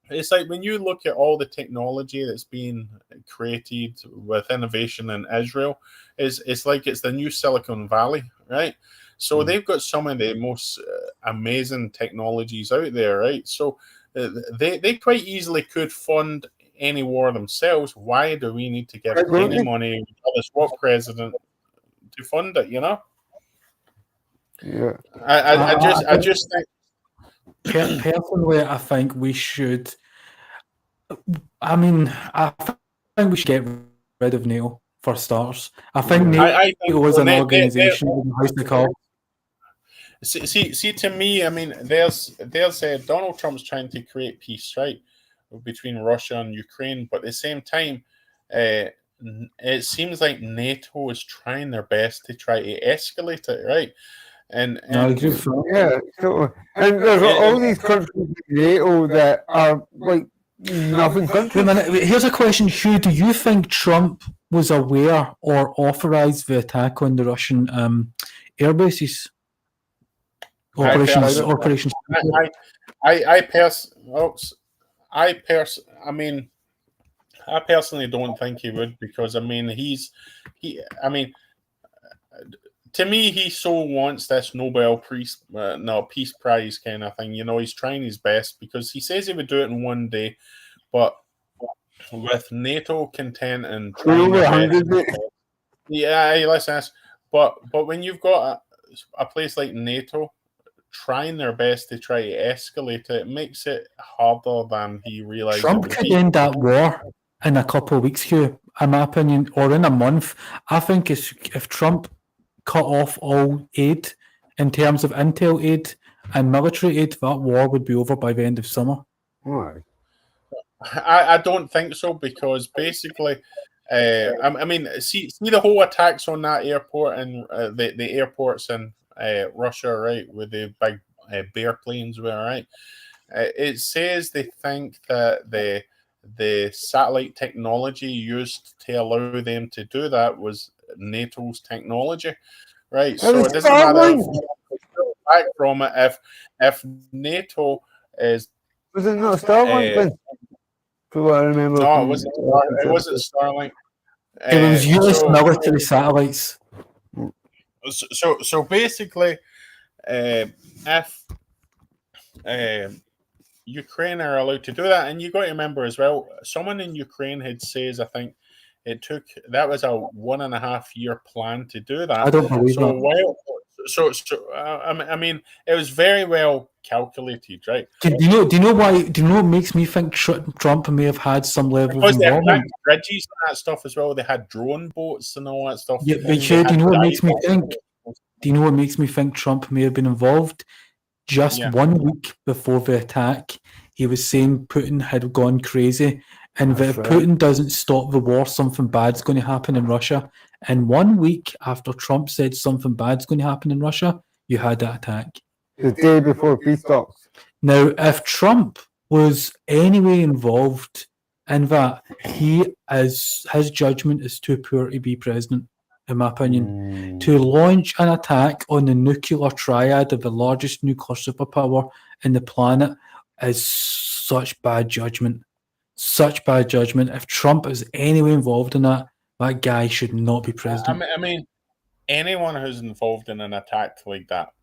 It's like when you look at all the technology that's being created with innovation in Israel, it's like it's the new Silicon Valley, right? So they've got some of the most amazing technologies out there, right? So they quite easily could fund any war themselves. Why do we need to give any money to the swap president to fund it? You know? Yeah. I just think. Personally, I think we should. I mean, I think we should get rid of NATO for starters. I think I think NATO is an they- organisation in the House of Cards. See. To me, I mean, there's Donald Trump's trying to create peace, right, between Russia and Ukraine, but at the same time, it seems like NATO is trying their best to try to escalate it, right? And No, I agree with that. Yeah, totally. And there's all these countries in NATO that are like nothing Wait a countries. minute. Here's a question, Hugh. Do you think Trump was aware or authorized the attack on the Russian air bases? Operations. I personally don't think he would, because I mean to me, he so wants this Nobel Peace Prize kind of thing. You know, he's trying his best because he says he would do it in one day, but with NATO content and trying their best, yeah, listen, but when you've got a place like NATO trying their best to try to escalate it, makes it harder than he realized. Trump could end that war in a couple of weeks, Hugh, in my opinion, or in a month. I think if Trump cut off all aid in terms of intel aid and military aid, that war would be over by the end of summer. Why? I don't think so, because basically, I mean, see the whole attacks on that airport and the airports in Russia, right, with the big bear planes, were right. It says they think that the satellite technology used to allow them to do that was NATO's technology, right? So it doesn't matter back from it if NATO is. Was it not Starlink then? For what I remember. No, it wasn't. It wasn't Starlink. It was US military satellites. So basically, if Ukraine are allowed to do that, and you got to remember as well, someone in Ukraine had says, I think that was a 1.5 year plan to do that. I don't believe that. I mean, it was very well calculated, right? Do you know why? Do you know what makes me think Trump may have had some level Because of they had involvement? bridges and that stuff as well. They had drone boats and all that stuff. Yeah, but Hugh, do you know what makes me think? Do you know what makes me think Trump may have been involved? Just 1 week before the attack, he was saying Putin had gone crazy, and that if Putin doesn't stop the war, something bad's going to happen in Russia. And 1 week after Trump said something bad's going to happen in Russia, you had that attack. The day before peace talks. Now, if Trump was anyway involved in that, his judgment is too poor to be president, in my opinion. To launch an attack on the nuclear triad of the largest nuclear superpower in the planet is such bad judgment. Such bad judgment. If Trump is anyway involved in that, that guy should not be president. I mean, anyone who's involved in an attack like that,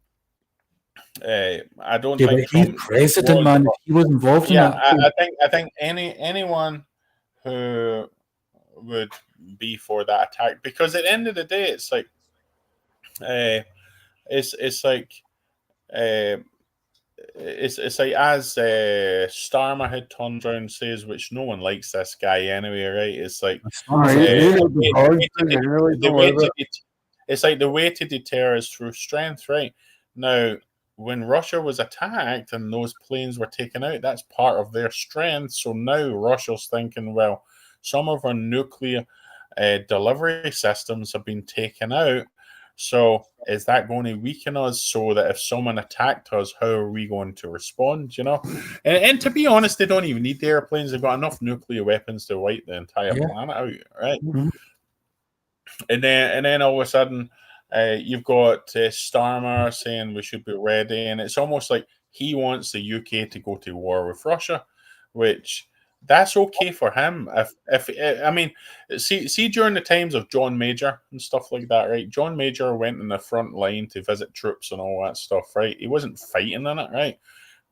I don't think he's president, man. If he was involved in that, I think anyone who would be for that attack, because at the end of the day, it's like, it's like as Starmer had turned around and says, which no one likes this guy anyway, right? It's like it's like the way to deter is through strength, right? Now, when Russia was attacked and those planes were taken out, that's part of their strength. So now Russia's thinking, well, some of our nuclear delivery systems have been taken out. So is that going to weaken us so that if someone attacked us, how are we going to respond, you know? And to be honest, they don't even need the airplanes. They've got enough nuclear weapons to wipe the entire planet out, right? and then all of a sudden, you've got Starmer saying we should be ready, and it's almost like he wants the UK to go to war with Russia, which that's okay for him. If I mean, see during the times of John Major and stuff like that, right? John Major went in the front line to visit troops and all that stuff, right? He wasn't fighting in it, right?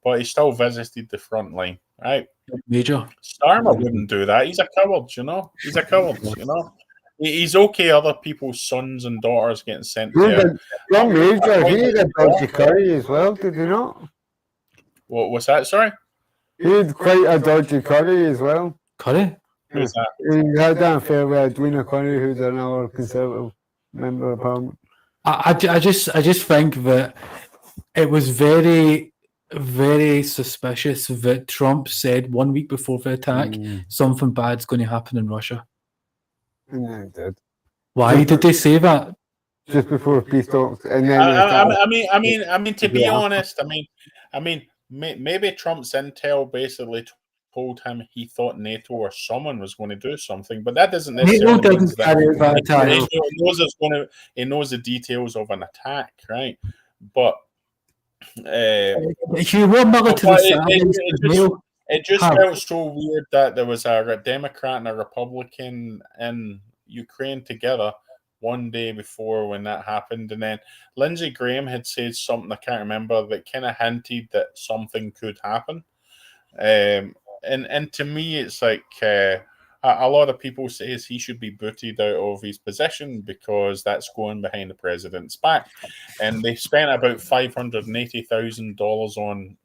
But he still visited the front line, right? Major. Starmer wouldn't do that. He's a coward, you know. He's a coward, you know. He's okay. Other people's sons and daughters getting sent to. John Major, he had a dodgy curry as well, did he not? What was that? Sorry. He had quite a dodgy curry as well. Curry? Who's that? He had an affair with Edwina Curry, who's another Conservative member of Parliament. I just think that it was very, very suspicious that Trump said 1 week before the attack something bad's going to happen in Russia. Yeah, he did. Why did they say that? Just before peace talks, and then I mean, to be honest, I mean, maybe Trump's intel basically told him he thought NATO or someone was going to do something, but that doesn't necessarily mean that he knows the details of an attack, right? But If you want military it just felt so weird that there was a Democrat and a Republican in Ukraine together one day before when that happened, and then Lindsey Graham had said something I can't remember that kind of hinted that something could happen. And to me, it's like a lot of people say he should be booted out of his position because that's going behind the president's back, and they spent about $580,000 on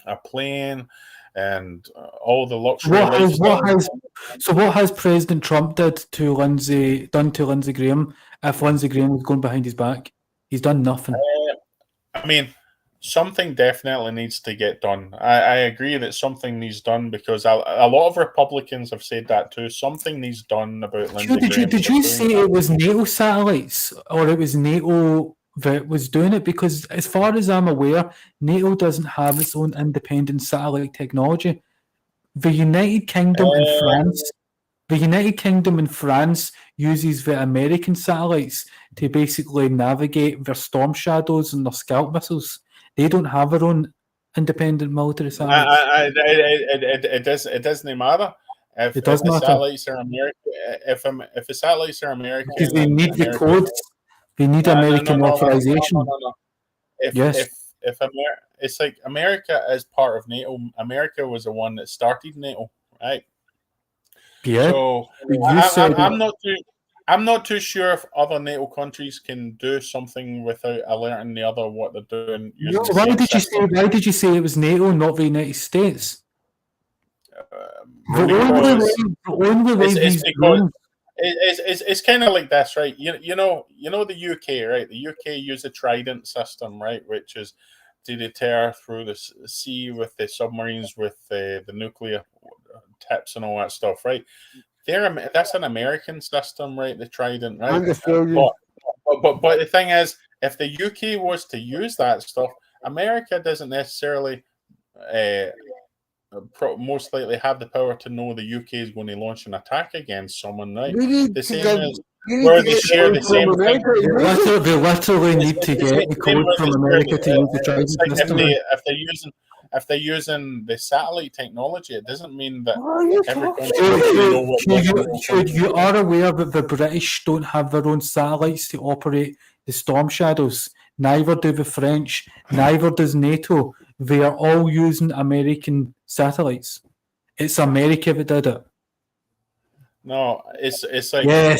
a plane and all the luxury. What has President Trump done to Lindsey Graham? If Lindsey Graham was going behind his back, he's done nothing. I mean, something definitely needs to get done. I agree that something needs done because a lot of Republicans have said that too. Something needs done about Lindsey Graham. Did you say it was NATO satellites or it was NATO that was doing it? Because as far as I'm aware, NATO doesn't have its own independent satellite technology. The United Kingdom and France uses the American satellites to basically navigate their Storm Shadows and their Scalp missiles. They don't have their own independent military satellites. It doesn't matter. If the satellites are American, if the satellites are American, because they need the codes. They need American authorization. If it's like America is part of NATO. America was the one that started NATO, right? Yeah. So I'm not too sure if other NATO countries can do something without alerting the other what they're doing. Why did you say it was NATO, not the United States? It's kind of like this, right? You know the UK, right? The UK use a Trident system, right, which is to deter through the sea with the submarines with the nuclear tips and all that stuff, right? That's an American system, right? The Trident, right? But the thing is, if the UK was to use that stuff, America doesn't necessarily most likely have the power to know the UK is going to launch an attack against someone, right? The same as where they share the same thing. They literally need to get the code from America to use the Trident system. If they're using the satellite technology, it doesn't mean that every country you are aware that the British don't have their own satellites to operate the Storm Shadows. Neither do the French. Neither does NATO. They are all using American satellites. It's America that did it. No, it's like they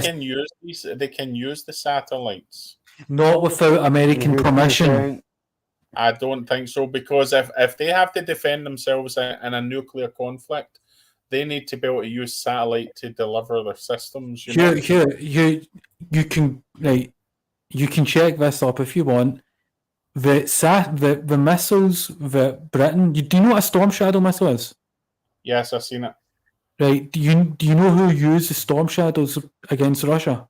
can use these. They can use the satellites. Not without American permission. I don't think so, because if they have to defend themselves in a nuclear conflict, they need to be able to use satellite to deliver their systems. You can check this up if you want. The missiles that Britain. Do you know what a Storm Shadow missile is? Yes, I've seen it. Right. Do you know who used the Storm Shadows against Russia?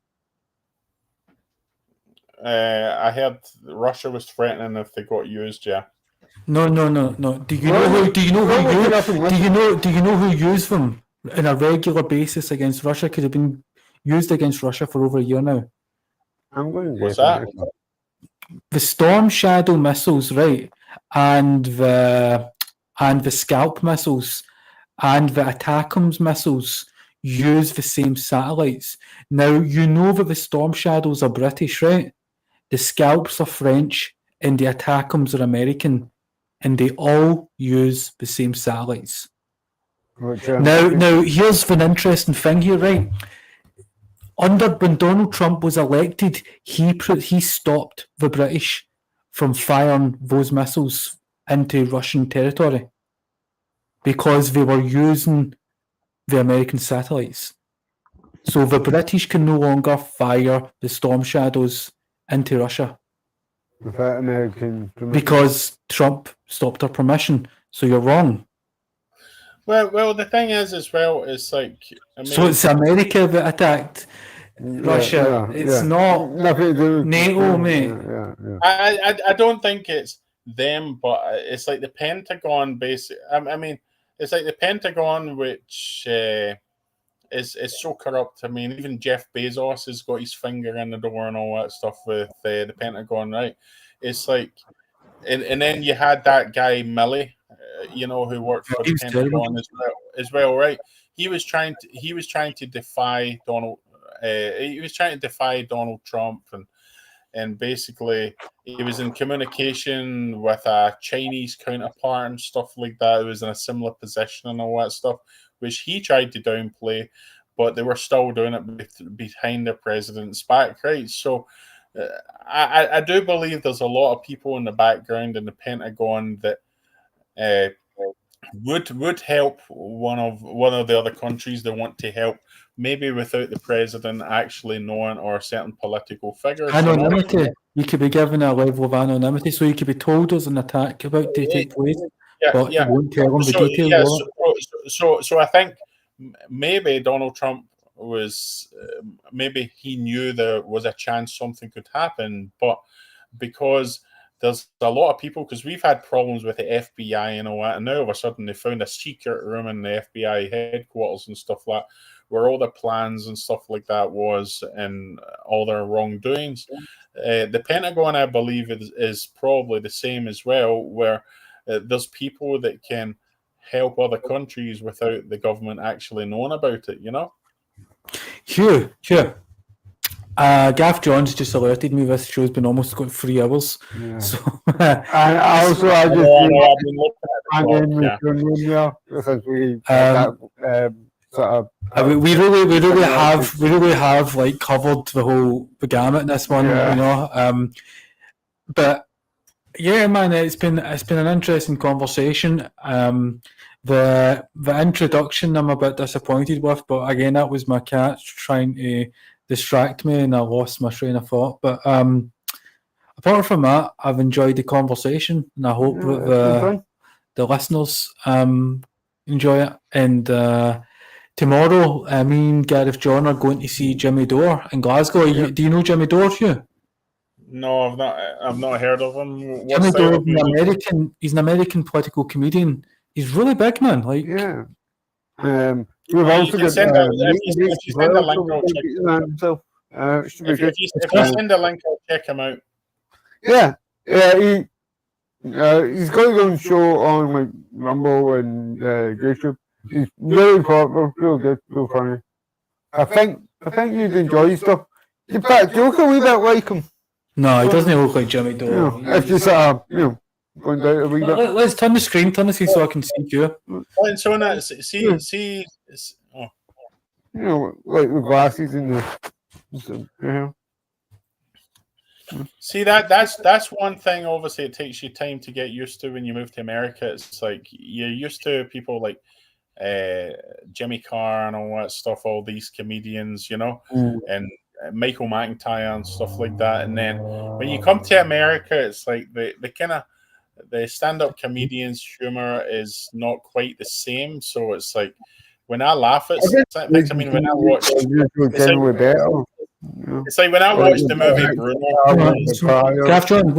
I heard Russia was threatening if they got used. Yeah. No. Do you know who used them on a regular basis against Russia? Could have been used against Russia for over a year now. I'm going to What's guess that? The Storm Shadow missiles, right, and the Scalp missiles and the ATACMS missiles use the same satellites. Now, you know that the Storm Shadows are British, right? The Scalps are French and the ATACMS are American, and they all use the same satellites. Now, here's an interesting thing here, right? When Donald Trump was elected, he stopped the British from firing those missiles into Russian territory because they were using the American satellites. So the British can no longer fire the Storm Shadows into Russia without American permission. because Trump stopped their permission. So you're wrong. Well, the thing is, as well, it's like, I mean, So it's America that attacked Russia. It's not nothing to do with NATO, Ukraine. mate. I don't think it's them, but it's like the Pentagon. Basically, I mean, it's like the Pentagon, which is so corrupt. I mean, even Jeff Bezos has got his finger in the door and all that stuff with the Pentagon, right? It's like, and then you had that guy Milley, who worked for the Pentagon as well, right? He was trying to defy Donald. He was trying to defy Donald Trump, and basically he was in communication with a Chinese counterpart and stuff like that. It was in a similar position and all that stuff, which he tried to downplay, but they were still doing it behind the president's back, right? So I do believe there's a lot of people in the background in the Pentagon that would help one of the other countries they want to help, maybe without the president actually knowing, or certain political figures. Anonymity. You could be given a level of anonymity, so you could be told there's an attack about to take place, but you won't tell them the details. So I think maybe Donald Trump was, maybe he knew there was a chance something could happen, but because there's a lot of people, because we've had problems with the FBI and all that, and now all of a sudden they found a secret room in the FBI headquarters and stuff like that, where all the plans and stuff like that was, and all their wrongdoings. The Pentagon, I believe, is probably the same as well, where there's people that can help other countries without the government actually knowing about it, Hugh. Gav Johns just alerted me this show's been almost got 3 hours. Yeah. So, and also, I just we really have like covered the gamut in this one, but yeah, man, it's been an interesting conversation. The introduction I'm a bit disappointed with, but again, that was my cat trying to distract me and I lost my train of thought. But apart from that, I've enjoyed the conversation and I hope that the listeners enjoy it. And tomorrow, me and Gareth John are going to see Jimmy Dore in Glasgow. Do you know Jimmy Dore, Hugh? No, I've not heard of him. Jimmy Dore is an American. He's an American political comedian. He's really big, man. Like, yeah. We've also got send a link, I'll check him out. If you send a link, I'll check him out. Yeah, he's got his own show on like Rumble and YouTube. He's really popular, real good, real funny. I think you'd enjoy his stuff. In fact, you look a wee bit like him. No, he doesn't look like Jimmy Dore. If you sort of, going down a wee bit. Let's turn the screen so I can see you. So that see. Like the glasses and the. See that's one thing. Obviously, it takes you time to get used to when you move to America. It's like you're used to people like Jimmy Carr and all that stuff. All these comedians, and Michael McIntyre and stuff like that. And then when you come to America, it's like the stand-up comedians' humor is not quite the same. So it's like when I laugh at things, when I watch, it's like when I watched the movie Bruno. Gareth John,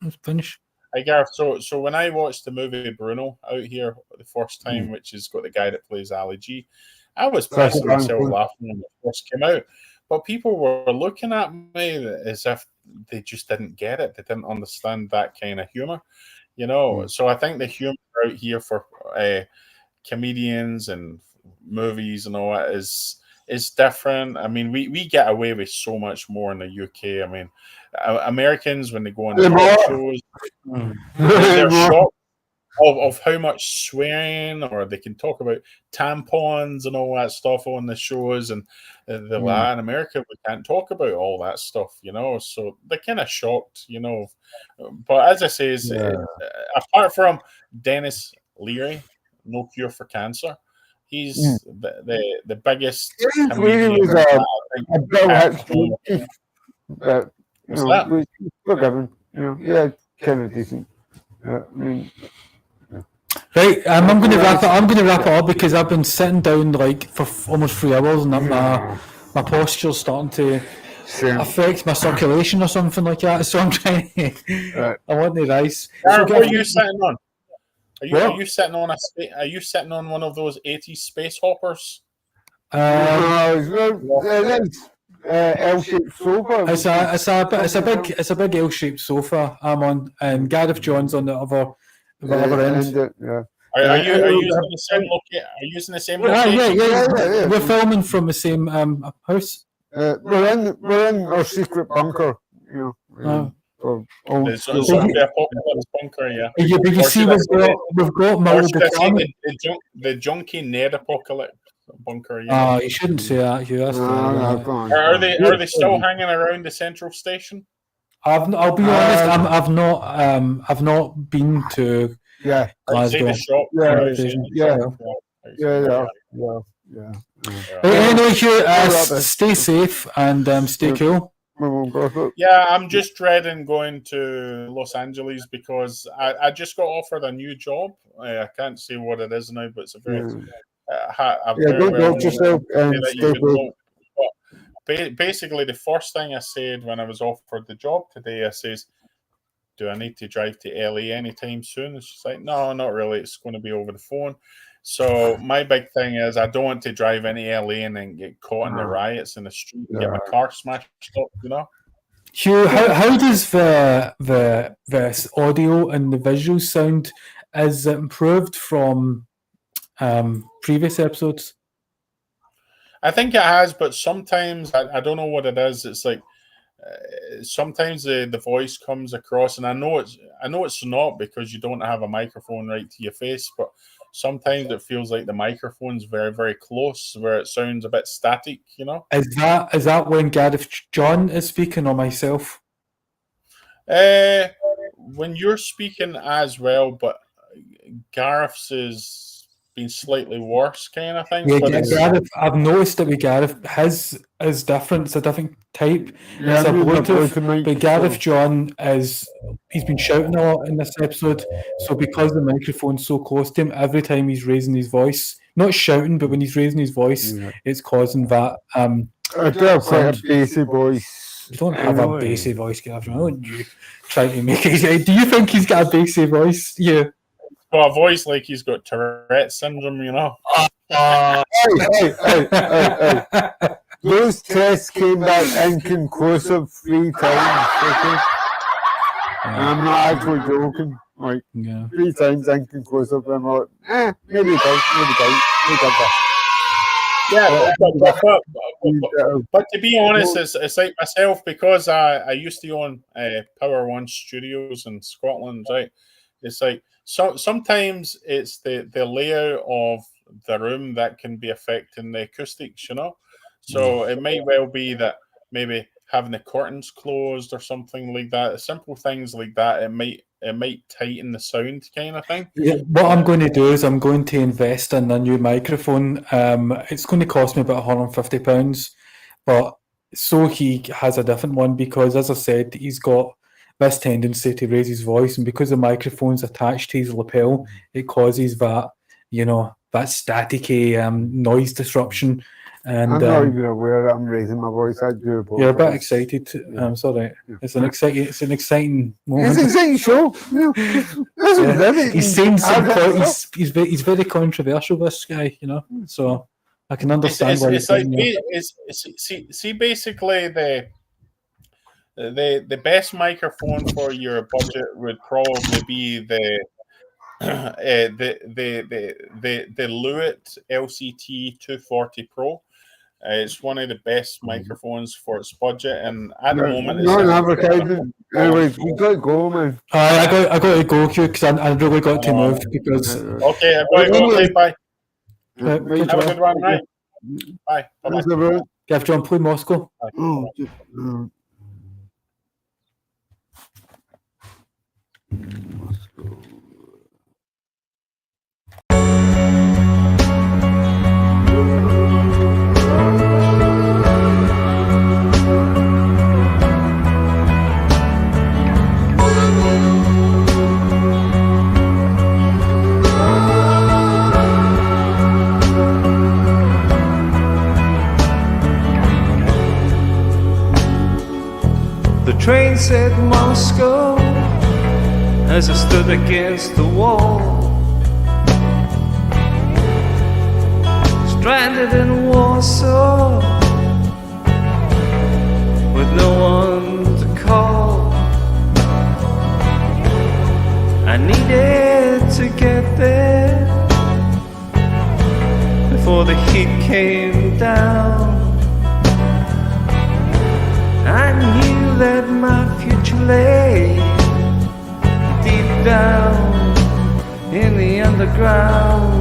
let's finish. Hey Gareth, so when I watched the movie Bruno out here the first time, which has got the guy that plays Ali G, I was Classic pissing myself Bank. laughing when it first came out, but people were looking at me as if they just didn't get it. They didn't understand that kind of humor, you know. So I think the humor out here for comedians and movies and all that is different. I mean, we get away with so much more in the UK. I mean, Americans when they go on talk shows, they're shocked of how much swearing, or they can talk about tampons and all that stuff on the shows, and they're like, in America we can't talk about all that stuff, you know. So they're kind of shocked, you know. But as I say, apart from Dennis Leary, No Cure for Cancer, he's the biggest comedian. Was a Bill Hicks, but What's that? we're forgiven. Yeah, kind of decent. I mean, Right, I'm going to wrap it. I'm going to wrap it up because I've been sitting down like for almost 3 hours, and my posture's starting to affect my circulation or something like that. So I'm trying. I want the rice. What are you sitting on? Are you sitting on Are you sitting on one of those 80s space hoppers? L-shaped sofa. It's a big L-shaped sofa I'm on, and Gareth John's on the other end. Are you using the same location? Are you using the same location? Yeah. We're filming from the same house. We're in our secret bunker. It's zombie apocalypse bunker, yeah. But you see, we've got multiple. The junkie Ned apocalypse bunker. Yeah. You shouldn't say that, Hugh. That's Are they still hanging around the central station? I'll be honest. I've not been to Glasgow. Anyway, Hugh, stay safe and stay cool. Yeah, I'm just dreading going to Los Angeles because I just got offered a new job. I can't say what it is now, but it's a very don't doubt yourself and stay safe. Basically, the first thing I said when I was offered the job today, I says, "Do I need to drive to LA anytime soon?" And she's like, "No, not really. It's going to be over the phone." So my big thing is I don't want to drive into LA and then get caught in the riots in the street and get my car smashed up, you know. Hugh, how does the audio and the visual sound? Is it improved from previous episodes? I think it has, but sometimes I don't know what it is. It's like sometimes the voice comes across, and I know it's not because you don't have a microphone right to your face, but sometimes it feels like the microphone's very, very close, where it sounds a bit static, you know. Is that when Gareth John is speaking or myself? When you're speaking as well, but Gareth's is been slightly worse, kind of thing. Yeah, Gareth. I've noticed that with Gareth, his is different. It's a different type. It's a Bluetooth. But Gareth John he's been shouting a lot in this episode. So because the microphone's so close to him, every time he's raising his voice, not shouting, but when he's raising his voice, it's causing that. I do have quite a bassy voice. You don't have a bassy voice, Gareth John. Don't you try to make it? Do you think he's got a bassy voice? Yeah. Well, a voice like he's got Tourette's syndrome, you know. Hey. Those tests came back inconclusive 3 times. Okay? I'm not actually joking. Like 3 times inconclusive. I'm like, maybe it does. Yeah, but to be honest, it's like myself, because I used to own Power One Studios in Scotland, right? It's like sometimes it's the layout of the room that can be affecting the acoustics, you know. So it might well be that maybe having the curtains closed or something like that, simple things like that, it might tighten the sound kind of thing. Yeah, what I'm going to do is I'm going to invest in a new microphone. It's going to cost me about £150, but so he has a different one because, as I said, he's got this tendency to raise his voice, and because the microphone's attached to his lapel, it causes that, that staticky noise disruption. And I'm not even aware that I'm raising my voice. I do. You're a bit excited. I'm sorry. Yeah. It's an exciting moment. It's an exciting show. He's saying some he's very controversial, this guy, So I can understand why It's you're like saying see basically the best microphone for your budget would probably be the Lewitt LCT 240 Pro. It's one of the best microphones for its budget, and at the moment, it's Not in advertising. Anyways, we got to go, man. I got to go, Q, because I really got to move because. Okay, I've got to go. Okay, bye. Right, Right, Have a good one, right? Bye. Bye. Thanks, everyone. Give John play Moscow. Oh, The train said Moscow as I stood against the wall, stranded in Warsaw with no one to call. I needed to get there before the heat came down. I knew that my future lay deep down in the underground.